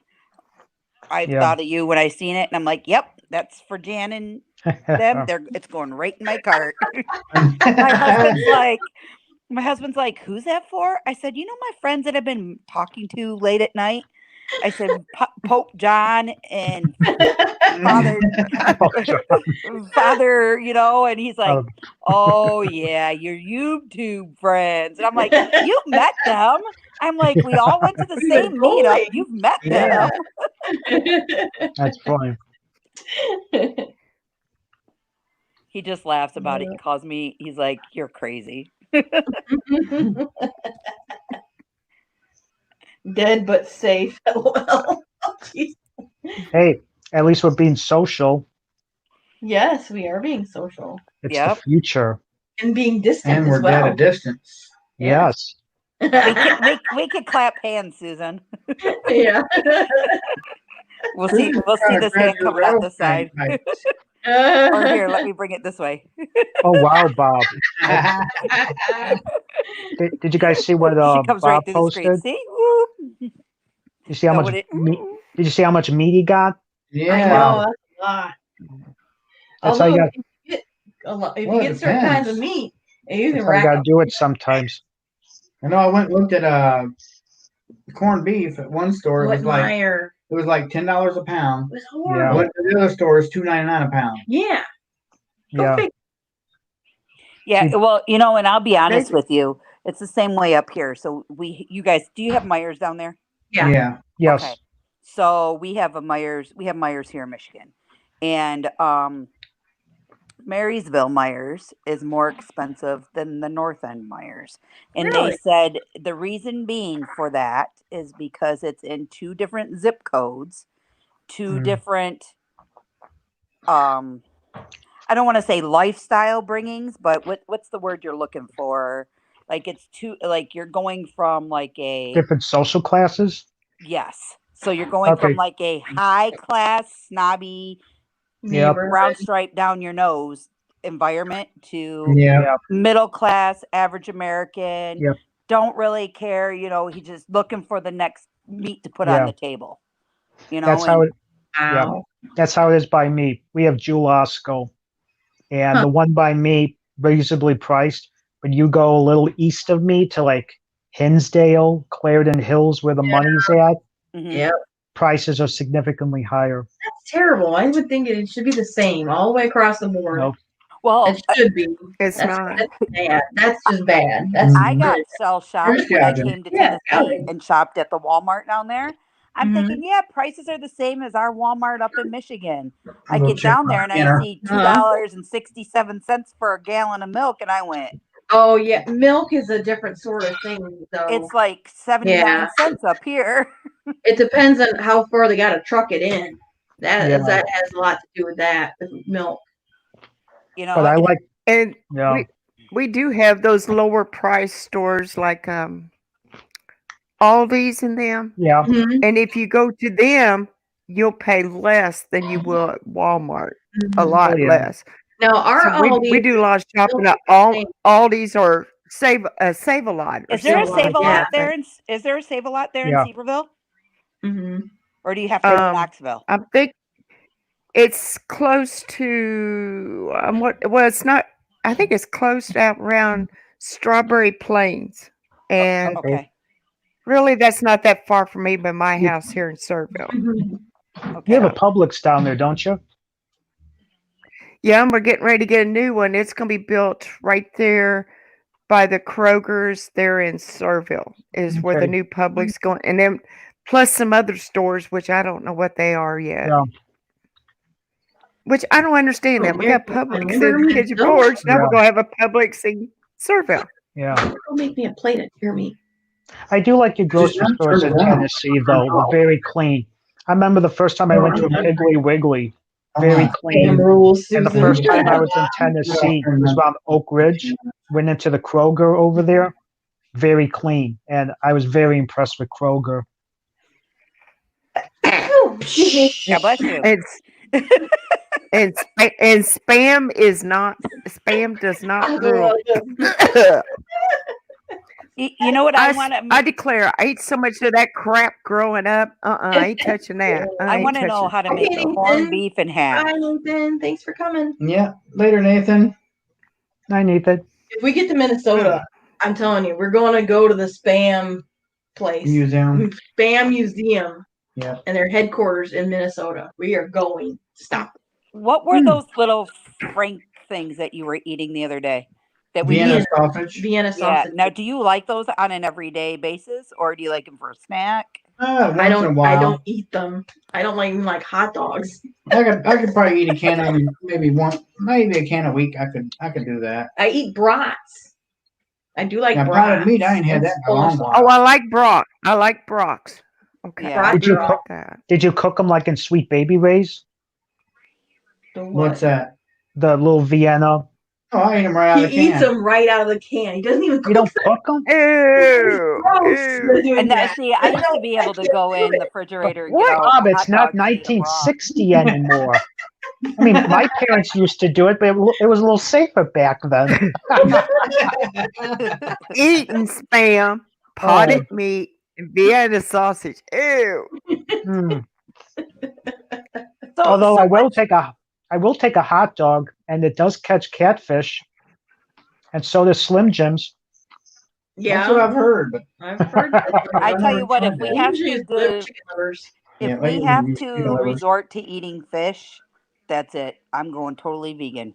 I Yeah. thought of you when I seen it, and I'm like, "Yep, that's for Jan and them. It's going right in my cart." My husband's like, "Who's that for?" I said, "You know my friends that I've been talking to late at night." I said, "Pope John and Father, Father, and he's like, Um, "Oh yeah, your YouTube friends," and I'm like, "You met them?" I'm like, "We all went to the Good same boy. meetup. You've met Yeah. them." That's funny. He just laughs about it. He calls me. He's like, "You're crazy." Dead but safe. LOL. Hey, at least we're being social. Yes, we are being social It's Yep. the future. and being distant And as we're dead well. at distance. Yeah. Yes. We could clap hands, Susan. Yeah. We'll see. We'll see this hand coming out this side. Or here, let me bring it this way. Oh wow, Bob. Did you guys see what She comes right Bob through the screen. posted? See? Woo. You see how So much would it- meat? Did you see how much meat he got? Yeah. I know that's a lot. That's how you Although got. if you get if Well, you it get certain kinds depends. of meat, you can That's how you rack got to up. do it sometimes. I know I went and looked at corned beef at one store. It was like Meyer. $10 a pound. It was I horrible. went to the other store. It's $2.99 a pound. Yeah. Go Yeah. figure. Yeah, See- well, and I'll be honest with you, it's the same way up here. So you guys, do you have Myers down there? Yeah. Yeah. Yes. Okay. So we have Myers here in Michigan. And Marysville Myers is more expensive than the North End Myers. And they Really? said the reason being for that is because it's in two different zip codes, two Mm. different I don't want to say lifestyle bringings, but what's the word you're looking for? Like it's you're going from like a Different social classes. yes. So you're going Okay. from like a high class snobby Yep. brown stripe down your nose environment to Yeah. middle class average American. Yep. Don't really care, he's just looking for the next meat to put on Yeah. the table. That's how it. Yeah. Wow. That's how it is by me. We have Jewel Osco, and the one by me reasonably priced. But you go a little east of me to like Hinsdale, Clarendon Hills, where the money's at. Mhm. Yep. Prices are significantly higher. That's terrible. I would think it should be the same all the way across the board. Nope. Well, It should be. It's That's, not. that's bad. That's just bad. That's I got shell shocked There's when I gouging. came to Yeah, Tennessee gouging. and shopped at the Walmart down there. I'm Mhm. thinking, yeah, prices are the same as our Walmart up in Michigan. I Go get check down my there and I scanner. see $2.67 for a gallon of milk, and I went, Oh yeah, milk is a different sort of thing though. it's like 79 cents up here. It depends on how far they got to truck it in. That Yeah. that has a lot to do with that with milk. But I and like. And Yeah. we do have those lower price stores like Aldi's and them. Yeah. Mhm. And if you go to them, you'll pay less than you will at Walmart. A lot Oh, yeah. less. Now our So we Aldi do a lot of shopping at Aldi's or Save a Lot. Or is there a something like Save a Lot that. there? Is there a Save a Lot there Yeah. in Cedarville? Mhm. Or do you have to go to Knoxville? I think it's close to it's not. I think it's close out around Strawberry Plains, and Okay. really that's not that far from me, but my house here in Surville. Mhm. Okay. You have a Publix down there, don't you? Yeah, and we're getting ready to get a new one. It's going to be built right there by the Kroger's there in Surville is where the Okay. new Publix going, and then plus some other stores which I don't know what they are yet. Yeah. Which I don't understand that. We got Publix in Pigeon Forge. Now we're Yeah. going to have a Publix in Surville. Yeah. Go make me a plate of deer meat. I do like your grocery Just stores turn in it on. Tennessee, though. They're very clean. I remember the first time I went to a Piggly Wiggly, very Uh-huh. clean. rules, And the Susan. first time I was in Tennessee, it was around Oak Ridge. Went into the Kroger over there, very clean, and I was very impressed with Kroger. God bless you. It's and spam is not spam does not grow. You know what I want I to? declare, I ate so much of that crap growing up. I ain't touching that. I ain't want to know touching how to Okay, make Nathan. corned beef and ham. Bye, Nathan. Thanks for coming. Yeah. Later, Nathan. I need that. If we get to Minnesota, I'm telling you, we're going to go to the Spam place. Museum. Spam Museum. Yeah. And their headquarters in Minnesota. We are going. Stop. What were those little Frank things that you were eating the other day? That we Vienna used? sausage. Vienna Yeah. sausage. Now, do you like those on an everyday basis, or do you like them for a snack? Once I in a don't while. eat them. I don't even like hot dogs. I could probably eat a can of them maybe a can a week. I could do that. I eat brats. I do like Yeah, brats. potted meat. I ain't had that in a long while. Oh, I like Brock. I like Brock's. Okay. Yeah. Did you Brat cook? That. Did you cook them like in Sweet Baby Ray's? The what? What's that? The little Vienna. Oh, I ate them right out of the He eats can. them right out of the can. He doesn't even You cook don't them. cook them? Ew. Gross. Ew. They're doing And that, that. see, I used to be able to go in the refrigerator and What? get out Bob, it's hot not dogs and eat 'em raw. 1960 anymore. I mean, my parents used to do it, but it was a little safer back then. Eating spam, potted meat, and Vienna sausage. Ew. Hmm. So, Although so I will take a hot dog, and it does catch catfish, and so does Slim Jims. That's what Yeah. I've heard. But I've heard that. I tell you what, if we have Usually to it's liver go, chicken livers. if Yeah, we maybe have you to know, resort to eating fish, that's it. I'm going totally vegan.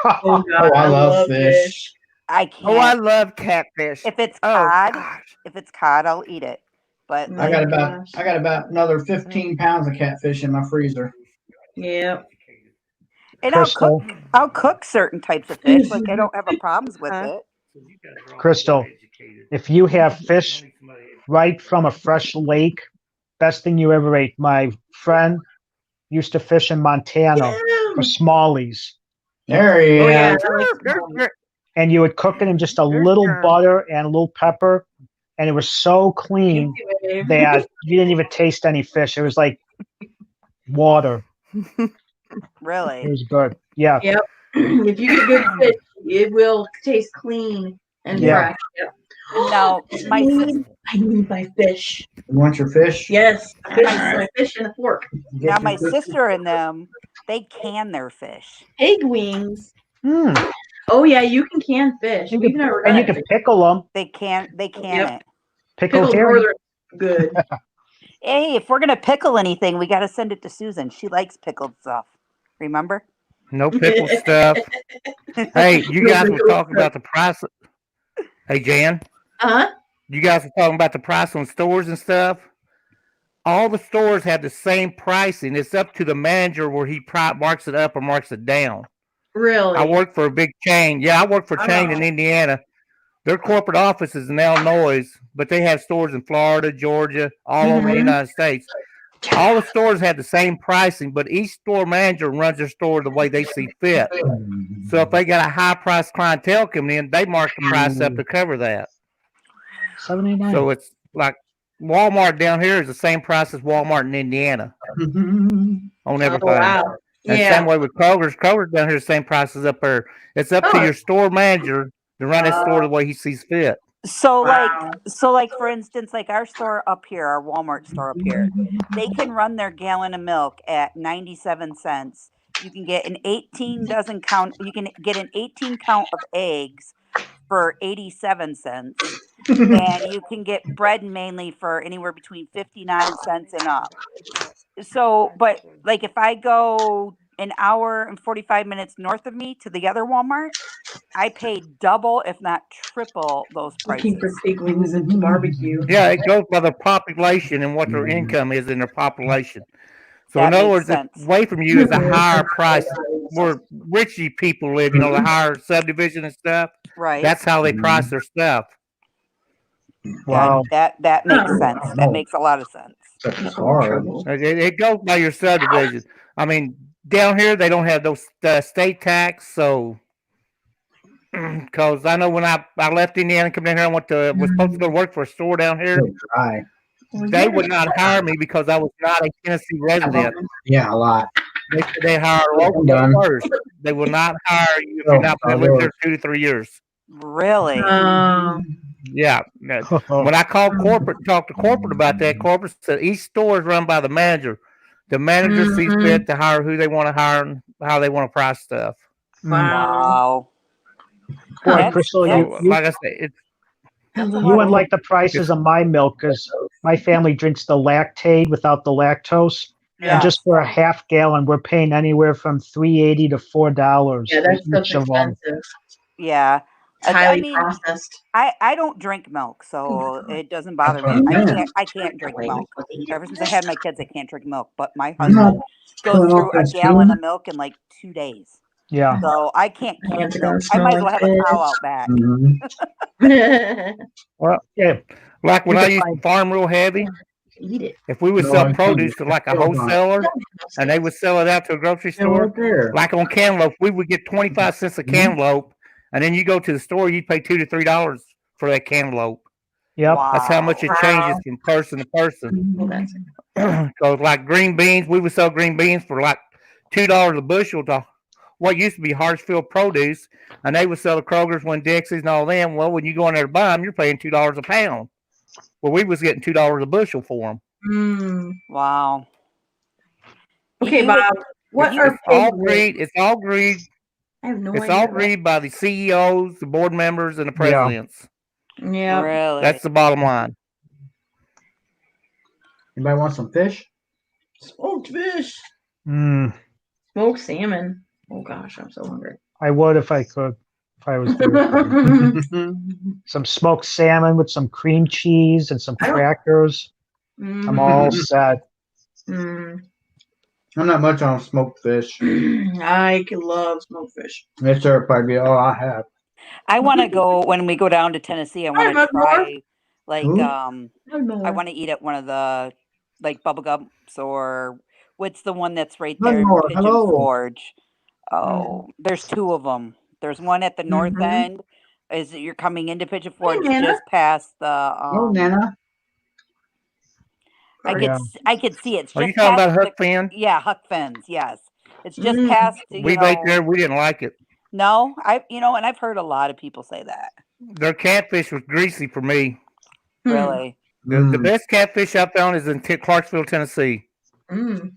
Oh, God, I love fish. I can't. Oh, I love catfish. if it's Oh, cod, gosh. I'll eat it. But Mm. I like, got about another 15 pounds of catfish in my freezer. Yeah. and Crystal, I'll cook certain types of fish. Like I don't have a problems with Huh? it. Crystal, if you have fish right from a fresh lake, best thing you ever ate. My friend used to fish in Montana for smallies, There he Oh, is. yeah. and you would cook it in just a There's little germs. butter and a little pepper, and it was so clean that you didn't even taste any fish. It was like water. It Really. was good. Yeah. If you get good fish, it will taste clean and Yeah. fresh. Yep. Now my I need my fish. You want your fish? Yes, my fish and a fork. now my sister and them, they can their fish. Egg wings. Hmm. Oh yeah, you can can fish. You We've can- never and done you it. can pickle them. They can Yep. it. Pickle Pickled herring. northern. Good. Hey, if we're gonna pickle anything, we gotta send it to Susan. She likes pickled stuff. Remember? No pickle stuff. Hey, you guys were talking about the price. Hey, Jan, Huh? you guys were talking about the price on stores and stuff. All the stores have the same pricing. It's up to the manager where he marks it up or marks it down. Really? I work for a big chain. Yeah, I work for a chain in Oh. Indiana. Their corporate office is in Illinois, but they have stores in Florida, Georgia, all over the Mhm. United States. All the stores have the same pricing, but each store manager runs their store the way they see fit. So if they got a high price clientele coming in, they mark the price up to cover that. $79. So it's like Walmart down here is the same price as Walmart in Indiana on everything. Oh, wow. And Yeah. same way with Kroger's. Kroger's down here the same price as up there. It's up to Oh. your store manager to run his store the way he sees fit. So Wow. like for instance, like our store up here, our Walmart store up here, they can run their gallon of milk at 97 cents. You can get an 18 dozen count. You can get an 18 count of eggs for 87 cents, and you can get bread mainly for anywhere between 59 cents and up. So, but like if I go an hour and 45 minutes north of me to the other Walmart, I pay double, if not triple, those Looking for prices. pig wings and barbecue. Yeah, it goes by their population and what their income is in their population. So That in other makes words, sense. if away from you is a higher price where richy people live, you know, the higher subdivision and stuff. Right. That's how they price their stuff. Wow. That makes Oh, sense. That makes a lot of sense. Such a No star. trouble. It goes by your subdivision. I mean, down here they don't have those state tax, so because I know when I left Indiana, come down here, was supposed to go to work for a store down here. So dry. They would not hire me because I was not a Tennessee resident. Yeah, a lot. They said they hire local Done. first. They will not hire you if you're not Oh, lived there 2 to 3 years. Really? Yeah. When I called corporate, talked to corporate about that, corporate said each store is run by the manager. The manager sees fit to hire who they want to hire and how they want to price stuff. Wow. Boy, That's- Crystal, So, you like I said, it's wouldn't like the prices of my milk because my family drinks the Lactaid without the lactose. Yeah. And just for a half gallon, we're paying anywhere from $3.80 to $4. Yeah, that's each so of them. expensive. Yeah. It's highly processed. I don't drink milk, so it doesn't bother me. I can't drink milk. Ever since I had my kids, I can't drink milk. But my husband goes through a gallon of milk in like 2 days. Yeah. So I can't keep Hands are milk. gonna I might as smell well have like a cow fish. out back. Mhm. Well, yeah. like when You I can used to farm real heavy. Eat it. If we would No, sell I produce to can't. like a Still not. wholesaler and they would sell it out to a grocery Yeah, right store, there. like on cantaloupe, we would get 25 cents a cantaloupe, and then you go to the store, you pay $2 to $3 for that cantaloupe. Yep. Wow. That's how much it changes from person to person. Well, that's So like green beans, we would sell green beans for like $2 a bushel to what used to be Hartsfield Produce, and they would sell the Kroger's, Winn-Dixie's, and all them. Well, when you go in there to buy them, you're paying $2 a pound. Well, we was getting $2 a bushel for them. Wow. Okay, You would- Bob. What It's are all pig greed. It's all greed. I have no It's idea. all greed by the CEOs, the board members, and the presidents. Yeah. Really? That's the bottom line. Anybody want some fish? Smoked fish. Mm, Smoked salmon. Oh gosh, I'm so hungry. I would if I could. If I was there. Some smoked salmon with some cream cheese and some I don't- crackers. I'm all set. Mm. I'm not much on smoked fish. I could love smoked fish. Yes, sir. Probably be all I have. I want to go when we go down to Tennessee. I want to Mud North. try, like, Who? I want to eat at one of the like Bubba Gumps or what's the one that's right Mud there in North, Pigeon hello. Forge. Oh, there's 2 of them. There's one at the north Mhm. end. Is it you're coming into Pigeon Forge Nana. just past the? Oh, Nana. Yeah. I could see it. It's Are just you talking about past Huck Finn? Yeah, Huck Finn's. Yes, it's just Mm. past. You We know, ate there. We didn't like it. No, and I've heard a lot of people say that. Their catfish was greasy for me. Really. The Mm. best catfish I found is in Clarksville, Tennessee. Mm.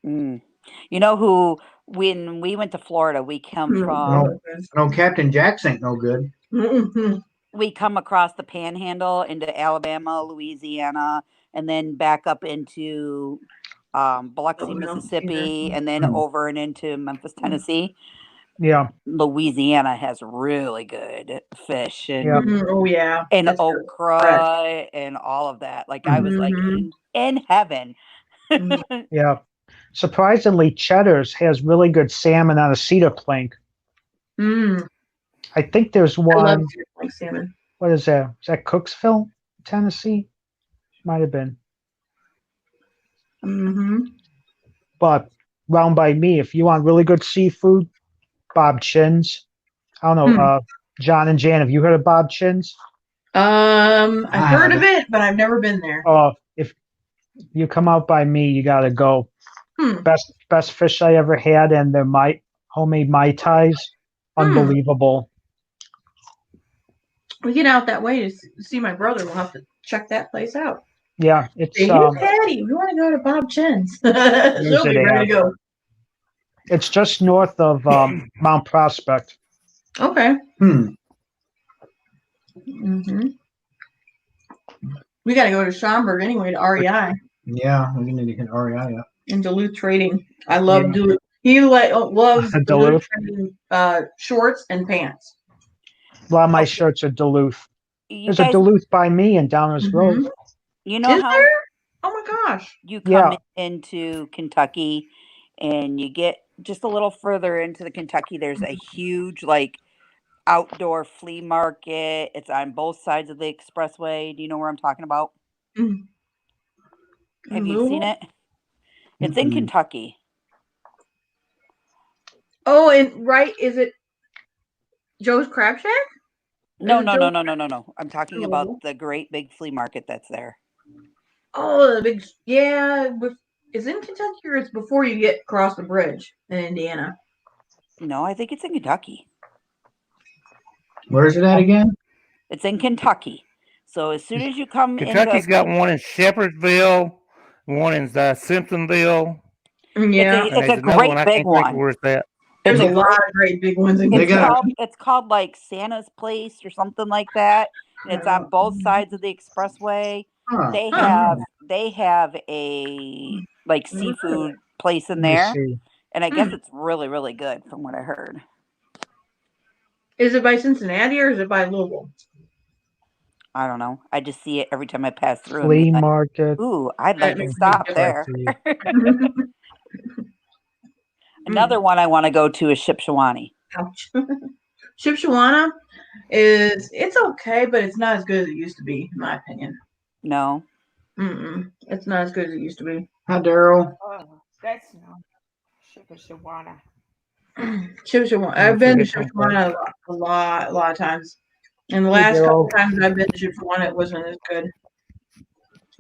Mm. You know who? When we went to Florida, we come Mm. from No, Captain Jack's ain't no good. Mm-mm. we come across the Panhandle into Alabama, Louisiana, and then back up into Biloxi, Oh, no. Mississippi, and then Mm. over and into Memphis, Tennessee. Yeah. Louisiana has really good fish and Yeah. Mm, oh yeah. and That's good. okra and all of that. Like I was like Mhm. in heaven. Yeah. Surprisingly, Cheddar's has really good salmon on a cedar plank. Mm. I think there's I love one. like salmon. What is that? Is that Cooksville, Tennessee? Might have been. Mm-hmm. But round by me, if you want really good seafood, Bob Chin's. I don't know. John and Jan, have you heard of Bob Chin's? I've I heard of haven't. it, but I've never been there. Oh, if you come out by me, you gotta go. Hmm. Best fish I ever had, and their homemade mai tais, unbelievable. We get out that way to see my brother. We'll have to check that place out. Yeah, it's Hey, Patty, we want to go to Bob Chin's. She'll be it ready to go. it's just north of Mount Prospect. Okay. Hmm. Mm-hmm. We got to go to Schaumburg anyway to REI Yeah, we need to hit REI up. and Duluth Trading. I love Yeah. Duluth. He loves Duluth Duluth. Trading shorts and pants. A lot of my shirts are Duluth. You There's guys, a Duluth by me in Downers Mhm. Grove. you know Is how there? Oh my gosh. you come Yeah. into Kentucky and you get just a little further into the Kentucky, there's a huge outdoor flea market. It's on both sides of the expressway. Do you know where I'm talking about? Mm. Have you seen it? It's in Mm-mm. Kentucky. Oh, and right, is it Joe's Crab Shack? No, Is it no, Joe's no, no, no, no, no. I'm talking Oh. about the great big flea market that's there. Oh, the big, yeah. Is it in Kentucky or it's before you get across the bridge in Indiana? No, I think it's in Kentucky. Where's it at again? It's in Kentucky. So as soon as you come Kentucky's into, got one in Shepherdsville, one in Simpsonville, Yeah. and it's there's a another great one I big can't think of one. where it's at. There's It's a a lot great. of great big ones in They It's got- Kentucky. called like Santa's Place or something like that, and it's on both sides of the expressway. Huh. They have a like seafood place in Let me there, see. and I guess it's really really good from what I heard. Is it by Cincinnati or is it by Louisville? I don't know. I just see it every time I pass through. And Flea be like, market. ooh, I'd That like to makes stop sense. there. Kentucky. Another one I want to go to is Shipshewana. Ouch. Shipshewana it's okay, but it's not as good as it used to be, in my opinion. No, It's not as good as it used to be. Hi, Daryl. Oh, that's no Shipshewana. Shipshewana. Yeah, I've been to forget Shipshewana a lot of times. And the Hey, last couple Daryl. times I've been to Shipshewana, it wasn't as good.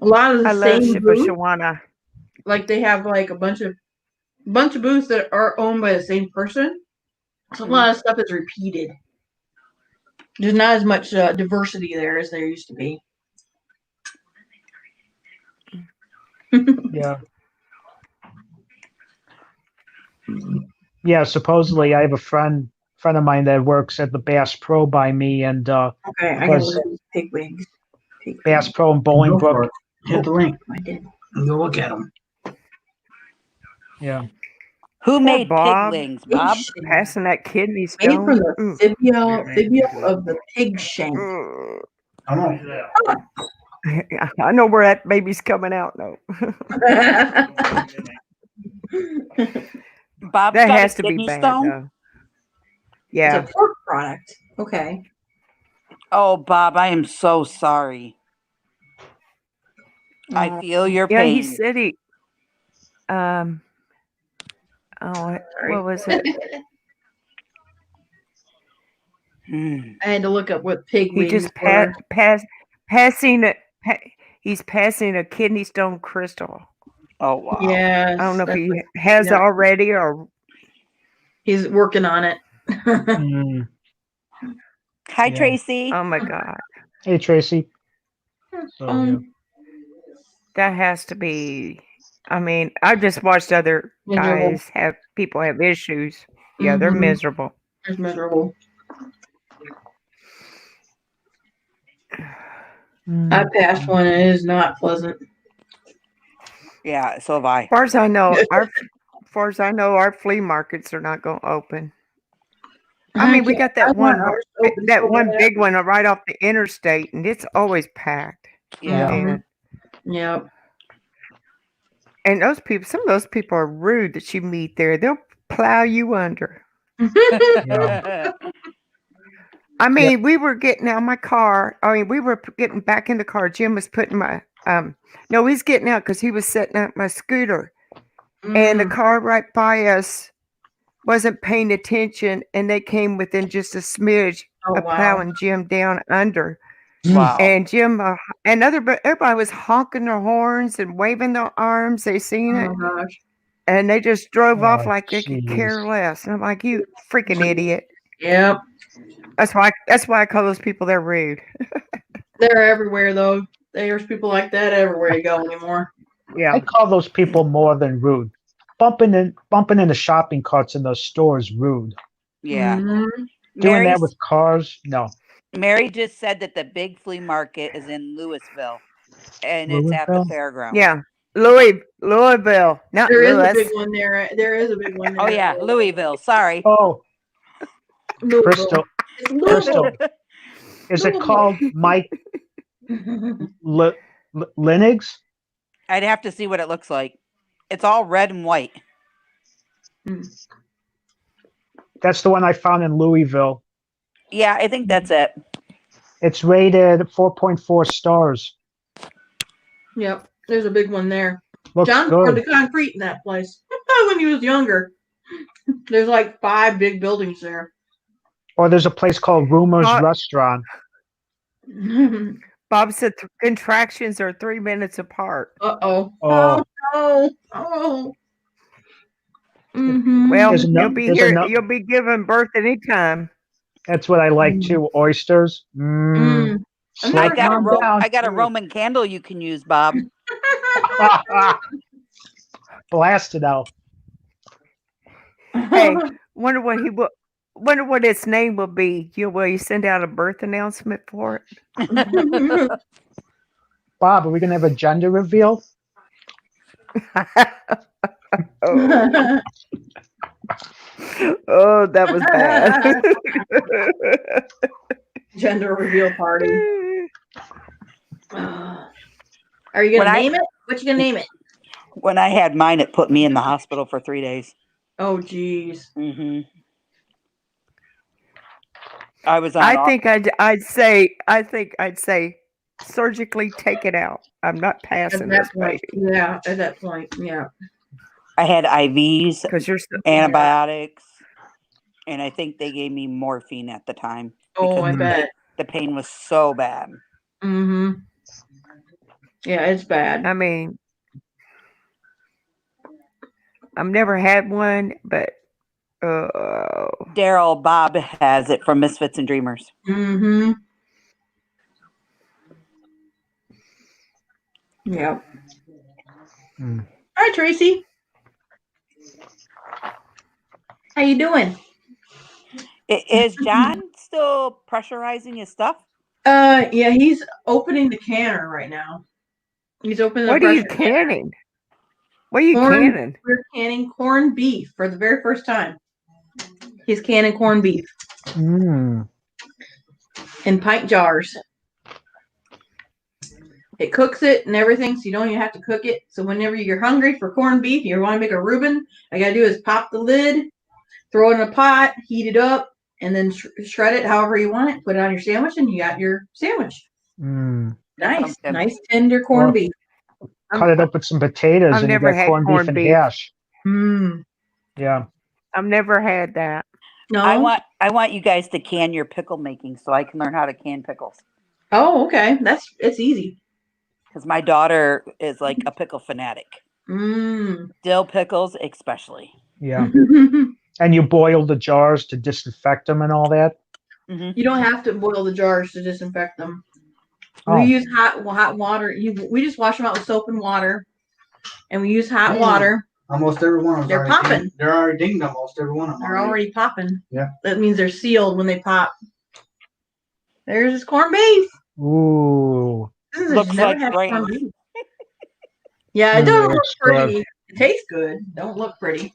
A lot of the I love same booths, Shipshewana. like they have like a bunch of booths that are owned by the same person. So a lot of stuff is repeated. There's not as much diversity there as there used to be. Yeah. Yeah, supposedly I have a friend of mine that works at the Bass Pro by me, and Okay, I gotta look at these pig wigs. Bass Pro in Go for Bolingbrook. it. Hit the link I did. and go look at them. Yeah. who Poor made Bob. pig wings, Bob? Passing that kidney Made stone. from the Ooh. fibula of the pig shank. Ooh. I know. I know where that baby's coming out. No, Bob's that got has a to be kidney bad stone. though. Yeah. It's a pork product. Okay. Oh, Bob, I am so sorry. I feel your Yeah, pain. he said he. Oh, what was it? Hmm. I had to look up what pig He wings just were. passing it. He's passing a kidney stone crystal. Oh wow. Yeah. I don't know if he has already or. He's working on it. Mm. Hi, Yeah. Tracy. Oh my God, Hey, Tracy. So, yeah. that has to be. I mean, I've just watched other Miserable. guys have people have issues. Yeah, they're Mhm. miserable. It's miserable. I passed one and it is not pleasant. Yeah, so have I. As far as I know, our flea markets are not going to open. I mean, we got that one big one right off the interstate, and it's always packed. Yeah. Yep. And those people, some of those people are rude that you meet there. They'll plow you under. Yeah. I mean, we were getting out of my car. I mean, we were getting back in the car. Jim was putting my no, he's getting out because he was setting up my scooter, and the car right by us wasn't paying attention, and they came within just a smidge of plowing Jim down under. Wow. And Jim and everybody was honking their horns and waving their arms. They seen it, gosh. and they just drove off Oh, like they could care jeez. less. And I'm like, you freaking idiot. Yep. That's why I call those people they're rude. They're everywhere though. There's people like that everywhere you go anymore. Yeah. I call those people more than rude. Bumping in the shopping carts in those stores rude. Yeah. Mhm. Doing that with cars, no. Mary just said that the big flea market is in Louisville, and it's at the Louisville? fairground. Yeah. Louisville. Not There is Louis. a big one there. There is a big one there. Oh yeah, Louisville. Sorry. Oh, Louisville. Crystal. It's Louisville. Crystal. Is it called Mike Lennox? I'd have to see what it looks like. It's all red and white. That's the one I found in Louisville. Yeah, I think that's it. It's rated 4.4 stars. Yep. There's a big one there. Looks John poured the good. concrete in that place when he was younger. There's like 5 big buildings there. Or there's a place called Rumors Not- Restaurant. Bob said contractions are 3 minutes apart. Uh-oh. Oh. Oh, no. Oh. Mm-hmm. Well, There's you'll be there's here. You'll be giving birth anytime. That's what I like too. Oysters. Mm. Slow I got calm down. I got a Roman candle you can use, Bob. Blast it out. Hey, wonder what he will. Wonder what its name will be. Will you send out a birth announcement for it? Bob, are we gonna have a gender reveal? Oh, oh, that was bad. Gender reveal party. Are you When gonna I- name it? What you gonna name it? When I had mine, it put me in the hospital for 3 days. Oh, geez. Hmm I was on. I think I'd say surgically take it out. I'm not At passing this that point, baby yeah. At that point, yeah. I had IVs, because you're antibiotics, and I think they gave me morphine at the time. Oh, I the bet. pain- the pain was so bad. Mm-hmm. Yeah, it's bad. I mean, I've never had one, but Daryl Bob has it from Misfits and Dreamers. Mm-hmm. Yep. Hmm. Hi, Tracy. How you doing? Is John still pressurizing his stuff? Yeah, he's opening the canner right now. He's opening the what are you pressure canner. canning? What are you Corn- canning? We're canning corned beef for the very first time. He's canning corned beef Mm. in pint jars. It cooks it and everything, so you don't even have to cook it. So whenever you're hungry for corned beef, you want to make a Reuben, all you gotta do is pop the lid, throw it in a pot, heat it up, and then shred it however you want it. Put it on your sandwich, and you got your sandwich. Mm. Nice, Okay. nice tender corned beef. Cut it up with some potatoes I've and you never get had corned beef corned and beef. hash. Mm. Yeah. I've never had that. No. I want you guys to can your pickle making so I can learn how to can pickles. Oh, okay. It's easy. Because my daughter is like a pickle fanatic. Mm. Dill pickles, especially. Yeah. And you boil the jars to disinfect them and all that. Hmm You don't have to boil the jars to disinfect them. Oh. We use hot water. We just wash them out with soap and water, and we use hot Mm. water. Almost every one of them. They're popping. They're already dinged almost every one of them. They're already popping. Yeah. That means they're sealed when they pop. There's his corned beef. Ooh. I've Looks never like had brains. corned beef. Yeah, it doesn't look looks good. pretty. It tastes good. Don't look pretty.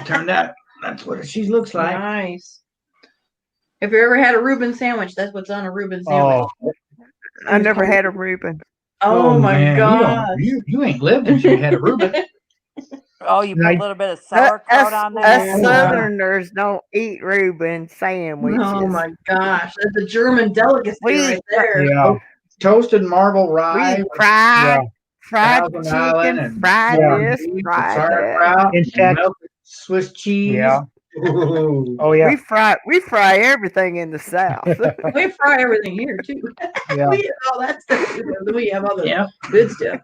Turn that. That's what she looks like. Nice. If you ever had a Reuben sandwich, that's what's on a Reuben sandwich. Oh. I never had a Reuben. Oh, my man, god. You ain't lived until you had a Reuben. Oh, you put Nice. a little bit of sauerkraut on Us there. Southerners don't eat Reuben sandwiches. Oh my gosh, that's a German delicacy We- right there. Yeah. Toasted marble We rye. eat fried, fried Thousand Island chicken, and- fried Yeah. this, with fried that. sauerkraut In and fact- melted Swiss cheese. Yeah. Ooh. Oh yeah. We fry everything in the South. We fry everything here too. Yeah. We eat all that stuff too. Then we have other Yeah. good stuff.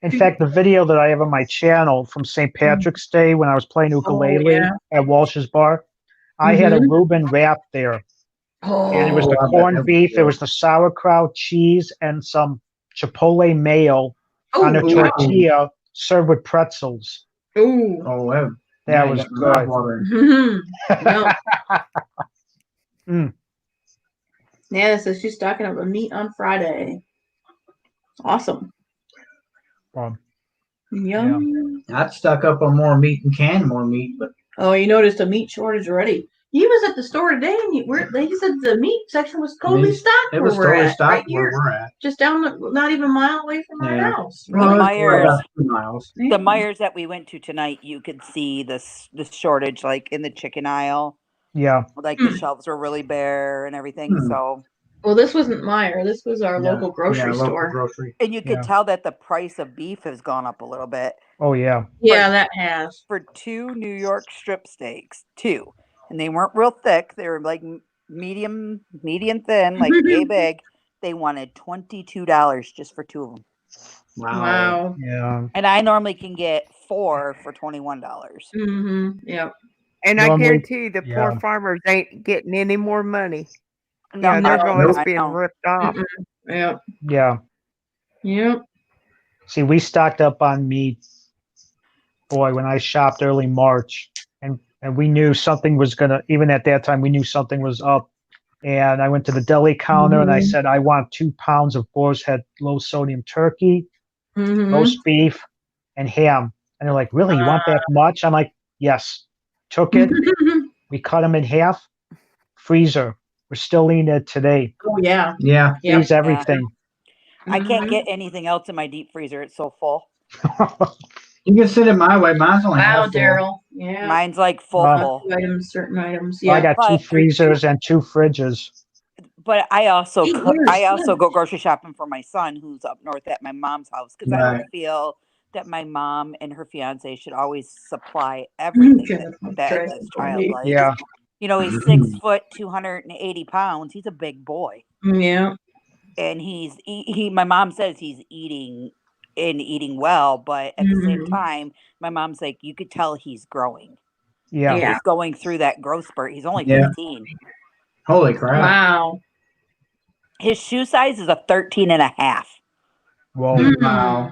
In fact, the video that I have on my channel from St. Patrick's Day when I was playing ukulele yeah. at Walsh's Bar, I had a Reuben wrap there. Oh, And it was the I bet corned that beef, was it was the sauerkraut, cheese, and some chipotle mayo on a oh, tortilla served with pretzels. Ooh. Oh, that That was good. Mhm. Yum. Mm. Yeah, so she's stocking up a meat on Friday. Awesome. Um, Yum. I'd stock up on more meat and can more meat, but Oh, you noticed a meat shortage already. He was at the store today, and he said the meat section was totally Meat- stocked. it was where we're totally at, stocked right where here, we're at. just down, not even a mile away from our Yeah. house. Well, it's Myers- about 2 miles. Yeah. The Myers that we went to tonight, you could see the shortage like in the chicken aisle, Yeah. Like the shelves were really bare and everything. Hmm. So, Well, this wasn't Meyer. This was our Yeah, local grocery local store. grocery. and you could Yeah. tell that the price of beef has gone up a little bit. Oh yeah. Yeah, that has. For 2 New York strip steaks, 2, and they weren't real thick. They were like medium thin, like yay big. They wanted $22 just for 2 of them, Wow. Yeah. and I normally can get 4 for $21. Mm-hmm. Yep. And I Normally- guarantee the poor yeah. farmers ain't getting any more money. No, Yeah, they're no, going I to being know. ripped off. Yep. Yeah. Yep. See, we stocked up on meat, boy, when I shopped early March, and we knew something was gonna. Even at that time, we knew something was up. And I went to the deli counter and I Mhm. said, I want 2 pounds of Boar's Head low sodium turkey, Mm-hmm. roast beef, and ham. And they're like, really? You want that much? I'm like, yes. Took it. We cut them in half. Freezer. We're still eating it today. Oh yeah. Yeah. Yep. Freeze everything. I can't Mhm. get anything else in my deep freezer. It's so full. You can sit it my way. Mine's only Wow, half full. Daryl. Yeah. Mine's like full Wow. full. Items, certain items. I Yeah. got 2 But- freezers and 2 fridges. But I also Hey, cook, yours, I also good. go grocery shopping for my son who's up north at my mom's house because I Right. don't feel that my mom and her fiance should always supply everything that this child likes. Yeah. You know, he's 6 foot, 280 pounds. He's a big boy, Yeah. and he. My mom says he's eating well, but at the same Mhm. time, my mom's like, you could tell he's growing. Yeah. Yeah. He's going through that growth spurt. He's only Yeah. 15. Holy crap. Wow. His shoe size is a 13 and a half. Whoa. Mm. Wow.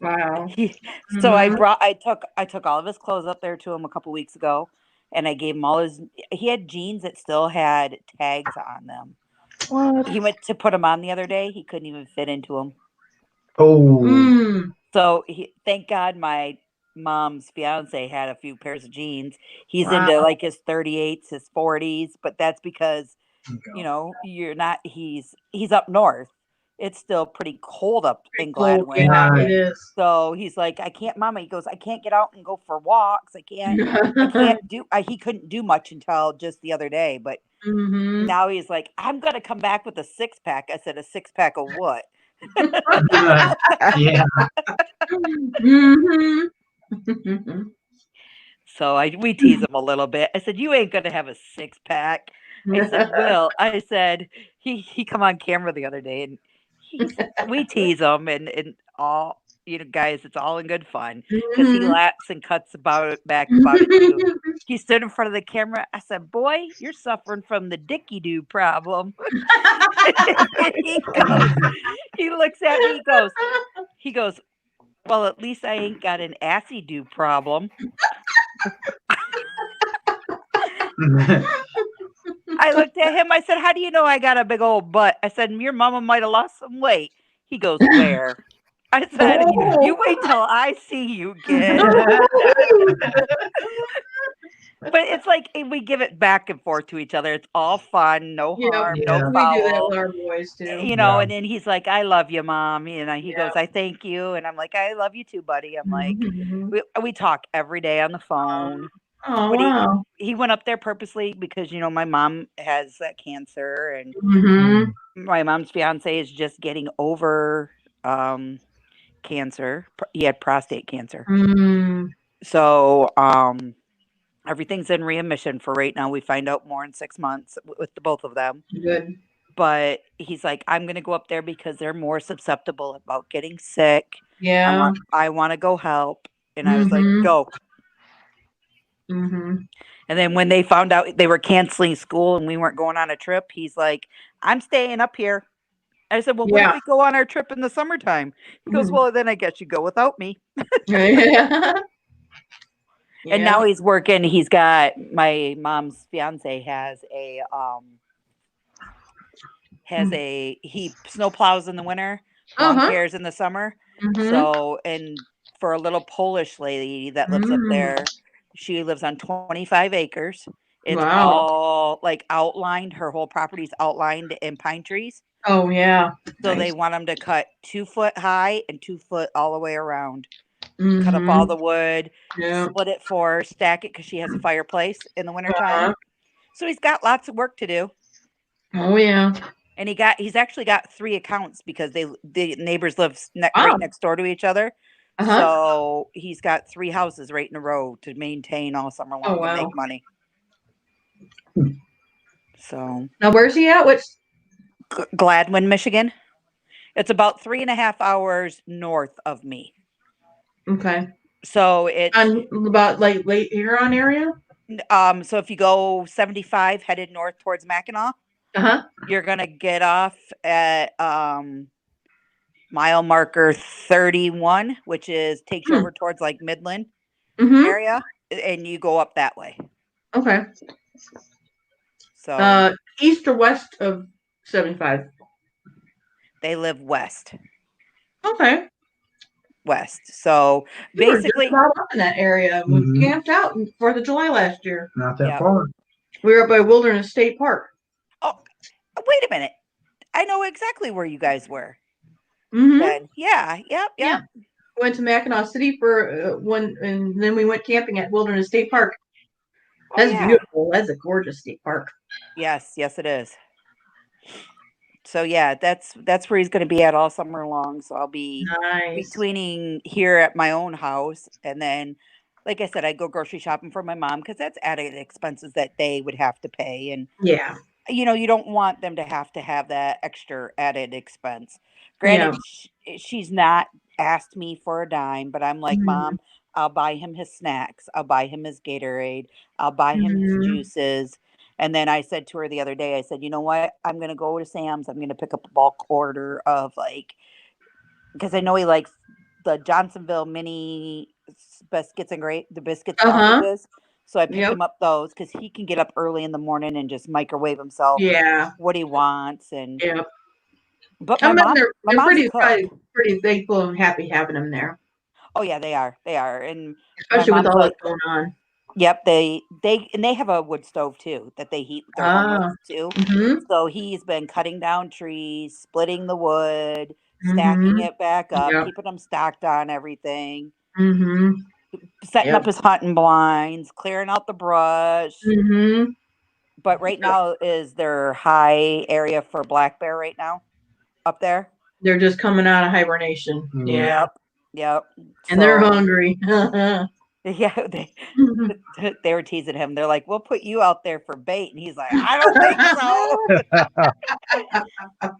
Wow. So Mhm. I took all of his clothes up there to him a couple weeks ago, and I gave him all he had jeans that still had tags on them. What? He went to put them on the other day. He couldn't even fit into them. Oh. Mm. So thank God my mom's fiance had a few pairs of jeans. He's Wow. into like his 38s, his 40s, but that's because you know he's up north. It's still pretty cold up in Cold. Gladwin. Yeah, Right. it is. So he's like, I can't, Mama. He goes, I can't get out and go for walks. I can't do. He couldn't do much until just the other day, but Mhm. now he's like, I'm gonna come back with a 6-pack. I said, a 6-pack of what? Yeah. Mhm. So we tease him a little bit. I said, you ain't gonna have a 6-pack. I said, Will. I said he come on camera the other day and we tease him and all guys, it's all in good fun because he Mhm. laughs and cuts about it too. He stood in front of the camera. I said, boy, you're suffering from the dicky doo problem. he looks at me, he goes, well, at least I ain't got an assy doo problem. I looked at him. I said, how do you know I got a big old butt? I said, your mama might have lost some weight. He goes, where? I said, you wait till I see you, kid. But it's like we give it back and forth to each other. It's all fun, no Yep. harm, Yeah. no We do that foul. with our boys too. You know, Yeah. and then he's like, I love you, Mom. And he goes, I thank you. And I'm like, I love you too, buddy. I'm like, Mhm. we talk every day on the phone. Oh But wow. he went up there purposely because, my mom has that cancer and Mhm. my mom's fiance is just getting over cancer. He had prostate cancer. Mm. So everything's in readmission for right now. We find out more in 6 months with the both of them. Good. But he's like, I'm going to go up there because they're more susceptible about getting sick. Yeah. I want to go help. And I was like, Mhm. go. Mhm. And then when they found out they were canceling school and we weren't going on a trip, he's like, I'm staying up here. I said, well, what Yeah. if we go on our trip in the summertime? He goes, Mhm. well, then I guess you go without me. Yeah. And now he's working. He's got my mom's fiance has a he snow plows in the winter, lawn Uh-huh. cares in the summer. Mhm. So, and for a little Polish lady that lives up there, she lives on 25 acres. It's Wow. all like outlined. Her whole property's outlined in pine trees. Oh yeah. So Nice. they want them to cut 2 foot high and 2 foot all the way around. cut up all the wood, Yeah. split it for her, stack it because she has a fireplace in the wintertime. Uh-huh. So he's got lots of work to do. Oh yeah. And he's actually got 3 accounts because the neighbors live Wow. right next door to each other. Uh-huh. So he's got 3 houses right in a row to maintain all summer long and wow. make money. So Now where's he at? Which Gladwin, Michigan. It's about 3.5 hours north of me. okay. So it's On about like Lake Huron area? so if you go 75 headed north towards Mackinac, Uh-huh. you're gonna get off at mile marker 31, which takes you over towards like Midland Mm-hmm. area, and you go up that way. Okay. So East or west of 75. they live west. Okay. So We were just basically, about up in that area. We Mhm. camped out on 4th of July last year. Not that Yeah. far. We were up by Wilderness State Park. oh, wait a minute. I know exactly where you guys were. Mm-hmm. Then. Yeah. Yep. Yeah. Went to Mackinac City for and then we went camping at Wilderness State Park. Oh, That's yeah. beautiful. That's a gorgeous state park. Yes, it is. So yeah, that's where he's going to be at all summer long. So I'll be Nice. betweening here at my own house, and then, like I said, I go grocery shopping for my mom because that's added expenses that they would have to pay, and Yeah. you don't want them to have that extra added expense. Granted, she's not asked me for a dime, but I'm like, Mhm. Mom, I'll buy him his snacks. I'll buy him his Gatorade. I'll buy him his Mhm. juices. And then I said to her the other day, I said, you know what? I'm going to go to Sam's. I'm going to pick up a bulk order of because I know he likes the Johnsonville mini biscuits and the biscuit sausages. So I picked Yep. him up those because he can get up early in the morning and just microwave himself Yeah. what he wants. And Yep. but I my bet mom, they're my mom's a pretty cook. probably pretty thankful and happy having them there. Oh yeah, they are. And Especially with mom's all like, that's going on. yep, they have a wood stove too that they heat their home with too. Mm-hmm. So he's been cutting down trees, splitting the wood, stacking it back up, Yep. keeping them stocked on everything, Mm-hmm. setting Yep. up his hunting blinds, clearing out the brush. Mm-hmm. But right now is their high area for black bear right now up there. They're just coming out of hibernation. Mhm. Yeah. Yep. And they're So, hungry. yeah, they were teasing him. They're like, "We'll put you out there for bait," and he's like, "I don't think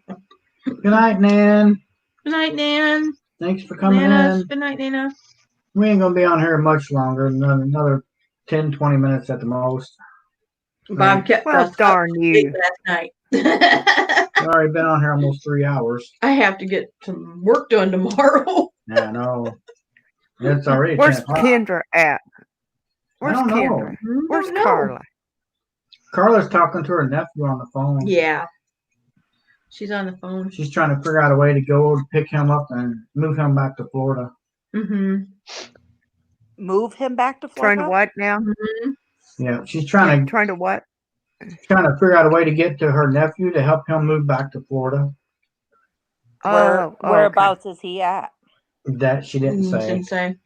so." Good night, Nan. Good night, Nan. Thanks for coming Nana. in. Good night, Nana. We ain't gonna be on here much longer. Another 10, 20 minutes at the most. Bob kept Well, us up darn late you. last night. We've already been on here almost 3 hours. I have to get some work done tomorrow. Yeah, I know. It's already 10 Where's o'clock. Kendra at? Where's don't know. Kendra? Where's Don't know. Carla? Carla's talking to her nephew on the phone. Yeah. She's on the phone. She's trying to figure out a way to go pick him up and move him back to Florida. Mm-hmm. Move him back to Trying Florida. to what now? Mm-hmm. Yeah, she's trying Trying to what? to figure out a way to get to her nephew to help him move back to Florida. Oh, Whereabouts is he at? That she didn't say. Didn't say.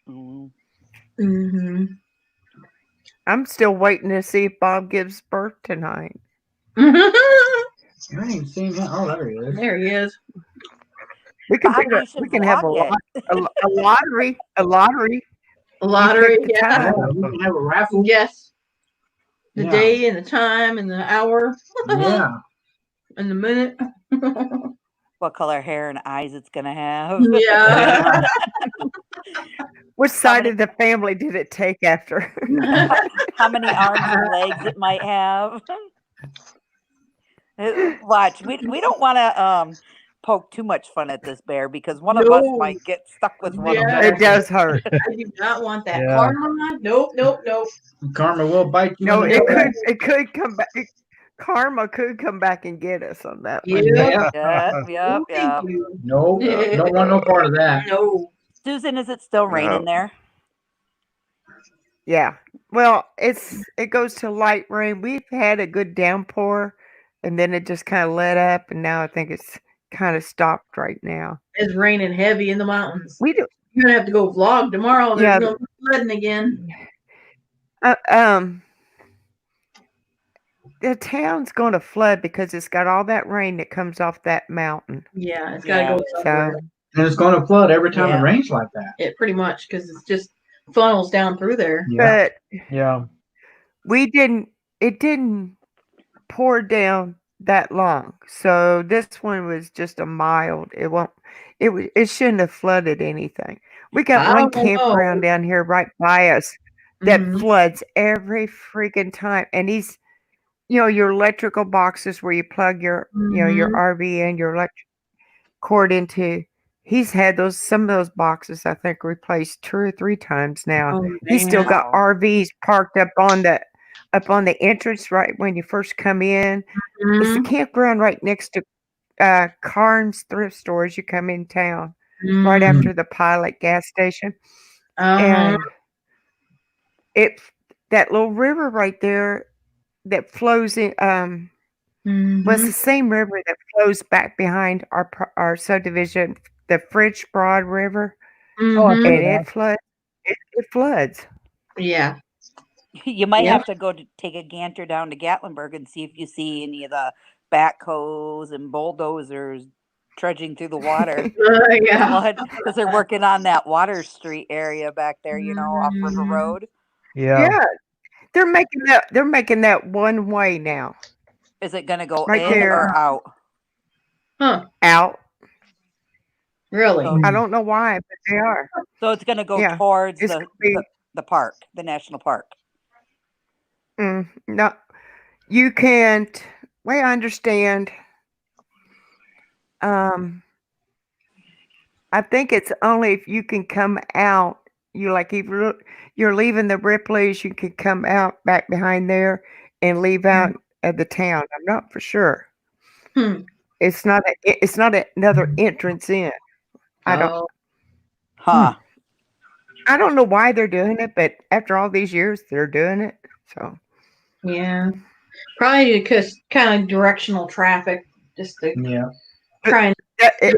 Mm. Mm-hmm. I'm still waiting to see if Bob gives birth tonight. I ain't seen him. Oh, there he is. There he is. We can Bob, do you should we can have a vlog lottery. A lottery. A lottery. pick the Yeah. time. Yeah, we can have a raffle. Yes. The Yeah. day and the time and the hour Yeah. and the minute. What color hair and eyes it's gonna have? Yeah. Which side of the family did it take after? How many arms and legs it might have? Watch, we don't want to poke too much fun at this bear because one of us No. might get stuck with one Yeah. of them. It does hurt. I do not want that. Yeah. Karma? Nope. Karma will bite you. No, in the butt. it could come back. Karma could come back and get us on that one. Yeah. Yep. Thank you. No, don't want no part of that. No. Susan, is it still raining there? Yeah. Well, it goes to light rain. We've had a good downpour, and then it just kind of let up, and now I think it's kind of stopped right now. It's raining heavy in the mountains. We do. You're gonna have to go vlog tomorrow. There's Yeah. no flooding again. Uh, the town's going to flood because it's got all that rain that comes off that mountain. Yeah, it's gotta Yeah. go somewhere. So And it's going to flood every time Yeah. it rains like that. It pretty much because it's just funnels down through there. Yeah. but Yeah. it didn't pour down that long. So this one was just a mild. It shouldn't have flooded anything. We got I one don't know. campground down here right by us that Mhm. floods every freaking time. And he's, your electrical boxes where you plug your, your Mhm. RV and your electric cord into. He's had some of those boxes, I think, replaced 2 or 3 times now. Oh, He's still man. got RVs parked up on the entrance right when you first come in. It's the Mhm. campground right next to Carnes thrift store as you come in town, right Mhm. after the Pilot gas station. Uh-huh. And that little river right there that flows in was Mhm. the same river that flows back behind our subdivision, the French Broad River, Oh, I've Mhm. heard and that. it floods. Yeah. You might Yeah. have to go to take a canter down to Gatlinburg and see if you see any of the backhoes and bulldozers trudging through the water. Yeah. Flood because they're working on that Water Street area back there, off River Mhm. Road. Yeah. Yeah, they're making that one way now, Is it going to go right in there or out? Huh. out. Really? So, I don't know why, but they are. so it's going to go Yeah, towards it's gonna be the park, the national park. no. You can't. Way I understand. I think it's only if you can come out. If you're leaving the Ripley's, you can come out back behind there and leave out of the town. I'm not for sure. Hmm. It's not another entrance in. I don't. Oh. Huh. I don't know why they're doing it, but after all these years, they're doing it. So Yeah. Probably because kind of directional traffic, just to Yeah. try and.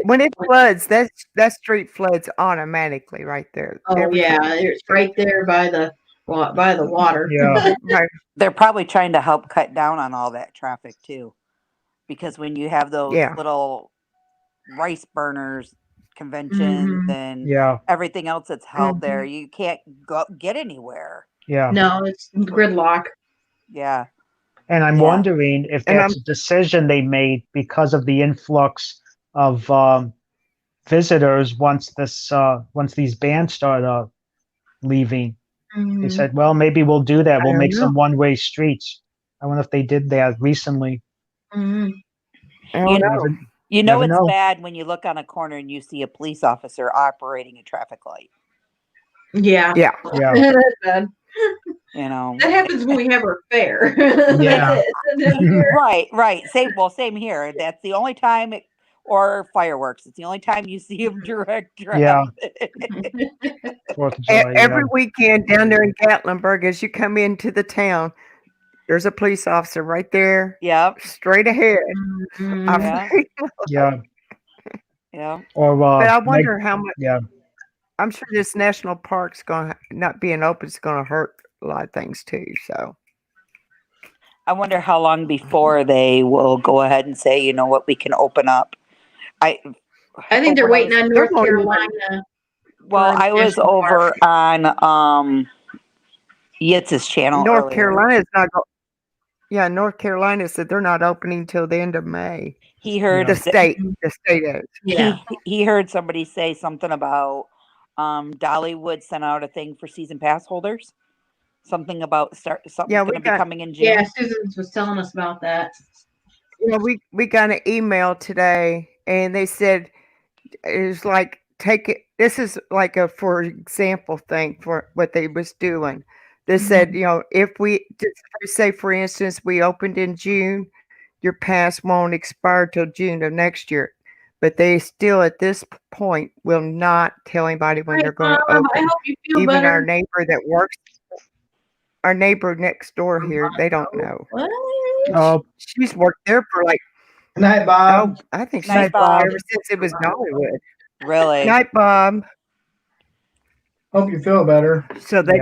when it floods, that street floods automatically right there. Oh every yeah, time. it's right there by the water. Yeah. Right. They're probably trying to help cut down on all that traffic too. Because when you have those Yeah. little rice burners conventions Mhm. and Yeah. everything else that's held there, you can't get anywhere. Yeah. No, it's gridlock. Yeah. And I'm Yeah. wondering if And that's a decision they made because of the influx of visitors once these bands start leaving. They Mhm. said, well, maybe we'll do that. We'll don't make know. some one-way streets. I wonder if they did that recently. Mhm. I don't You know. Never, You know Never it's know. bad when you look on a corner and you see a police officer operating a traffic light. Yeah. Yeah. yeah. That's bad. That happens when we have our fair. Yeah. That's it. Right. Same here. That's the only time or fireworks. It's the only time you see them direct Yeah. traffic. 4th of July. Every Yeah. weekend down there in Gatlinburg, as you come into the town, there's a police officer right there, Yep. straight ahead. Mhm. Yeah. Yeah. Or But I wonder how much. yeah. I'm sure this national park's not being open is going to hurt a lot of things too. So I wonder how long before they will go ahead and say, you know what, we can open up. I think they're when I waiting was- on They're North going to- Carolina. Well, for I was National over on Yitz's channel. North earlier. Carolina's not. Yeah, North Carolina said they're not opening till the end of May. He heard The Yeah. state is. Yeah. he heard somebody say something about Dollywood sent out a thing for season pass holders. Something about something's Yeah, we going to be got- coming in June. Yeah, Susan was telling us about that. Yeah, we got an email today, and they said it's like take it. This is like a for example thing for what they was doing. They said, if we say, for instance, we opened in June, your pass won't expire till June of next year. But they still, at this point, will not tell anybody when they're going to I open. hope you feel Even better. our neighbor next door here, they don't know. What? Oh, She's worked there for like, Good night, Bob. I think she's Night, Bob. ever since it was Dollywood. Really? Night, Bob. Hope you feel better. So they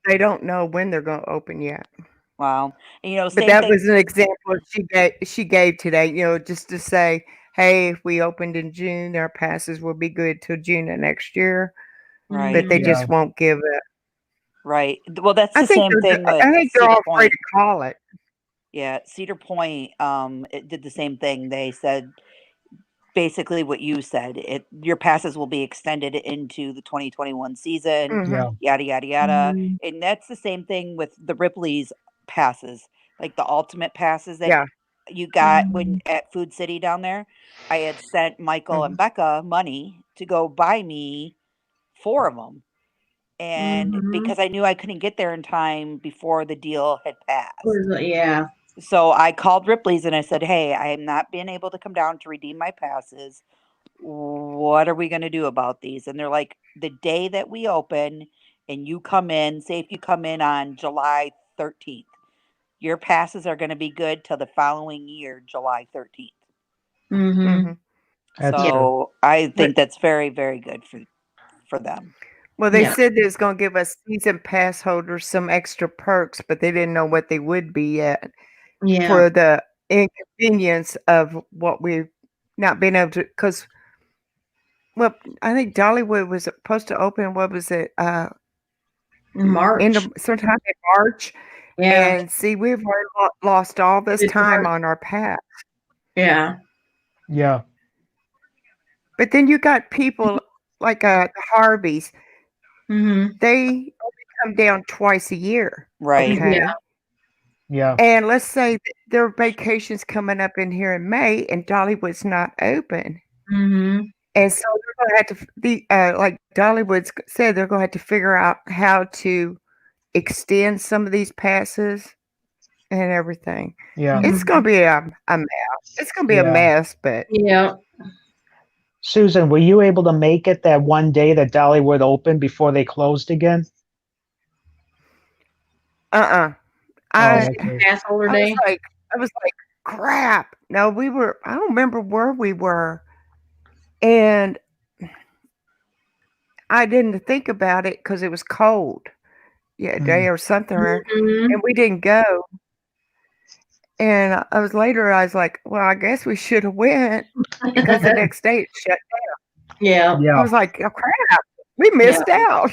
Yeah. don't know when they're going to open yet. Wow. And, you know, But same that thing. was an example she gave today, just to say, hey, if we opened in June, our passes will be good till June of next year. Right. But they Yeah. just won't give it. Right. Well, that's I the think same thing with they're Cedar all afraid Point. to call it. Yeah, Cedar Point, it did the same thing. They said basically what you said. Your passes will be extended into the 2021 season, Mhm. Yeah. yada yada yada. Mhm. And that's the same thing with the Ripley's passes, like the ultimate passes that Yeah. you got when at Food City down there. I had sent Michael and Mhm. Becca money to go buy me 4 of them. And Mhm. because I knew I couldn't get there in time before the deal had passed. Yeah. So I called Ripley's and I said, "Hey, I am not being able to come down to redeem my passes. What are we going to do about these?" And they're like, "The day that we open and you come in, say if you come in on July 13th, your passes are going to be good till the following year, July 13th." Mm-hmm. Mhm. That's Yeah. good. So I But think that's very, very good for them. well, they Yeah. said they was going to give us season pass holders some extra perks, but they didn't know what they would be yet Yeah. for the inconvenience of what we've not been able to. Because, well, I think Dollywood was supposed to open. What was it? March. Sometime in March. Yeah. And see, we've already lost all this It's time March. on our pass. Yeah. Yeah. But then you got people like the Harveys. Mm-hmm. They only come down twice a year. Right. Okay. Yeah. Yeah. And let's say that their vacation's coming up in here in May and Dollywood's not open. Mm-hmm. And so they're going to have to, like Dollywood said, they're going to have to figure out how to extend some of these passes and everything. Yeah. It's going to be a mess. It's going to be a Yeah. mess, but Yeah. Susan, were you able to make it that one day that Dollywood opened before they closed again? uh-uh. Oh, I okay. Pass holder I day. was like, crap. No, I don't remember where we were. And I didn't think about it because it was cold. Yeah, a day or something. Mm-hmm. And we didn't go. And I was like, well, I guess we should have went because the next day it shut. Yeah. I Yeah. was like, oh, crap. We missed out.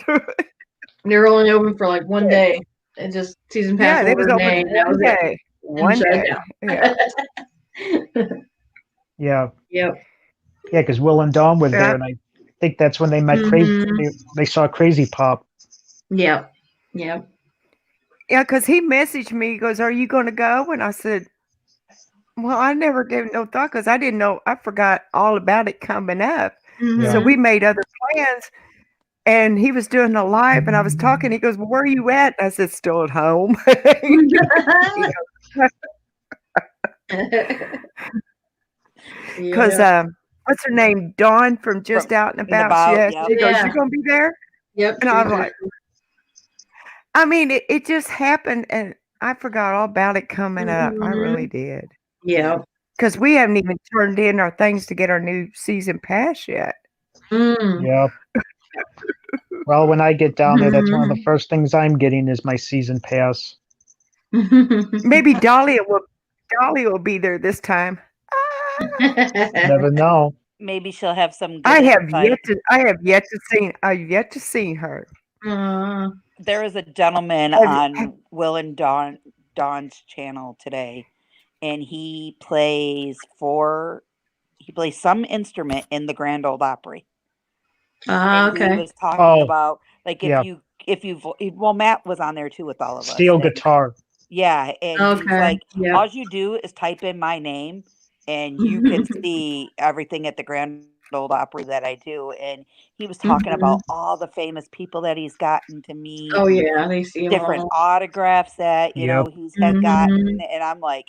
They're only open for like one day. It just season pass Yeah, they was holder open day. And that one was it. day. And One shut day. it Yeah. down. Yeah. Yep. Yeah, because Will and Dawn were Yeah. there, and I think that's when they met Crazy. Mhm. They saw Crazy Pop. Yep. Yep. Yeah, because he messaged me. He goes, are you going to go? And I said, well, I never gave no thought because I didn't know. I forgot all about it coming up. Mhm. So we made other plans. And he was doing a live, and I was talking. He goes, well, where are you at? And I said, still at home. Because Yeah. what's her name? Dawn from Just Out and About. About, Yes. yep. She goes, Yeah. you going to be there? Yep. And I'm like, I mean, it just happened, and I forgot all about it coming up. I really did. yeah. Because we haven't even turned in our things to get our new season pass yet. Mm. Yeah. Well, when I get down there, that's one of Mm-hmm. the first things I'm getting is my season pass. Maybe Dahlia will be there this time. Never know. Maybe she'll have some good I have insight. yet to see her. There was a gentleman on Will and Dawn's channel today, and he plays some instrument in the Grand Ole Opry. And he Okay. was talking Oh, about like yeah. well, Matt was on there too with all of us. Steel and- guitar. Yeah, and he's Okay. like, Yeah. all you do is type in my name, and you can see everything at the Grand Ole Opry that I do. And he was talking about all the famous people that he's gotten to meet, Oh yeah, they see them different all. autographs that you know Yep. he's had gotten, Mhm. and I'm like,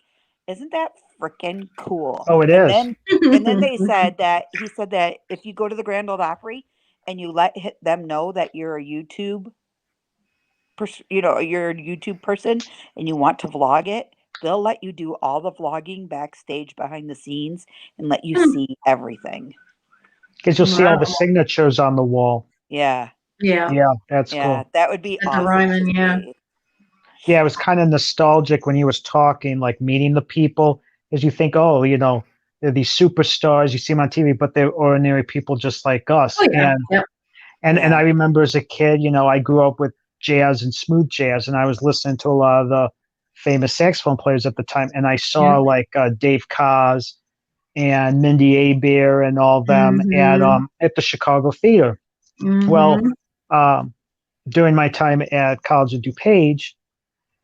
isn't that freaking cool? Oh, it And is. then he said that if you go to the Grand Ole Opry and you let them know that you're a YouTube you're a YouTube person and you want to vlog it, they'll let you do all the vlogging backstage behind the scenes and let you see everything. Because you'll see all the Wow. signatures on the wall. Yeah. Yeah. Yeah, that's Yeah, cool. that would be At the awesome. Ryman, to yeah. see. Yeah, it was kind of nostalgic when he was talking, like meeting the people, as you think, oh, they're these superstars, you see them on TV, but they're ordinary people just like us. Oh yeah. Yep. And I Yeah. remember as a kid, I grew up with jazz and smooth jazz, and I was listening to a lot of the famous saxophone players at the time, and I saw like Dave Koz and Mindy Abair and all them at the Chicago Theater. Well, um, during my time at College of DuPage,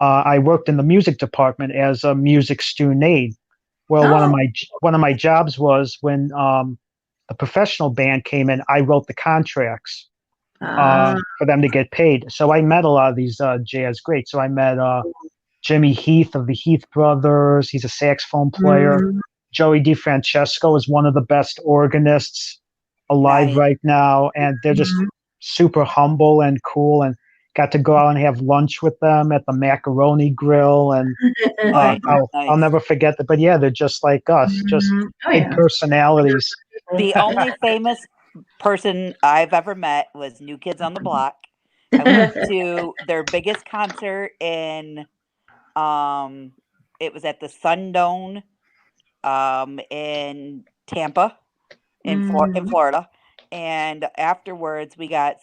I worked in the music department as a music student aide. Well, one of my jobs was when the professional band came in, I wrote the contracts for them to get paid. So I met a lot of these jazz greats. So I met Jimmy Heath of the Heath Brothers. He's a saxophone player. Joey DeFrancesco is one of the best organists alive Nice. right now, and they're just super humble and cool. And got to go out and have lunch with them at the Macaroni Grill, and Nice. I'll Nice. never forget that. But yeah, they're just like us, just Oh, big yeah. personalities. The only famous person I've ever met was New Kids on the Block. I went to their biggest concert in it was at the Sundome in Tampa in Florida, and afterwards we got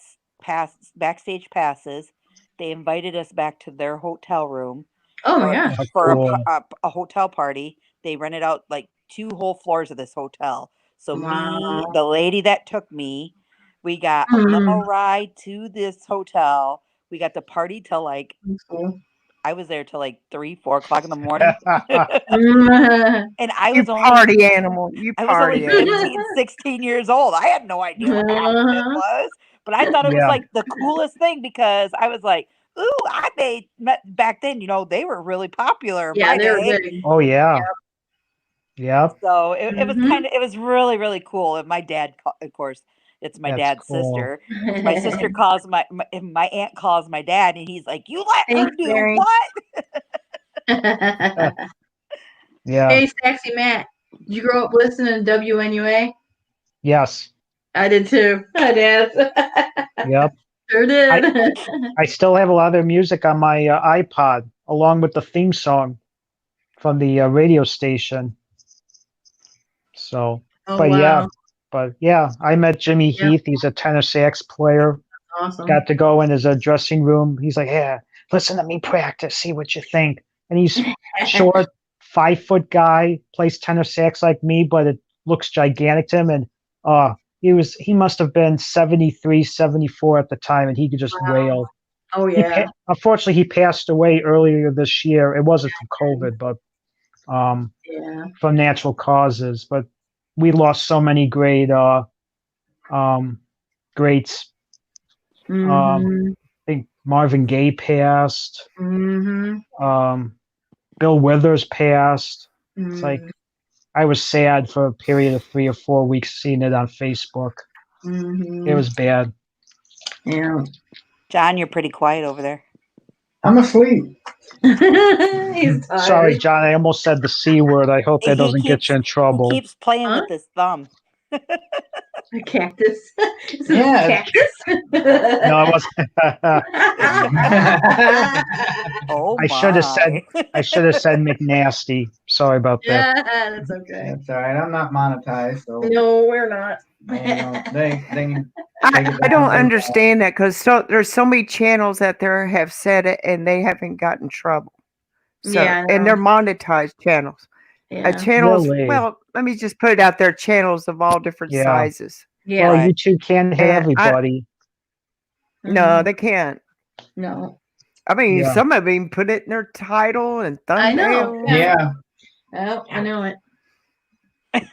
backstage passes. They invited us back to their hotel room Oh my gosh. for Cool. a hotel party. They rented out like 2 whole floors of this hotel. So me, Wow. the lady that took me, we got a limo ride to this hotel. We got to party till like Cool. I was there till like 3, 4 o'clock in the morning. And I You was only party animal. You I was only party animal. 15, 16 years old. I had no idea what half of it was, but I thought it was Yeah. like the coolest thing because I was like, ooh, back then, they were really popular in Yeah, my they're day. big. Oh yeah. Yep. So it was it was really, really cool. And my dad, of course, it's my That's dad's cool. sister. My sister calls my aunt calls my dad and he's like, you let her Thanks, do Mary. what? Yeah. Hey, Sexy Matt. Did you grow up listening to WNUA? Yes. I did too. I did. Yep. Sure did. I still have a lot of their music on my iPod, along with the theme song from the radio station. So, Oh, but wow. yeah, I met Jimmy Yeah. Heath. He's a tenor sax player. Awesome. Got to go in his dressing room. He's like, yeah, listen to me practice, see what you think. And he's short, 5-foot guy, plays tenor sax like me, but it looks gigantic to him. And he must have been 73, 74 at the time, and he could just wail. Oh, yeah. Unfortunately, he passed away earlier this year. It wasn't from COVID, but Yeah. from natural causes. But we lost so many greats. I think Marvin Gaye passed. Bill Withers passed. It's like I was sad for a period of 3 or 4 weeks seeing it on Facebook. It was bad. Yeah. John, you're pretty quiet over there. I'm asleep. He's tired. Sorry, John. I almost said the C word. I hope that He doesn't get you in trouble. He keeps playing Huh? with his thumb. A cactus. Is it Yeah. a cactus? No, I wasn't. Oh I should have said. my. I should have said McNasty. Sorry about that. Yeah, that's okay. That's all right. I'm not monetized, so No, we're not. they I don't understand that because there's so many channels out there have said it and they haven't gotten in trouble. So, Yeah, I and they're know. monetized channels. Yeah. Channels. Really? Well, let me just put it out there. Channels of all different Yeah. sizes. Yeah. Well, Right. YouTube can't hit And everybody. No, they can't. No. I mean, Yeah. some of them put it in their title and I know. thumbnail. Yeah. Oh, I know it. You're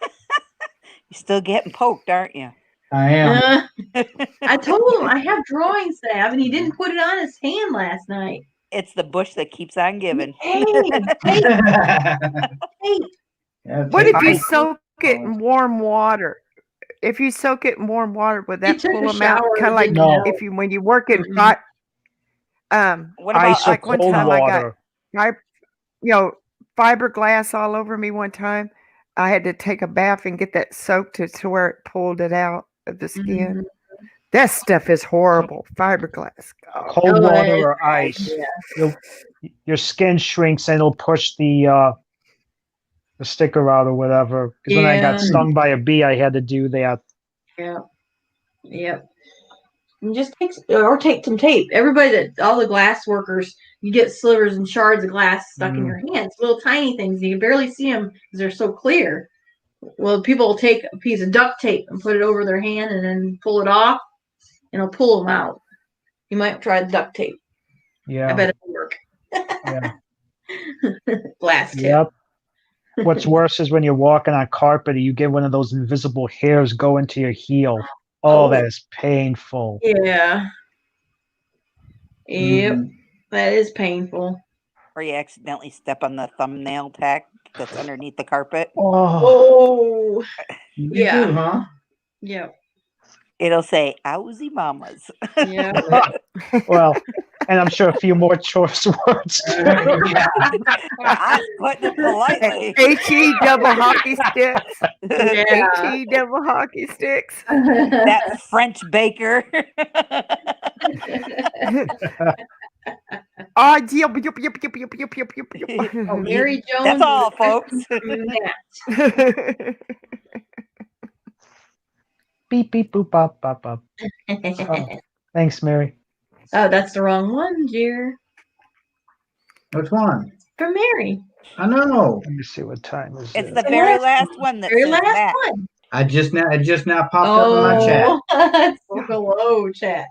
still getting poked, aren't you? I am. I told him I have drawing staff, and he didn't put it on his hand last night. It's the bush that keeps on giving. Hey, Yeah, What take if you my- soak it in warm water? If you soak it in warm water, would that took pull a them out? shower Kind of like and No. if you when you work in Mhm. fi- What about Ice or like one cold time water. I fiberglass all over me one time. I had to take a bath and get that soaked to where it pulled it out of the skin. That stuff is horrible. Fiberglass. God. Cold Oh, water it is or bad, ice. yeah. Your skin shrinks and it'll push the sticker out or whatever. Because when I got Yeah. stung by a bee, I had to do that. Yeah. Yep. And just take some tape. All the glass workers, you get slivers and shards of glass stuck in your hands, little tiny things. You can barely see them because they're so clear. Well, people will take a piece of duct tape and put it over their hand and then pull it off, and it'll pull them out. You might try the duct tape. I Yeah. bet it'll work. Yeah. Glass tip. Yep. What's worse is when you're walking on carpet and you get one of those invisible hairs go into your heel. Oh, Oh. that is painful. Yeah. Yep. Mhm. That is painful. Or you accidentally step on the thumbnail tack that's underneath the carpet. Oh, Oh. You Yeah. do, huh? Yep. It'll say "Owsy Mamas." Yeah. well, and I'm sure a few more choice words. I'm putting it politely. H-E double hockey sticks. Yeah. H-E double hockey sticks. That French baker. Oh, yep. Oh, Mary Jones. That's all, is folks. that. Beep, beep, boop, bop, bop, bop. Oh, thanks, Mary. Oh, that's the wrong one, dear. Which one? For Mary. I know. Let me see what time is It's it. the The very last last one that Very says last that. one. It just now popped up in my chat. Oh, hello, chat.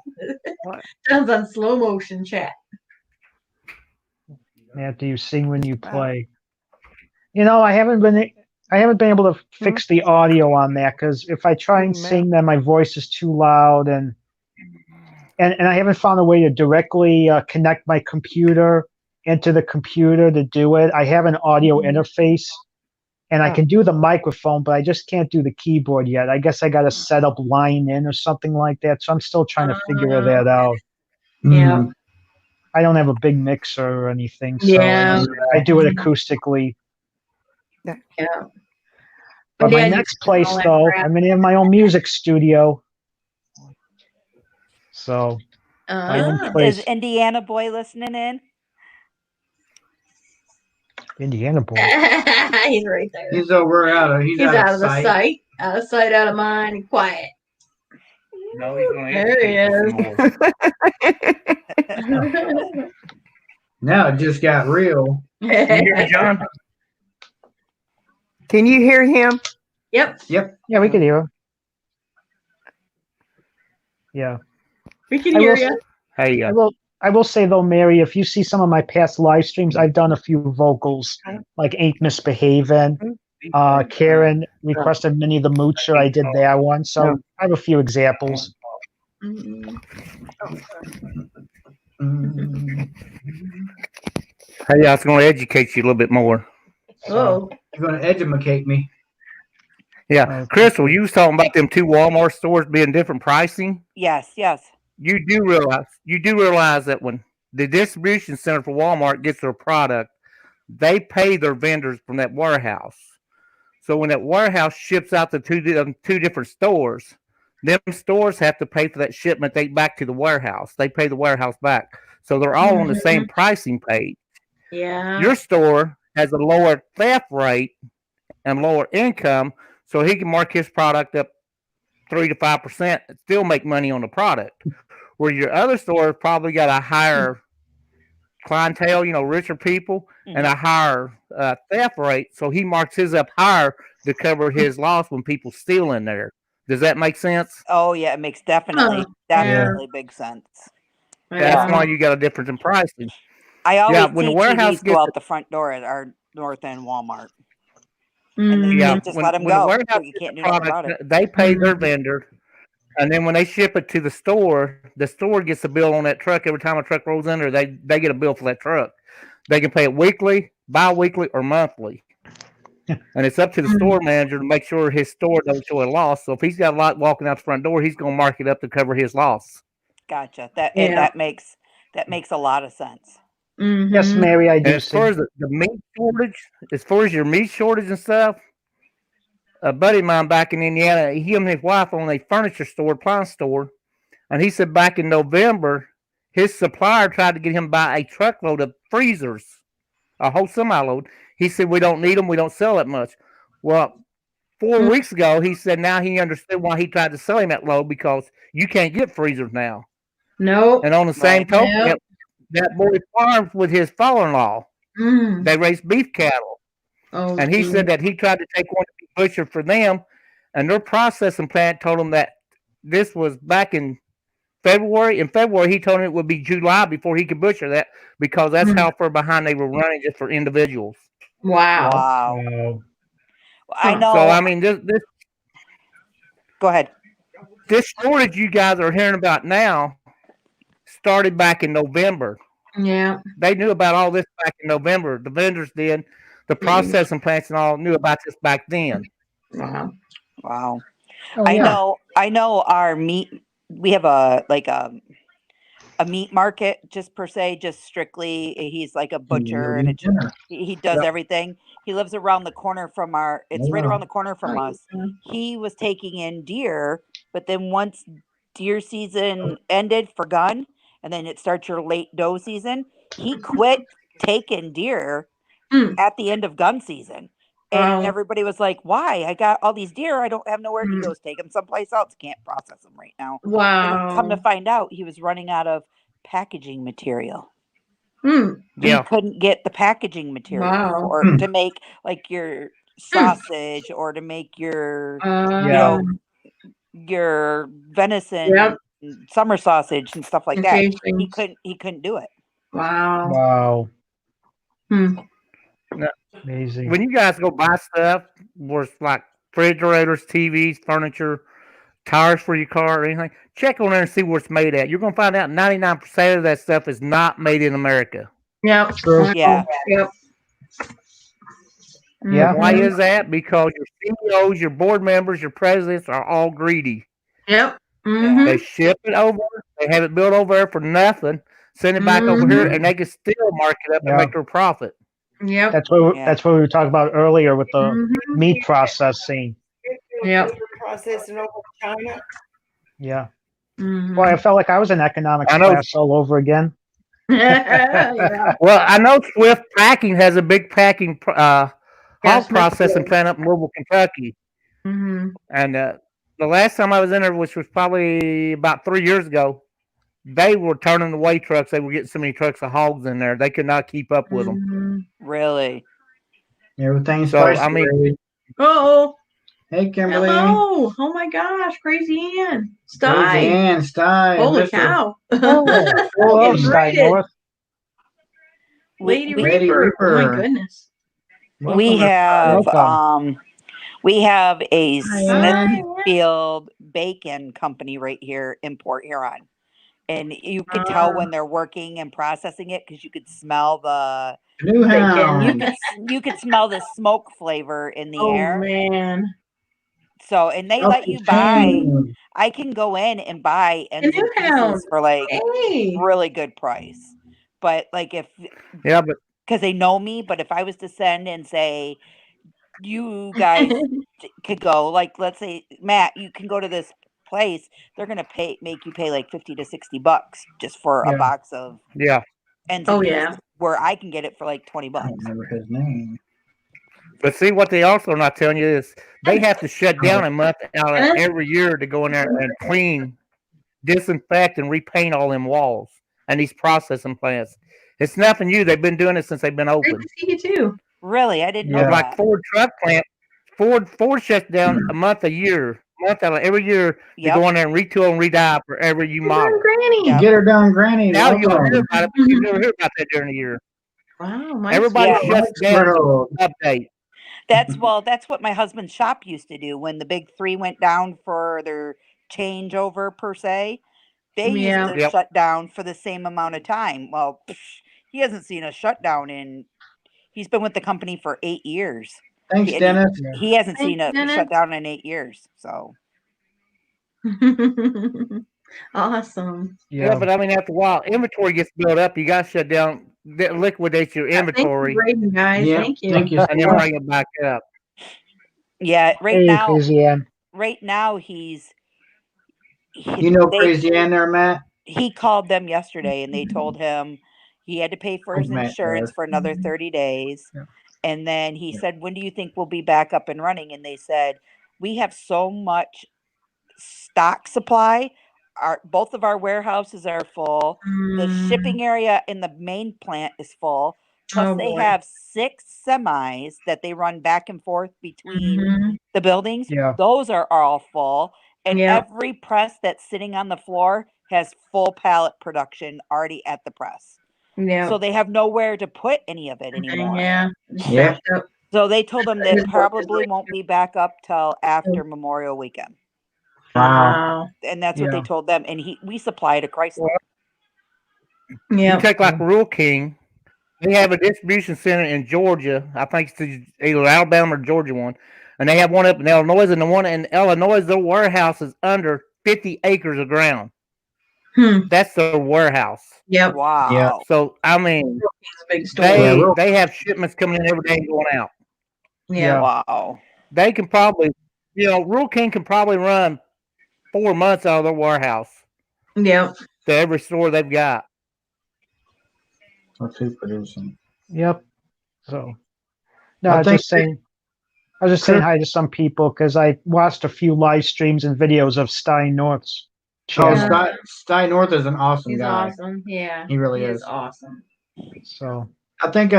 What? Sounds on slow motion chat. After you sing when you play. You know, I haven't been able to fix the audio on that because if I try and sing, then my voice is too loud, and I haven't found a way to directly connect my computer into the computer to do it. I have an audio interface, and I can do the microphone, but I just can't do the keyboard yet. I guess I got to set up line in or something like that. So I'm still trying to figure that out. Yeah. Mhm. I don't have a big mixer or anything, so Yeah. I do it acoustically. Yeah. But My my dad next used to do place, all that though, crap. I'm going to have my own music studio. So my own Ah. place, Is Indiana boy listening in? Indiana boy. He's right there. He's over he's out of the sight. sight. Out of sight, out of mind, and quiet. No, he's going to There he educate you some more. Now it just got real. Can you hear me, John? Can you hear him? Yep. Yep. Yeah, we could hear him. Yeah. We can I hear will, you. Hey, I will say though, Mary, if you see some of my past live streams, I've done a few vocals, like Ain't Misbehavin'. Karen requested Minnie the Moocher. I did that one. So I have a few examples. Mhm. Mhm. hey, I was going to educate you a little bit more. Oh. You're going to educate me. Yeah, Okay. Crystal, you was talking about them two Walmart stores being different pricing. Yes, yes. You do realize that when the distribution center for Walmart gets their product, they pay their vendors from that warehouse. So when that warehouse ships out to two different stores, them stores have to pay for that shipment back to the warehouse. They pay the warehouse back. So they're all on the same pricing page. Yeah. Your store has a lower theft rate and lower income, so he can mark his product up 3 to 5% and still make money on the product. Where your other store probably got a higher clientele, richer people, and a higher theft rate, so he marks his up higher to cover his loss when people steal in there. Does that make sense? Oh yeah, it makes definitely big sense. That's why you got a difference in pricing. I always when the see warehouse TVs go gets out the front door at our North End Walmart. Mhm. You Yeah, can't just let them when the go. warehouse You gets can't the do nothing product, about it. they pay their vendor, and then when they ship it to the store gets a bill on that truck every time a truck rolls in there. They get a bill for that truck. They can pay it weekly, bi-weekly, or monthly. And it's up to the store manager to make sure his store don't show a loss. So if he's got a lot walking out the front door, he's going to mark it up to cover his loss. Gotcha. That makes a lot of sense. Mhm. Yes, Mary, I And do. as far as the meat shortage, as far as your meat shortage and stuff, a buddy of mine back in Indiana, he and his wife own a furniture store, appliance store. And he said back in November, his supplier tried to get him to buy a truckload of freezers, a whole semi-load. He said, we don't need them. We don't sell that much. Well, 4 weeks ago, he said now he understood why he tried to sell him that load, because you can't get freezers now. No. And on the same token, Yep. that boy farms with his father-in-law. Mm. They raise beef cattle. Oh, And he geez. said that he tried to take one to be butchered for them, and their processing plant told him that this was back in February. In February, he told him it would be July before he could butcher that, because that's how far behind they were running just for individuals. Wow. Wow. Wow. I know. So I mean, this Go ahead. this shortage you guys are hearing about now started back in November. Yeah. They knew about all this back in November. The vendors did. The processing plants and all knew about this back then. Wow. Wow. Oh, I yeah. know. I know. Our meat. We have a meat market, just per se, just strictly. He's like a butcher, and he does everything. He lives around the corner from our. It's right around the corner from us. He was taking in deer, but then once deer season ended for gun, and then it starts your late doe season, he quit taking deer at the end of gun season. And Wow. everybody was like, why? I got all these deer. I don't have nowhere. He goes, take them someplace else. Can't process them right now. And then come to Wow. find out, he was running out of packaging material. Mm. Yeah. He couldn't get the packaging material Wow. or to make like your sausage or to make your Yeah. your venison Yep. and summer sausage and stuff like that. Occasions. He couldn't do it. Wow. Wow. Hmm. Amazing. When you guys go buy stuff, where it's like refrigerators, TVs, furniture, tires for your car, or anything, check on there and see where it's made at. You're gonna find out 99% of that stuff is not made in America. Yep. True. Yeah. Yep. Yeah. Why Mhm. is that? Because your CEOs, your board members, your presidents are all greedy. Yep. They Mhm. ship it over, they have it built over there for nothing, send it back over here, and they can still mark it up and Yeah. make their profit. Yep. That's what Yeah. that's what we were talking about earlier with the Mhm. meat processing. Yep. Processing over China. Yeah. Mhm. Boy, I felt like I was in economics I know. class all over again. Yeah. Well, I know Swift Packing has a big packing hog Yes, processing plant up in Louisville, Kentucky. Mhm. And the last time I was in there, which was probably about 3 years ago, they were turning away trucks. They were getting so many trucks of hogs in there, they could not keep up with them. Mhm. Really? Everything's So, spicy. I mean- Ray. Oh. Hey, Kimberly. Hello. Oh my gosh. Crazy Ann. Crazy Sty. Ann, Sty. Holy Mister- cow. Hello, Getting Sky rated. North. Lady Lady Reaper. Oh my Reaper. goodness. We Welcome, have Welcome. we have a Hi, Smithfield Bacon Company right here in Port Huron. And you could tell when they're working and processing it because you could smell the New Hound. you could smell the smoke flavor in the Oh air. man. So and they let you buy. I can go in and buy ends and New Hound. pieces for like Hey. really good price. But like if Yeah, but because they know me, but if I was to send and say you guys could go, like let's say Matt, you can go to this place, they're gonna make you pay like $50 to $60 just for Yeah. a box of yeah. ends Oh, and yeah. pieces, where I can get it for like $20. I don't remember his name. But see, what they also not telling you is they have to shut down a month out of Huh? every year to go in there and clean, disinfect, and repaint all them walls and these processing plants. It's nothing new. They've been doing it since they've been Great open. to see you too. Really, I didn't know Yeah. Like that. Ford truck plant, Ford shuts down a month out of every year to Yep. go in there and retool and re-dye for every new model. Granny. Yep. Get her done, Granny. Now you'll welcome. hear about it, but you never hear about that during the year. Wow. Mine's Everybody Yeah. shuts down Bro. to update. That's what my husband's shop used to do when the big three went down for their changeover per se. They Yeah. used to Yep. shut down for the same amount of time. Well, he hasn't seen a shutdown in. He's been with the company for 8 years. Thanks, He- Dennis. He hasn't seen a Thanks, Dennis. shutdown in 8 years. So Awesome. Yeah, but I mean, after a while, inventory gets built up. You got to shut down, liquidate your Thank you, inventory, Braden, guys. Yeah, Thank you. thank you. and then bring it back up. yeah, Hey, Crazy Ann. right now he's You know they- Crazy Ann there, Matt? he called them yesterday and they told him he had to pay for his Matt insurance does. for another 30 days. Yeah. And then he Yeah. said, when do you think we'll be back up and running? And they said, we have so much stock supply. Both of our warehouses are full. The shipping area in the main plant is full. Plus, Oh, they boy. have 6 semis that they run back and forth between Mhm. the buildings. Yeah. Those are all full. And Yeah. every press that's sitting on the floor has full pallet production already at the press. Yeah. So they have nowhere to put any of it anymore. Yeah. Yeah. Stacked up. So they told them that His work is probably like- won't be back up till after Memorial Weekend. Wow. And that's what they Yeah. told them. And we supply to Chrysler. Yeah. You take like Rural King. They have a distribution center in Georgia. I think it's either Alabama or Georgia one. And they have one up in Illinois. And the one in Illinois, their warehouse is under 50 acres of ground. That's their warehouse. Yep. Wow. So, I mean, It's a big store. they have shipments coming in every day and going out. Yeah. Wow. They can probably, Rural King can probably run 4 months out of their warehouse Yep. to every store they've got. What's who's producing? Yep. So, no, I I was think just saying. I was just saying hi to some people because I watched a few live streams and videos of Stein North's Oh, channel. Stein North is an awesome He's guy. awesome. Yeah. He really He is. awesome. So, I think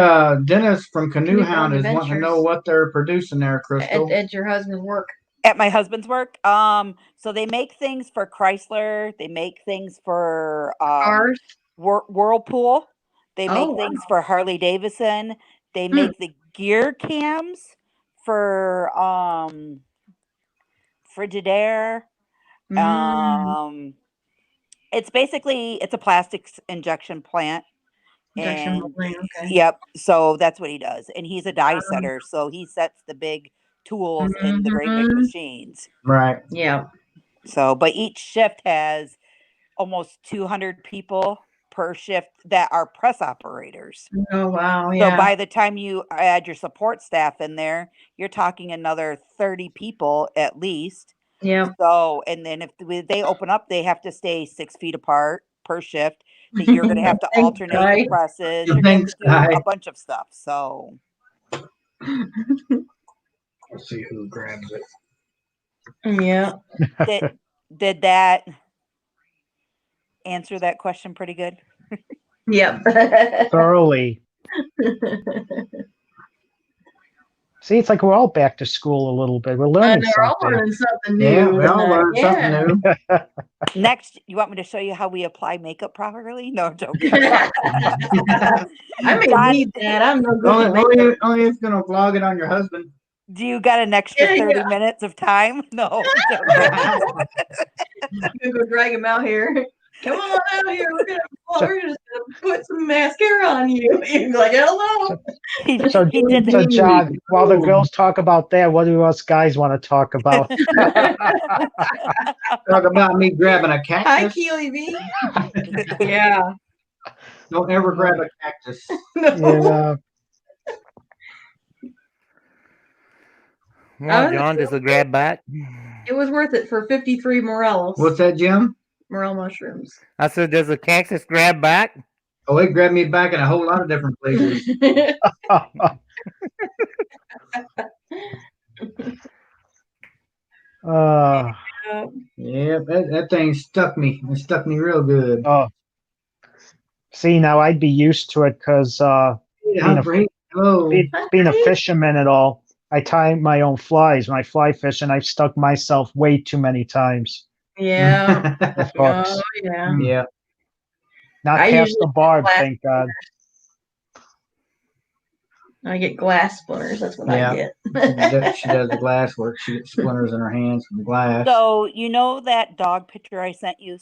Dennis from Canoe Canoe Hound is wanting to Adventures. know what they're producing there, Crystal. At your husband's work. At my husband's work. So they make things for Chrysler. They make things for Cars. Whirlpool. They make Oh, things for Harley Davidson. They Hmm. make the gear cams for Frigidaire. It's basically it's a plastics injection plant. Injection And molding, okay. yep, so that's what he does. And he's a die setter, so he sets the big tools in the great big Mhm. machines. Right. Yeah. So, but each shift has almost 200 people per shift that are press operators. Oh wow. So Yeah. by the time you add your support staff in there, you're talking another 30 people at least. Yeah. So, and then if they open up, they have to stay 6 feet apart per shift. That you're going to have to Thanks, alternate Guy. your presses. Yeah, You're going to thanks, do Guy. a bunch of stuff. So, Let's see who grabs it. Yeah. did that answer that question pretty good? Yep. thoroughly. See, it's like we're all back to school a little bit. We're And learning they're all something. learning something new. Yeah, we all tonight. learned Yeah. something new. Next, you want me to show you how we apply makeup properly? No, I'm joking. I may John, need that. I'm no good at Only if you're gonna vlog it on your husband. do you got an extra Yeah, 30 minutes of time? No. I'm joking. You go drag him out here. Come on out here. We're just gonna put some mascara on you. You're like, hello. He So, did so that. John, while the girls talk about that, what do us guys want to talk about? Talk about me grabbing a Hi, cactus. Keely V. Yeah. Don't ever grab a cactus. No. Well, John, does the grab back? It was worth it for 53 morels. What's that, Jim? Morel mushrooms. I said, does the cactus grab back? Oh, it grabbed me back in a whole lot of different places. Yeah, that thing stuck me. It stuck me real good. oh. See, now I'd be used to it because Yeah, great. Hello. being a fisherman and all, I tie my own flies when I fly fish, and I've stuck myself way too many times Yeah. with hooks. Oh, yeah. Yeah. Not I past usually the barb, glass thank God. I get glass splinters. That's what Yeah. I get. She does the glass work. She gets splinters in her hands from glass. So, you know that dog picture I sent you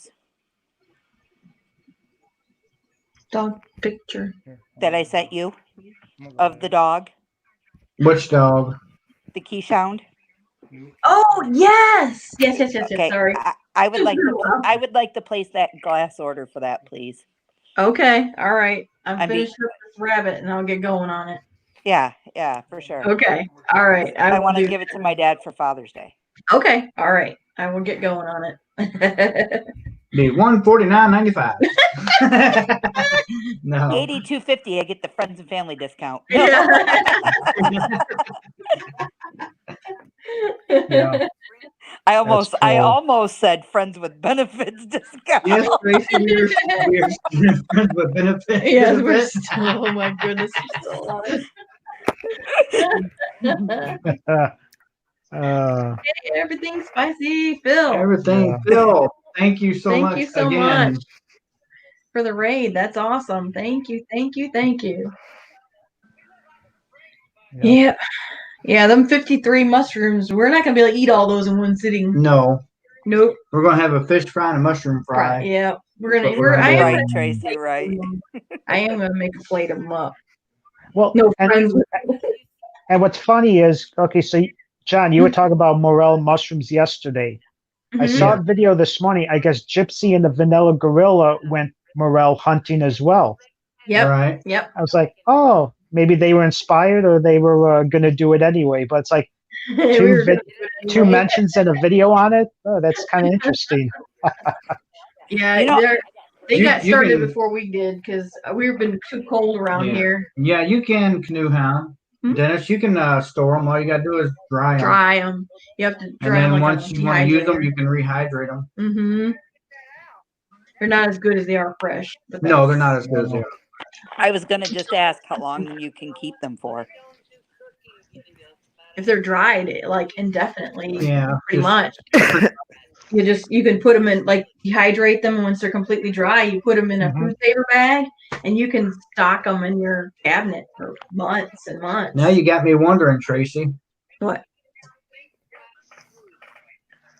Dog picture. that I sent you of the dog, Which dog? the Keeshhound? Oh yes, yes. Okay. Sorry. I would like to place that glass order for that, please. Okay. All right. I'm I'd be- finished with this rabbit, and I'll get going on it. Yeah, for sure. Okay. All right. I will want to do give it to my dad for Father's Day. that. Okay. All right. I will get going on it. Be $149.95. No. 82.50. I get the friends and family discount. Yeah. Yeah. I almost cool. said friends with benefits discount. Yes, Tracy, we're friends with benefits. Yes, we're benefits. still. Oh my goodness, we're still alive. Everything's spicy, Phil. Everything, Yeah. Phil. Thank you so Thank much you so again. much for the raid. That's awesome. Thank you, thank you, thank you. Yeah. Yeah, them 53 mushrooms. We're not gonna be able to eat all those in one sitting. No, Nope. we're gonna have a fish fry and a mushroom fry. Yeah, we're But gonna. we're I am Right, gonna Tracy, right. I am gonna make a plate of them up. Well, No friends with. and what's funny is, okay, so John, you were talking about morel mushrooms yesterday. I Mhm. saw a video this morning. I guess Gypsy and the Vanilla Gorilla went morel hunting as well. Yep. Right. Yep. I was like, oh, maybe they were inspired or they were going to do it anyway. But it's like We two, were vid- gonna do it two anyway. mentions and a video on it. Oh, that's kind of interesting. Yeah, You know- they You- got you started can- before we did because we've been too cold around Yeah. here. Yeah, you can canoe hound. Hmm? Dennis, you can store them. All you gotta do is dry them. Dry them. You have to And dry them then like once you want to use them, you can rehydrate them. Mm-hmm. They're not as good as they are fresh. But No, they're that's- not as good as they are. I was gonna just ask how long you can keep them for. If they're dried like indefinitely, Yeah, pretty just- much. You can put them in, like, dehydrate them, and once they're completely dry, you put them in a Mhm. food saver bag, and you can stock them in your cabinet for months and months. Now you got me wondering, Tracy. What?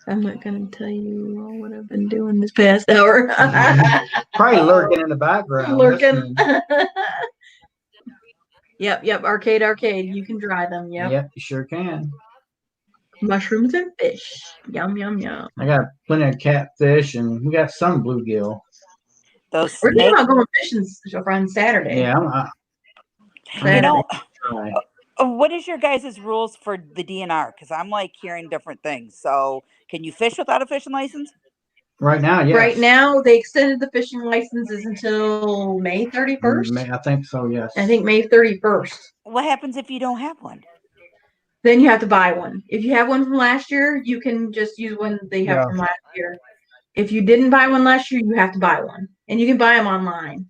I'm not gonna tell you all what I've been doing this past hour. Probably lurking in the background. Lurking. listening. Yep. Arcade. You can dry them. Yep. Yep, you sure can. Mushrooms and fish. Yum. I got plenty of catfish and we got some bluegill. Those We're thinking snakes. about going fishing on Saturday. Yeah, You know, try. what is your guys' rules for the DNR? Because I'm like hearing different things. So, can you fish without a fishing license? Right now, yes. Right now, they extended the fishing licenses until May 31st. I think so, yes. I think May 31st. What happens if you don't have one? Then you have to buy one. If you have one from last year, you can just use one they have Yeah. from last year. If you didn't buy one last year, you have to buy one. And you can buy them online.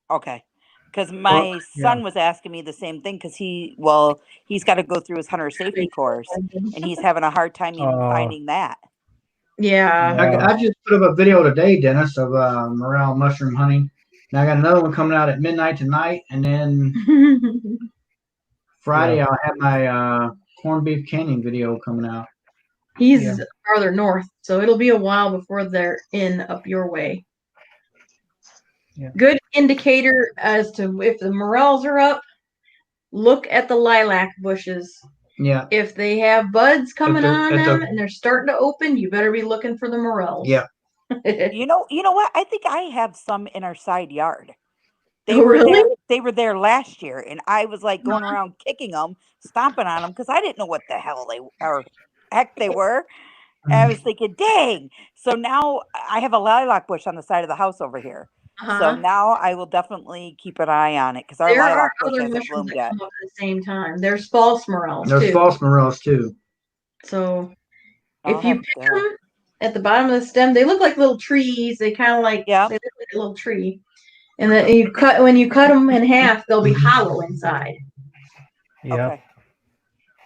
Okay. Because my son was asking me the same thing because he's got to go through his hunter safety course and he's having a hard time even finding that. Yeah. I just put up a video today, Dennis, of morel mushroom hunting. Now I got another one coming out at midnight tonight, and then Friday I'll have my corned beef canning video coming out. He's farther north, so it'll be a while before they're up your way. Yeah. Good indicator as to if the morels are up. Look at the lilac bushes. Yeah. If they have buds coming on at them the- and they're starting to open, you better be looking for the morels. Yeah. You know what? I think I have some in our side yard. They Oh, were really? there. They were there last year, and I was like going around kicking them, stomping on them because I didn't know what the hell they were. And I was thinking, dang. So now I have a lilac bush on the side of the house over here. So Uh-huh. now I will definitely keep an eye on it because our There lilac are bush other hasn't mushrooms bloomed that yet. come up at the same time. There's false morels There's too. false morels too. So I'll if you have pick to- them at the bottom of the stem, they look like little trees. They kind of like Yeah. they look like a little tree. And then when you cut them in half, they'll be hollow inside. Yeah.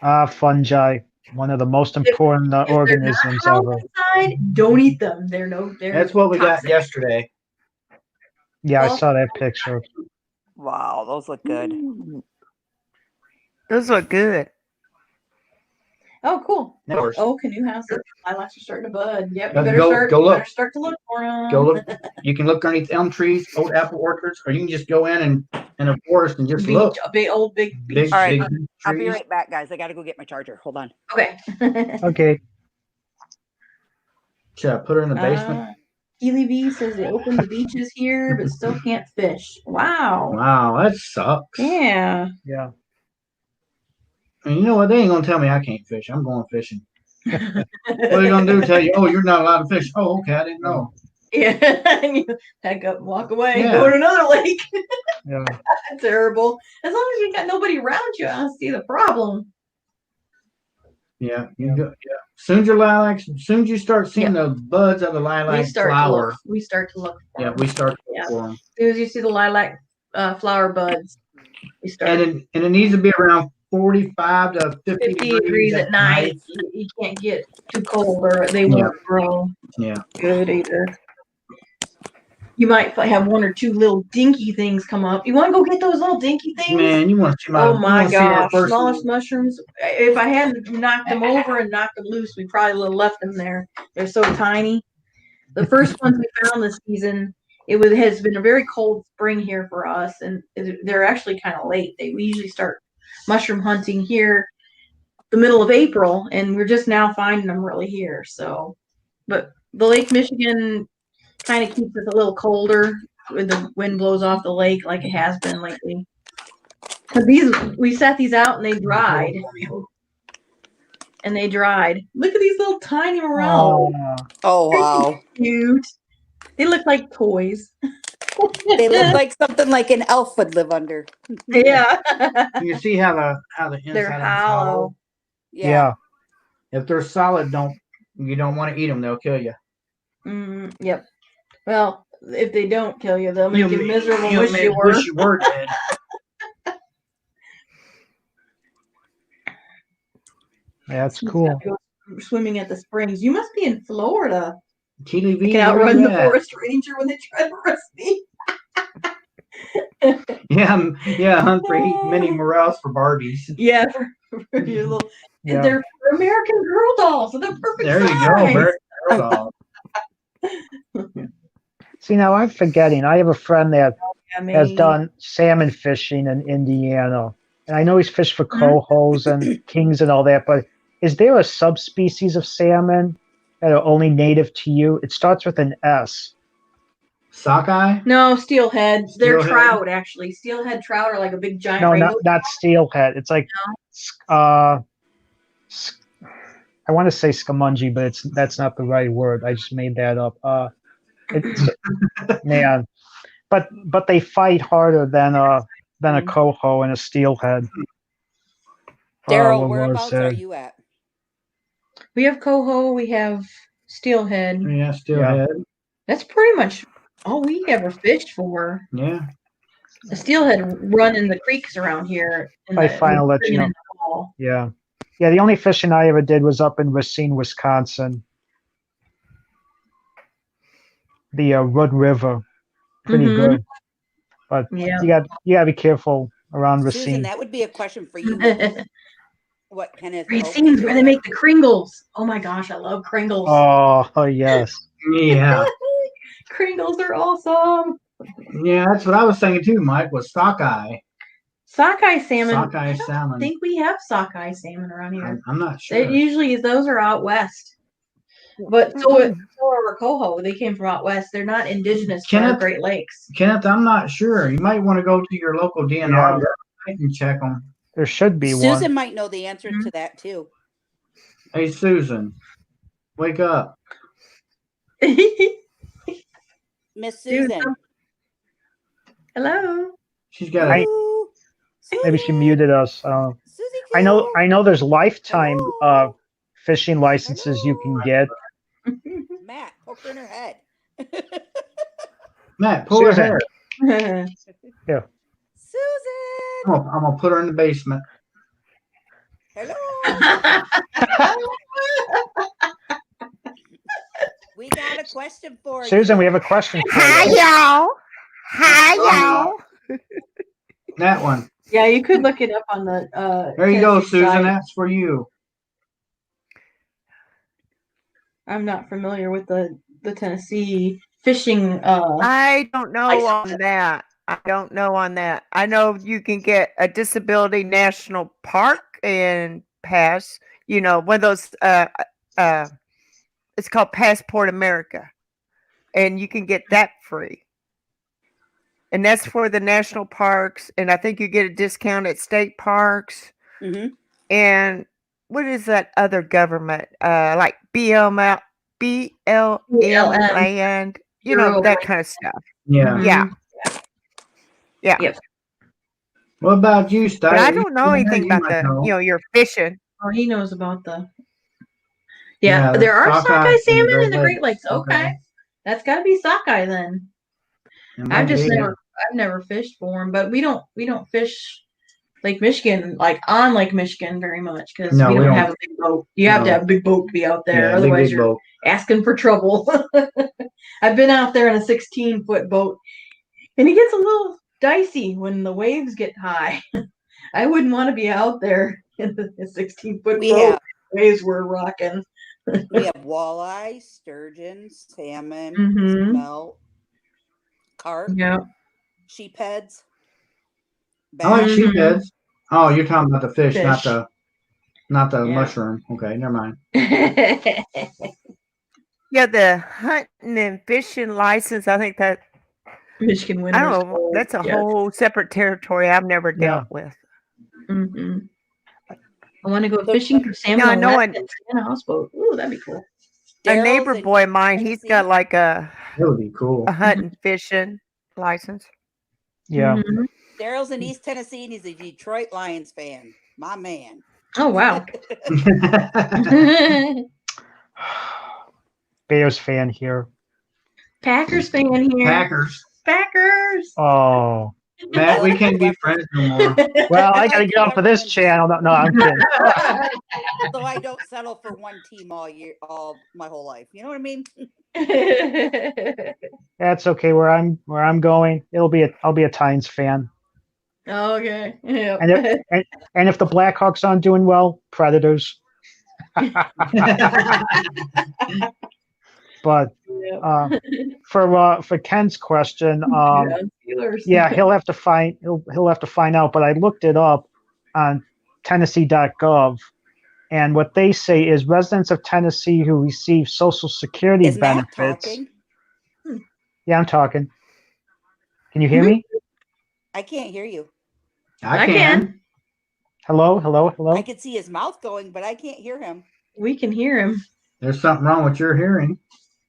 Okay. Fungi, one of the most important If they're not organisms hollow ever. inside, don't eat them. They're That's what we got toxic. yesterday. Yeah, I Well- saw that picture. Wow, those look good. Those look good. Oh, cool. Of course. Oh, canoe houses. Lilacs are starting to bud. Yep, Go- you better go- start. go you look. better start to look for them. Go look. You can look underneath elm trees, old apple orchards, or you can just go in a forest and just Beach, look. a big old big Big, beach. All right. big I'll be trees. right back, guys. I got to go get my charger. Hold on. Okay. Okay. Should I put her in the basement? Keely V says they opened the beaches here, but still can't fish. Wow. Wow, that sucks. Yeah. Yeah. And you know what? They ain't gonna tell me I can't fish. I'm going fishing. What are you gonna do? Tell you, oh, you're not allowed to fish. Oh, okay, I didn't know. Yeah, and you pack up and walk away and Yeah. go to another lake. Yeah. That's terrible. As long as you got nobody around you, I don't see the problem. Yeah, you go. Yeah. Soon as your lilacs, soon as you start seeing the buds of the We lilac start to flower, look. We start to look. For yeah, 'em. we start to Yeah. look for them. As soon as you see the lilac flower buds, we start. And it needs to be around 45 to 50, 50 degrees at night. You can't get too cold or they won't grow Yeah. good either. You might have one or two little dinky things come up. You want to go get those little dinky things? Man, you want to see my? Oh you my wanna see that gosh, first smallest mushrooms. If I hadn't knocked them over and knocked them loose, we probably would have left them there. They're so tiny. The first ones we found this season, has been a very cold spring here for us, and they're actually kind of late. We usually start mushroom hunting here the middle of April, and we're just now finding them really here. So, but the Lake Michigan kind of keeps us a little colder when the wind blows off the lake, like it has been lately. Because we set these out and they dried. Look at these little tiny morels. Oh, wow. Cute. They look like toys. They look like something like an elf would live under. Yeah. You can see how the inside They're of them hollow. Yeah. If they're solid, you don't want to eat them. They'll kill you. Yep. Well, if they don't kill you, they'll make you miserable. Wish you were dead. That's cool. Swimming at the springs. You must be in Florida. Keely V, You can outrun the where you at? forest ranger when they try to arrest me. Yeah, hunt for mini morels for Barbies. Yeah, for your little. Yeah. They're American Girl dolls, so they're perfect There you size. go, Girl doll. See, now I'm forgetting. I have a friend that Yeah, has me. done salmon fishing in Indiana. And I know he's fished for cohos and kings and all that, but is there a subspecies of salmon that are only native to you? It starts with an S. Sockeye? No, steelhead. They're Steelhead? trout, actually. Steelhead trout are like a big giant No, rainbow. not steelhead. It's like, I want to say scamungi, but that's not the right word. I just made that up. It's man, but they fight harder than a coho and a steelhead. Daryl, what whereabouts was are it? you at? We have coho. We have steelhead. Yeah, steelhead. That's pretty much all we ever fished for. Yeah. The steelhead run in the creeks around here. I finally let you know. know. Yeah. The only fishing I ever did was up in Racine, Wisconsin. The Rudd River, pretty Mhm. good, but Yeah. you got to be careful around Susan, Racine. that would be a question for you. What Kenneth? Racine's where they make the Kringles. Oh my gosh, I love Kringles. Oh yes, Yeah. Kringles are awesome. Yeah, that's what I was thinking too, Mike, was sockeye. Sockeye salmon. Sockeye I salmon. think we have sockeye salmon around here. I'm not sure. Those are out west. But so are our coho. They came from out west. They're not indigenous to our Kenneth- Great Lakes. Kenneth, I'm not sure. You might want to go to your local DNR and check them. there should be Susan one. might know the answer to that too. Hey, Susan, wake up. Miss Susan. Hello. She's got a Ooh, Maybe she Susan. muted us. Susie I know Q. there's lifetime Hello. fishing licenses you can get. Matt, poke her in her head. Matt, pull her Susan. hair. Susan. I'm gonna put her in the basement. Hello. We got a question for you. Susan, we have a question for Hi, you. y'all. Hi, y'all. That one. Yeah, you could look it up on the There you go, Tennessee Susan. site. That's for you. I'm not familiar with the Tennessee fishing I don't know license. on that. I don't know on that. I know you can get a disability national park and pass, one of those it's called Passport America. And you can get that free. And that's for the national parks, and I think you get a discount at state parks. Mhm. And what is that other government? Like BLM, land, Bureau of that Land. kind of stuff. Yeah. Yeah. Yeah. Yep. What about you, But I Styler? don't know anything You about might know. your fishing. Oh, he knows about the. Yeah, Yeah, there are sockeye sockeye in the salmon Great in the Great Lakes. Lakes. Okay, that's got to be sockeye then. It I've might just be. never fished for them, but we don't fish Lake Michigan on Lake Michigan very much because No, we we don't don't. have a big boat. You have to No. have a big boat to be out there, Yeah, otherwise big you're boat. asking for trouble. I've been out there in a 16-foot boat, and it gets a little dicey when the waves get high. I wouldn't want to be out there in a 16-foot We boat. have Waves were rocking. we have walleye, sturgeon, salmon, Mhm. smelt, carp, Yeah. sheepheads. I like bass. Mhm. sheepheads. Oh, you're talking about the fish, not Fish. the Yeah. mushroom. Okay, never mind. Yeah, the hunting and fishing license, I think that, Michigan I winters. don't know, that's a whole separate territory I've never Yeah. dealt with. Mm-hmm. I want to go So- fishing for salmon. Yeah, I on know that in a houseboat. Ooh, that'd be cool. A Daryl's neighbor in boy of mine, he's got Tennessee. like a That would be cool. hunting fishing license. Yeah. Mhm. Daryl's in East Tennessee, and he's a Detroit Lions fan. My man. Oh wow. Bears fan here. Packers fan here. Packers. Packers. Oh. Matt, we can't be friends no more. Well, I like gotta get off of this whoever wins. channel. No, I'm kidding. So I don't settle for one team all my whole life. You know what I mean? That's okay. Where I'm going, I'll be a Titans fan. Okay. Yep. And if the Blackhawks aren't doing well, Predators. But for Ken's question, Steelers. yeah, he'll have to find out. But I looked it up on Tennessee.gov, and what they say is residents of Tennessee who receive Social Security Is Matt benefits. talking? Yeah, I'm talking. Can you hear me? I can't hear you. I can. Hello. I can see his mouth going, but I can't hear him. We can hear him. There's something wrong with your hearing,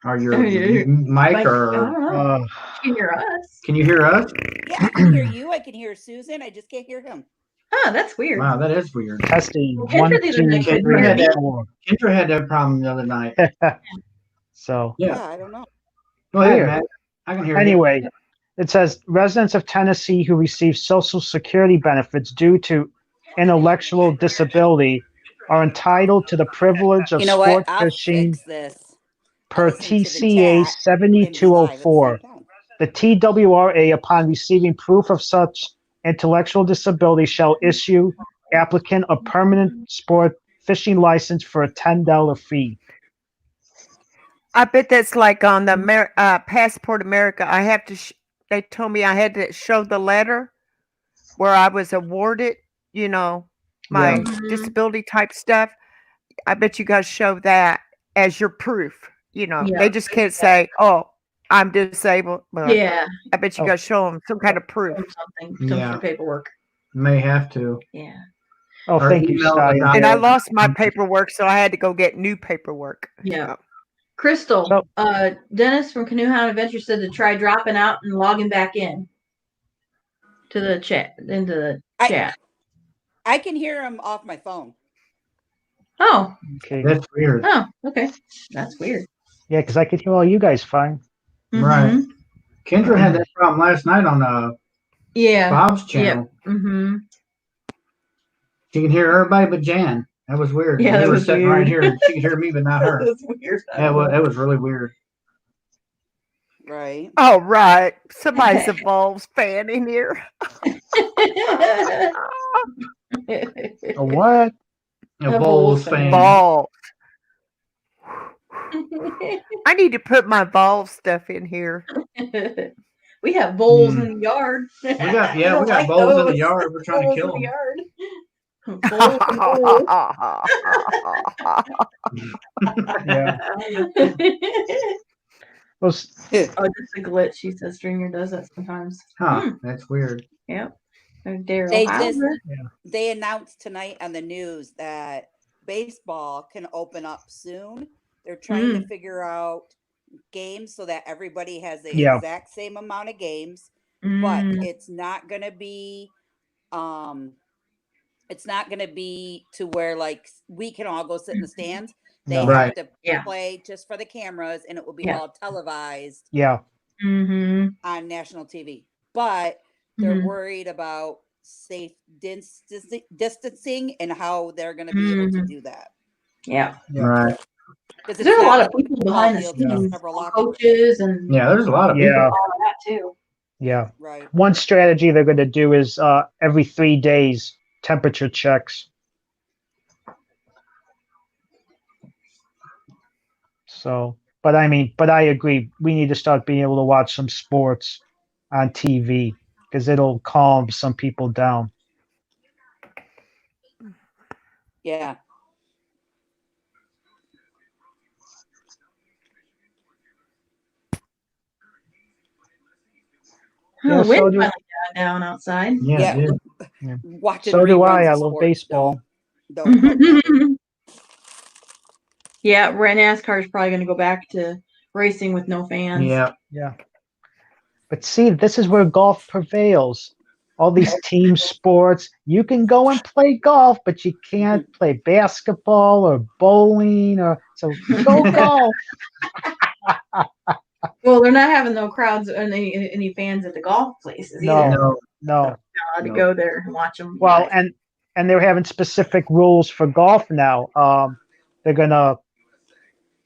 or your mic, I or don't know. You can hear us. can you hear us? Yeah, I can hear you. I can hear Susan. I just can't hear him. Huh, that's weird. Wow, that is weird. Testing. Kendra 1, the other 2, night couldn't 3, hear me. 4. Kendra had that problem the other night. So Yeah. I don't know. Go ahead, Weird. Matt. I can hear you. anyway, it says residents of Tennessee who receive Social Security benefits due to intellectual disability are entitled to the privilege of You know sport what? I'll fishing fix this. per Listen to the TCA chat and be live at the 7204. same time. The TWRA, upon receiving proof of such intellectual disability, shall issue applicant a permanent sport fishing license for a $10 fee. I bet that's like on the Passport America. I have to. They told me I had to show the letter where I was awarded, my Yeah. disability type stuff. I bet you guys show that as your proof. Yeah. They just can't say, "Oh, I'm disabled." Well, Yeah. I bet you guys show them some kind of proof. Something Yeah. for paperwork. May have to. Yeah. Oh, Or thank you, email Stein. the And I Yeah. lost my paperwork, so I had to go get new paperwork. Yeah. Crystal, So- Dennis from Canoe Hound Adventure said to try dropping out and logging back in to the chat, into the chat. I can hear him off my phone. Oh, Okay. That's weird. okay. That's weird. Yeah, because I could hear all you guys fine. Right. Mhm. Kendra had that problem last night on Yeah. Bob's channel. Mm-hmm. She can hear everybody but Jan. That was weird. Yeah, We that were was sitting weird. right here, and she could hear me but not her. That's weird. That was really weird. Right. Oh, right. Somebody's a Vols fan in here. A what? A A Bulls Bulls fan. Vols. I need to put my Vols stuff in here. We have bowls Mm. in the yard. We got bowls in the yard. We're trying to kill them. Bowls and bowls. Yeah. Well, Oh, just a glitch. She says Streamer does that sometimes. Huh? That's weird. Yep. Daryl They Hauser. They announced tonight on the news that baseball can open up soon. They're trying to Mm. figure out games so that everybody has the Yeah. exact same amount of games, but Mm. it's not going to be it's not going to be to where like we can all go sit in the stands. They No. have Right. to Yeah. play just for the cameras, and it will be Yeah. all televised Yeah. Mm-hmm. on national TV. But they're Mhm. worried about safe distancing and how they're going to be able to Mhm. do that. Yeah. Yeah. Right. Because There's it's a not lot of like people football behind the fields that have scenes, several locker rooms. coaches and Yeah, there's a lot of people. Yeah. all of that too. Yeah. Right. One strategy they're going to do is every 3 days temperature checks. So, but I agree. We need to start being able to watch some sports on TV because it'll calm some people down. Yeah. Oh, Yeah, the wind so do- finally died down outside. Yeah, Yeah. it did. Watching So do I. reruns I of love sports baseball. don't help matters. Yeah, NASCAR is probably going to go back to racing with no fans. Yeah. Yeah. But see, this is where golf prevails. All these team sports, you can go and play golf, but you can't play basketball or bowling or so go golf. Well, they're not having no crowds or any fans at the golf places No. either. No. No. Allowed to No. go there and watch them. Well, and they're having specific rules for golf now. They're gonna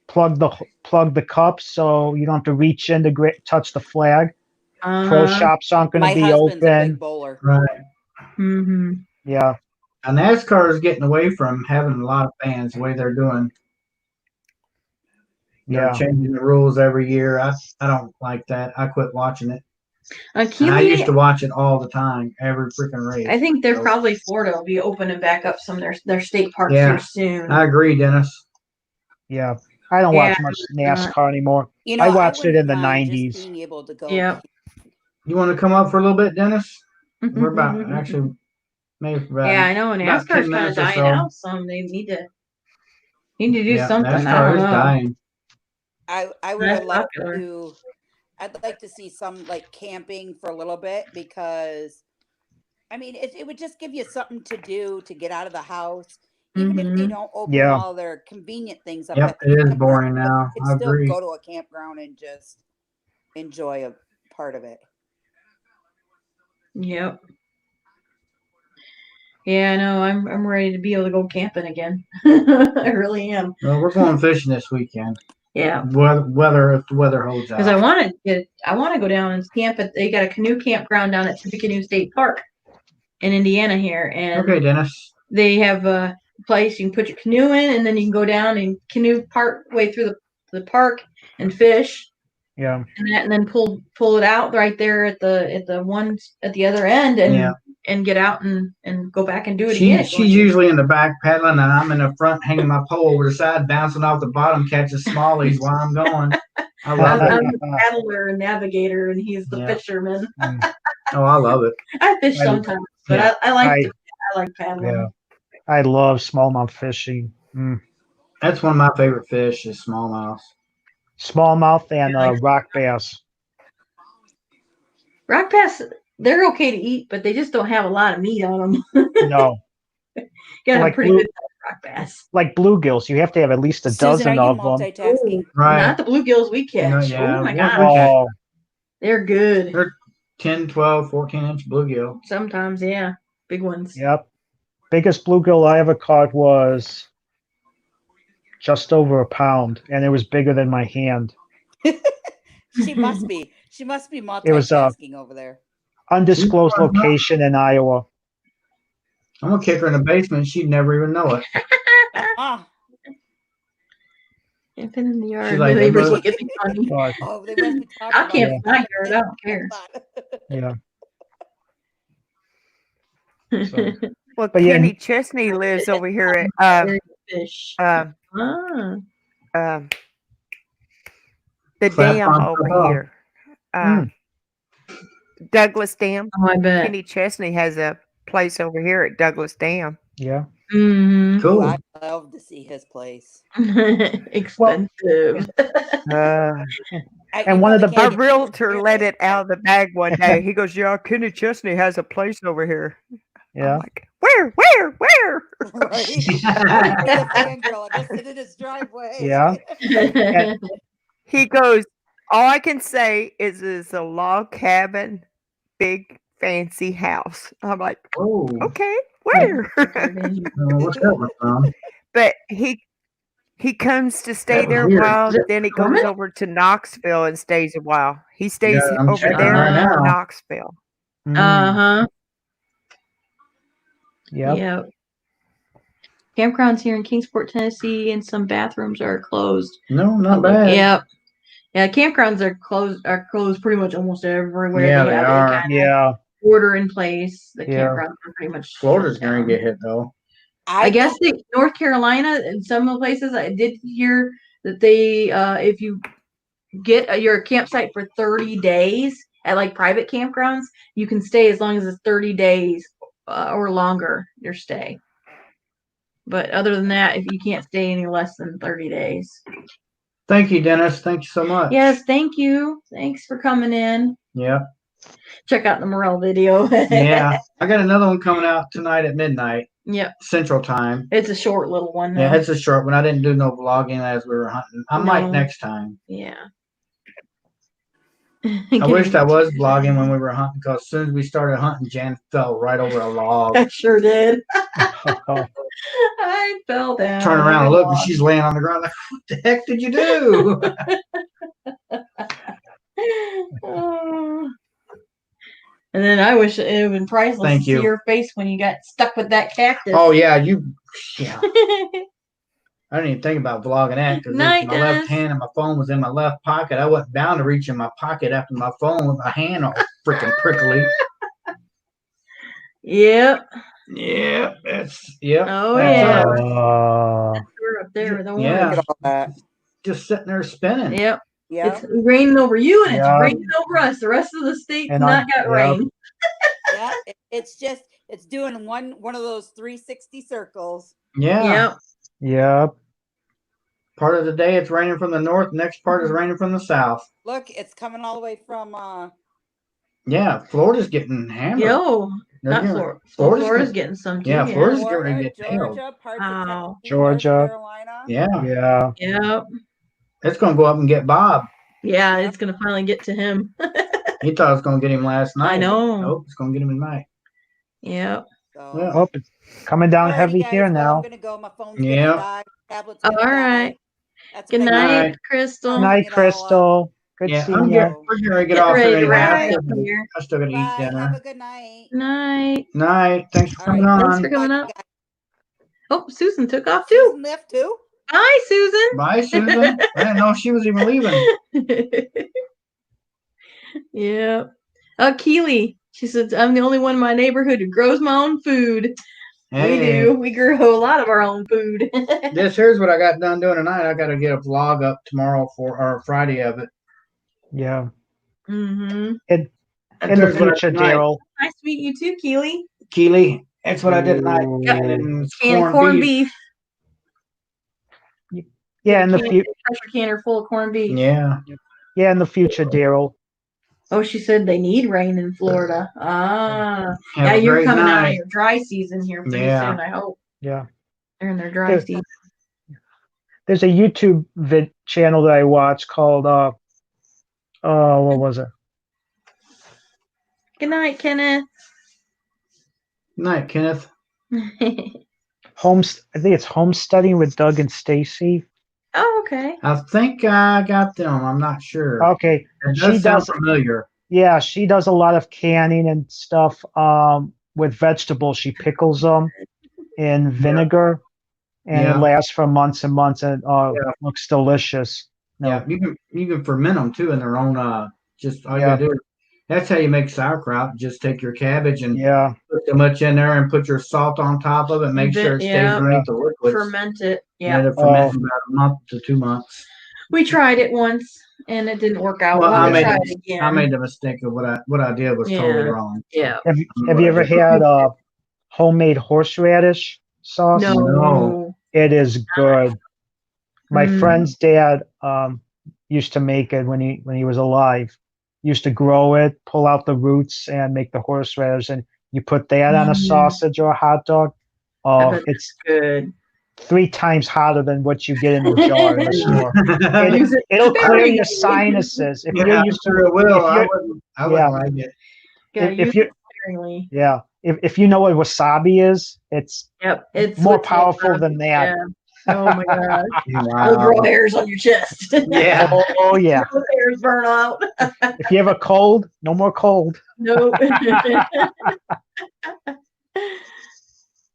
plug the cups so you don't have to reach in to touch the flag. Pro shops aren't going My to be husband's a open. big bowler. Right. Mm-hmm. Yeah, Now, NASCAR is getting away from having a lot of fans the way they're doing. They're yeah. changing the rules every year. I don't like that. I quit watching it. And I Keely, used to watch it all the time, every freaking race. I think they're So, probably Florida will be opening back up some of their state parks Yeah. here soon. I agree, Dennis. Yeah. I don't Yeah, watch much NASCAR anymore. You know, I watched it in wouldn't the mind just 90s. being able to go. Yeah. You want to come up for a little bit, Dennis? We're about actually maybe about Yeah, I know. about NASCAR's 10 kind of minutes or dying so. out. Some they need to do Yeah, something. I NASCAR don't is know. dying. I would That's like popular. to. I'd like to see some like camping for a little bit because, I mean, it would just give you something to do to get out of the house, even if they Mhm. don't open Yeah. all their convenient things up. Yep, at the it is campground, boring but now. you can I still agree. go to a campground and just enjoy a part of it. Yep. Yeah, no, I'm ready to be able to go camping again. I really am. Well, we're going fishing this weekend. Yeah. Weather if the weather holds out. Because I want to go down and camp at. They got a canoe campground down at Tippecanoe State Park in Indiana here, and Okay, Dennis. they have a place you can put your canoe in, and then you can go down and canoe part way through the park and fish, Yeah. and then pull it out right there at the one at the other end, and Yeah. and get out and go back and do it again. She's usually in the back pedaling, and I'm in the front hanging my pole over the side, bouncing off the bottom, catching smallies while I'm going. I love I'm it. the paddler and navigator, and he's the Yeah. fisherman. Oh, I love it. I fish I- sometimes, but yeah. I like paddling. Yeah. I love smallmouth fishing. That's one of my favorite fish is smallmouth. Smallmouth and rock bass. Rock bass, they're okay to eat, but they just don't have a lot of meat on them. No, Got a Like pretty blue- good rock bass. like bluegills. You have to have at least a Susan, dozen are you of them. multitasking? Right. Not the bluegills we catch. yeah, Oh my what gosh, we catch. Oh, they're good. They're 10, 12, 14-inch bluegill. Sometimes, yeah, big ones. yep. Biggest bluegill I ever caught was just over a pound, and it was bigger than my hand. She must be. She must be It was, multitasking over there. Undisclosed location in Iowa. I'm gonna kick her in the basement. She'd never even know it. Ah, Camping in the yard. She's like, the neighbors "Neighbor." look at me funny. But, oh, they must be talking I'll about camp it. in my yard. I don't care. yeah. Well, But yeah, Kenny Chesney lives over here at Fish. uh, Ah. um, the Clap dam on over top. here. Douglas Dam. Oh, I bet. Kenny Chesney has a place over here at Douglas Dam. Yeah. Mm-hmm. Ooh, Cool. I'd love to see his place. Expensive. Uh, You one of probably the our can't get realtor near let this it out of the bag one day. He goes, "Yeah, Kenny Chesney has a place over here." I'm Yeah. like, "Where?" right? Be a fangirl. I just sit in his driveway. Yeah. He goes, "All I can say is it's a log cabin, big fancy house." I'm like, Oh, "Okay, where?" what's that one from? But he comes to stay That was there a weird. while, Is it then he goes Norman? over to Knoxville and stays a while. He stays Yeah, I'm over checking there right in now. Knoxville. Mm, Uh-huh. yep. Yep. Campgrounds here in Kingsport, Tennessee, and some bathrooms are closed. No, not bad. Yep. Yeah, campgrounds are closed pretty much almost everywhere. Yeah, they they have are. any kind Yeah. of order in place. The Yeah. campgrounds are pretty much Florida's shut going down. to get hit though. I guess North Carolina and some of the places I did hear that they if you get your campsite for 30 days at like private campgrounds, you can stay as long as it's 30 days or longer your stay. But other than that, if you can't stay any less than 30 days. Thank you, Dennis. Thank you so much. Yes, thank you. Thanks for coming in. Yeah. Check out the Morel video. Yeah. I got another one coming out tonight at midnight Yep. Central Time. It's a short little one. Yeah, Though. it's a short one. I didn't do no vlogging as we were hunting. I might No. next time. Yeah. I wished I was vlogging when we were hunting because as soon as we started hunting, Jan fell right over a log. I sure did. I fell down. Turn around and look, and she's laying on the ground. Like, what the heck did you do? Oh. And then I wish it would have been priceless Thank to you. see your face when you got stuck with that cactus. Oh yeah, yeah. I didn't even think about vlogging that because my Night, left Dennis. hand and my phone was in my left pocket. I wasn't bound to reach in my pocket after my phone with my hand all freaking prickly. Yep. Yeah, yep. Oh, that's yeah. her. We're up there with the Yeah. orange. Look at all that. Just sitting there spinning. Yep. Yeah. It's raining over you and Yeah. it's raining over us. The rest of the state's And not got rain. Yeah. It's doing one of those 360 circles. Yeah. Yep. Yep. Part of the day it's raining from the north, next part is raining from the south. Look, it's coming all the way from Yeah, Florida's getting hammered. Yo, They're not getting- Florida. Florida's Florida's getting some too. yeah, Florida's getting Florida, ready to get nailed. Georgia, parts Wow. of Tennessee, Georgia. North Carolina. Yeah, Yeah. Yep. it's gonna go up and get Bob. Yeah, it's gonna finally get to him. He thought it was gonna get him last night. I know. Nope, it's gonna get him tonight. Yep. So, Yeah. Oh, it's coming down Alrighty, heavy guys, here well, now. I'm gonna go. My phone's Yeah. gonna die. Tablet's All gonna die. right. That's Good okay. night, night. Crystal. Good Night, It all Crystal. Good Yeah, seeing you. we're getting ready to get Getting off ready here to anyhow. wrap I it still up here. I still gotta eat Bye. Have dinner. a good night. Night. Night. Thanks for All coming right. Thanks on. for coming Bye, up. guys. Oh, Susan took off too. Susan left too. Bye, Susan. Bye, Susan. I didn't know she was even leaving. Yeah. Keely. She said, I'm the only one in my neighborhood who grows my own food. Hey, We do. We grow a lot of our own food. this here's what I got done doing tonight. I gotta get a vlog up tomorrow or Friday of it. Yeah. Mm-hmm. In the There's what I future, did tonight. Daryl. Nice to meet you too, Keely. Keely. That's what I did tonight. Yep. And And corned beef. Yeah, in the future. Pressure canner full of corned beef. Yeah. Yeah, in the future, Daryl. Oh, she said they need rain in Florida. Ah. Have Yeah, a you're great coming out of night. your dry season here pretty Yeah. soon, I hope. Yeah. They're in their dry Good. season. There's a YouTube channel that I watch called what was it? Good night, Kenneth. Good night, Kenneth. I think it's Homesteading with Doug and Stacy. Oh, okay. I think I got them. I'm not sure. Okay. It she does sound does- familiar. Yeah, she does a lot of canning and stuff with vegetables. She pickles them in vinegar, and Yeah. it lasts for months and months, and Yeah. looks delicious. No. Yeah, you can ferment them too in their own. Just all you Yeah. gotta do. That's how you make sauerkraut. Just take your cabbage and Yeah. put so much in there and put your salt on top of it. Make sure it stays Yeah. underneath the liquids. Ferment it. And Yeah. it'll ferment in about a month to 2 months. We tried it once and it didn't work out. Well, We'll I have to made try a- it again. I made the mistake of what I did was totally Yeah. wrong. Yeah. Have you ever had homemade horseradish? sauce. No. It is good. My Mm. friend's dad used to make it when he was alive. Used to grow it, pull out the roots, and make the horseradish, and you put that on a Mm. sausage or a hot dog. I Oh, bet it's good. 3 times hotter than what you get in the jar in the store. Use it It'll clear your sparingly. sinuses if Yeah, you're I'm used to. sure it will. if I you're- wouldn't. I yeah. wouldn't like it. Gotta if use you it sparingly. yeah, if you know what wasabi is, it's Yep. It's more what's powerful than that. Yeah. Oh my gosh. It'll Wow. grow hairs on your chest. Yeah. Oh yeah. Those hairs burn out. If you have a cold, no more cold. Nope.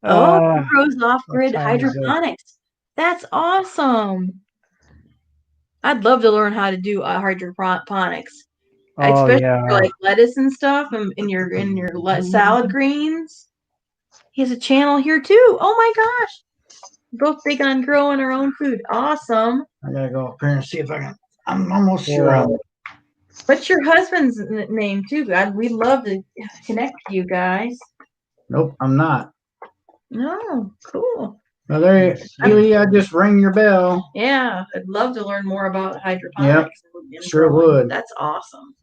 Uh, Grows off-grid what time is it? hydroponics. That's awesome. I'd love to learn how to do hydroponics, Oh especially yeah. for like lettuce and stuff, and in your salad greens. He has a channel here too. Oh my gosh, both big on growing our own food. Awesome. I gotta go up here and see if I can. I'm almost sure. Yeah. What's your husband's name too? God, we'd love to connect you guys. Nope, I'm not. No, cool. Well, there, Keely, I just ring your bell. Yeah, I'd love to learn more about hydroponics. and sure growing. would. That's awesome.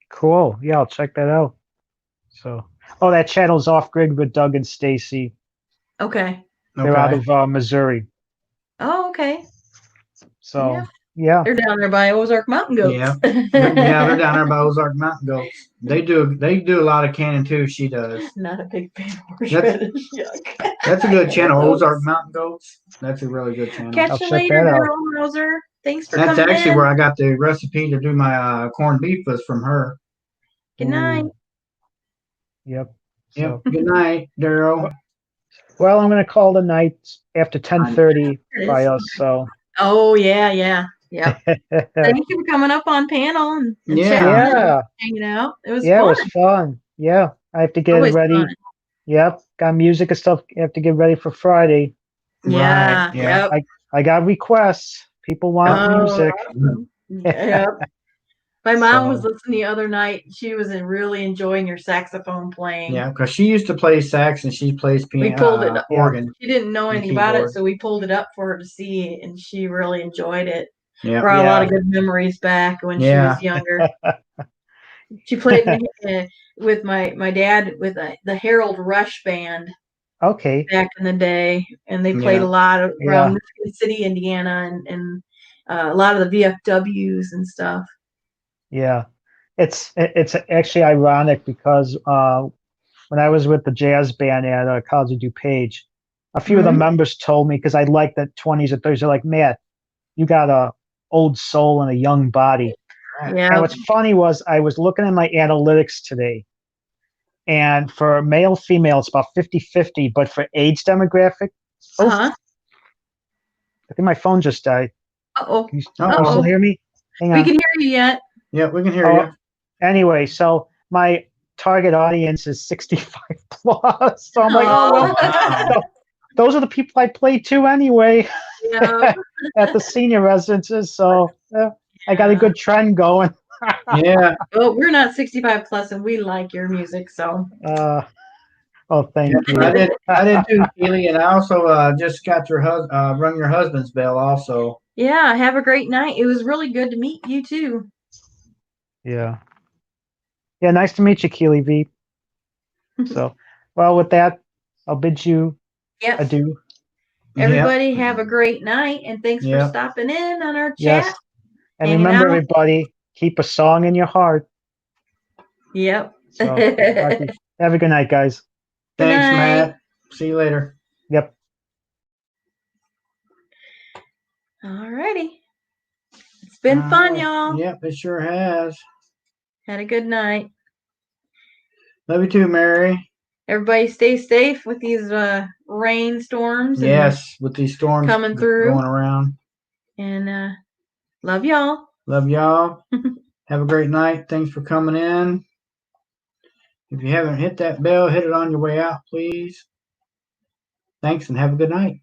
Cool. Yeah, I'll check that out. So, that channel's Off Grid with Doug and Stacy. Okay. They're out Okay. of Missouri. Oh, okay. So, yeah. They're down there by Ozark Mountain Goats. Yeah. Yeah, they're down there by Ozark Mountain Goats. They do a lot of canning too. She does. Not a big fan of That's- horseradish. Yuck. That's a good channel, Goats. Ozark Mountain Goats. That's a really good channel. Catch I'll you check later, that out. girl, Roser. Thanks for That's coming actually in. where I got the recipe to do my corned beef was from her. Good night. Yep. Yep. So, Good night, Daryl. well, I'm going to call the night after 10:30 There it by is. us. So, Oh, yeah. Thank you for coming up on panel and Yeah. chatting and yeah, hanging out. It was yeah, it fun. was fun. Yeah, I have to get Always ready. fun. Yep, got music and stuff. I have to get ready for Friday. Yeah. Right, yeah. Yep. I got requests. People want Oh, music. awesome. Yep. My mom was So- listening the other night. She was really enjoying your saxophone playing. Yeah, because she used to play sax and she plays We pulled it up. organ. She didn't know And anything about it, keyboard. so we pulled it up for her to see, and she really enjoyed it. Yeah. Brought a lot Yeah. of good memories back when Yeah. she was younger. She played with my dad with the Harold Rush band Okay. back in the day, and they played Yeah. a lot around Yeah. Michigan City, Indiana, and a lot of the VFWs and stuff. Yeah. It's actually ironic because when I was with the jazz band at College of DuPage, a few of the Mhm. members told me, because I like the 20s and 30s, they're like, Matt, you got a old soul and a young body. And Yeah. what's funny was I was looking at my analytics today, and for male female it's about 50-50, but for age demographic, Uh-huh. I think my phone just died. Uh-oh. Can you Uh-oh. still hear me? Hang We on. can hear you yet. Yeah, we can hear Oh, you. Anyway, so my target audience is 65 plus. So I'm like, oh, well, Wow. those are the people I play to anyway Yeah. at the senior residences. So I got a good trend going. Yeah. Well, we're not 65 plus, and we like your music, so. Oh, thank you. I did too, Keely, and I also just got your rung your husband's bell also. Yeah, have a great night. It was really good to meet you too. Yeah. Yeah, nice to meet you, Keely V. So, well, with that, I'll bid you Yep. adieu. Everybody have a great night, and thanks Yeah. for stopping in on our chat. Yes. And Hanging remember, out. everybody, keep a song in your heart. Yep. So, have a good night, guys. Good Thanks, night. Matt. See you later. Yep. Alrighty. It's been fun, y'all. Yep, it sure has. Had a good night. Love you too, Mary. Everybody stay safe with these rainstorms. and- Yes, with these storms coming through. going around. And love y'all. Love y'all. Have a great night. Thanks for coming in. If you haven't hit that bell, hit it on your way out, please. Thanks and have a good night.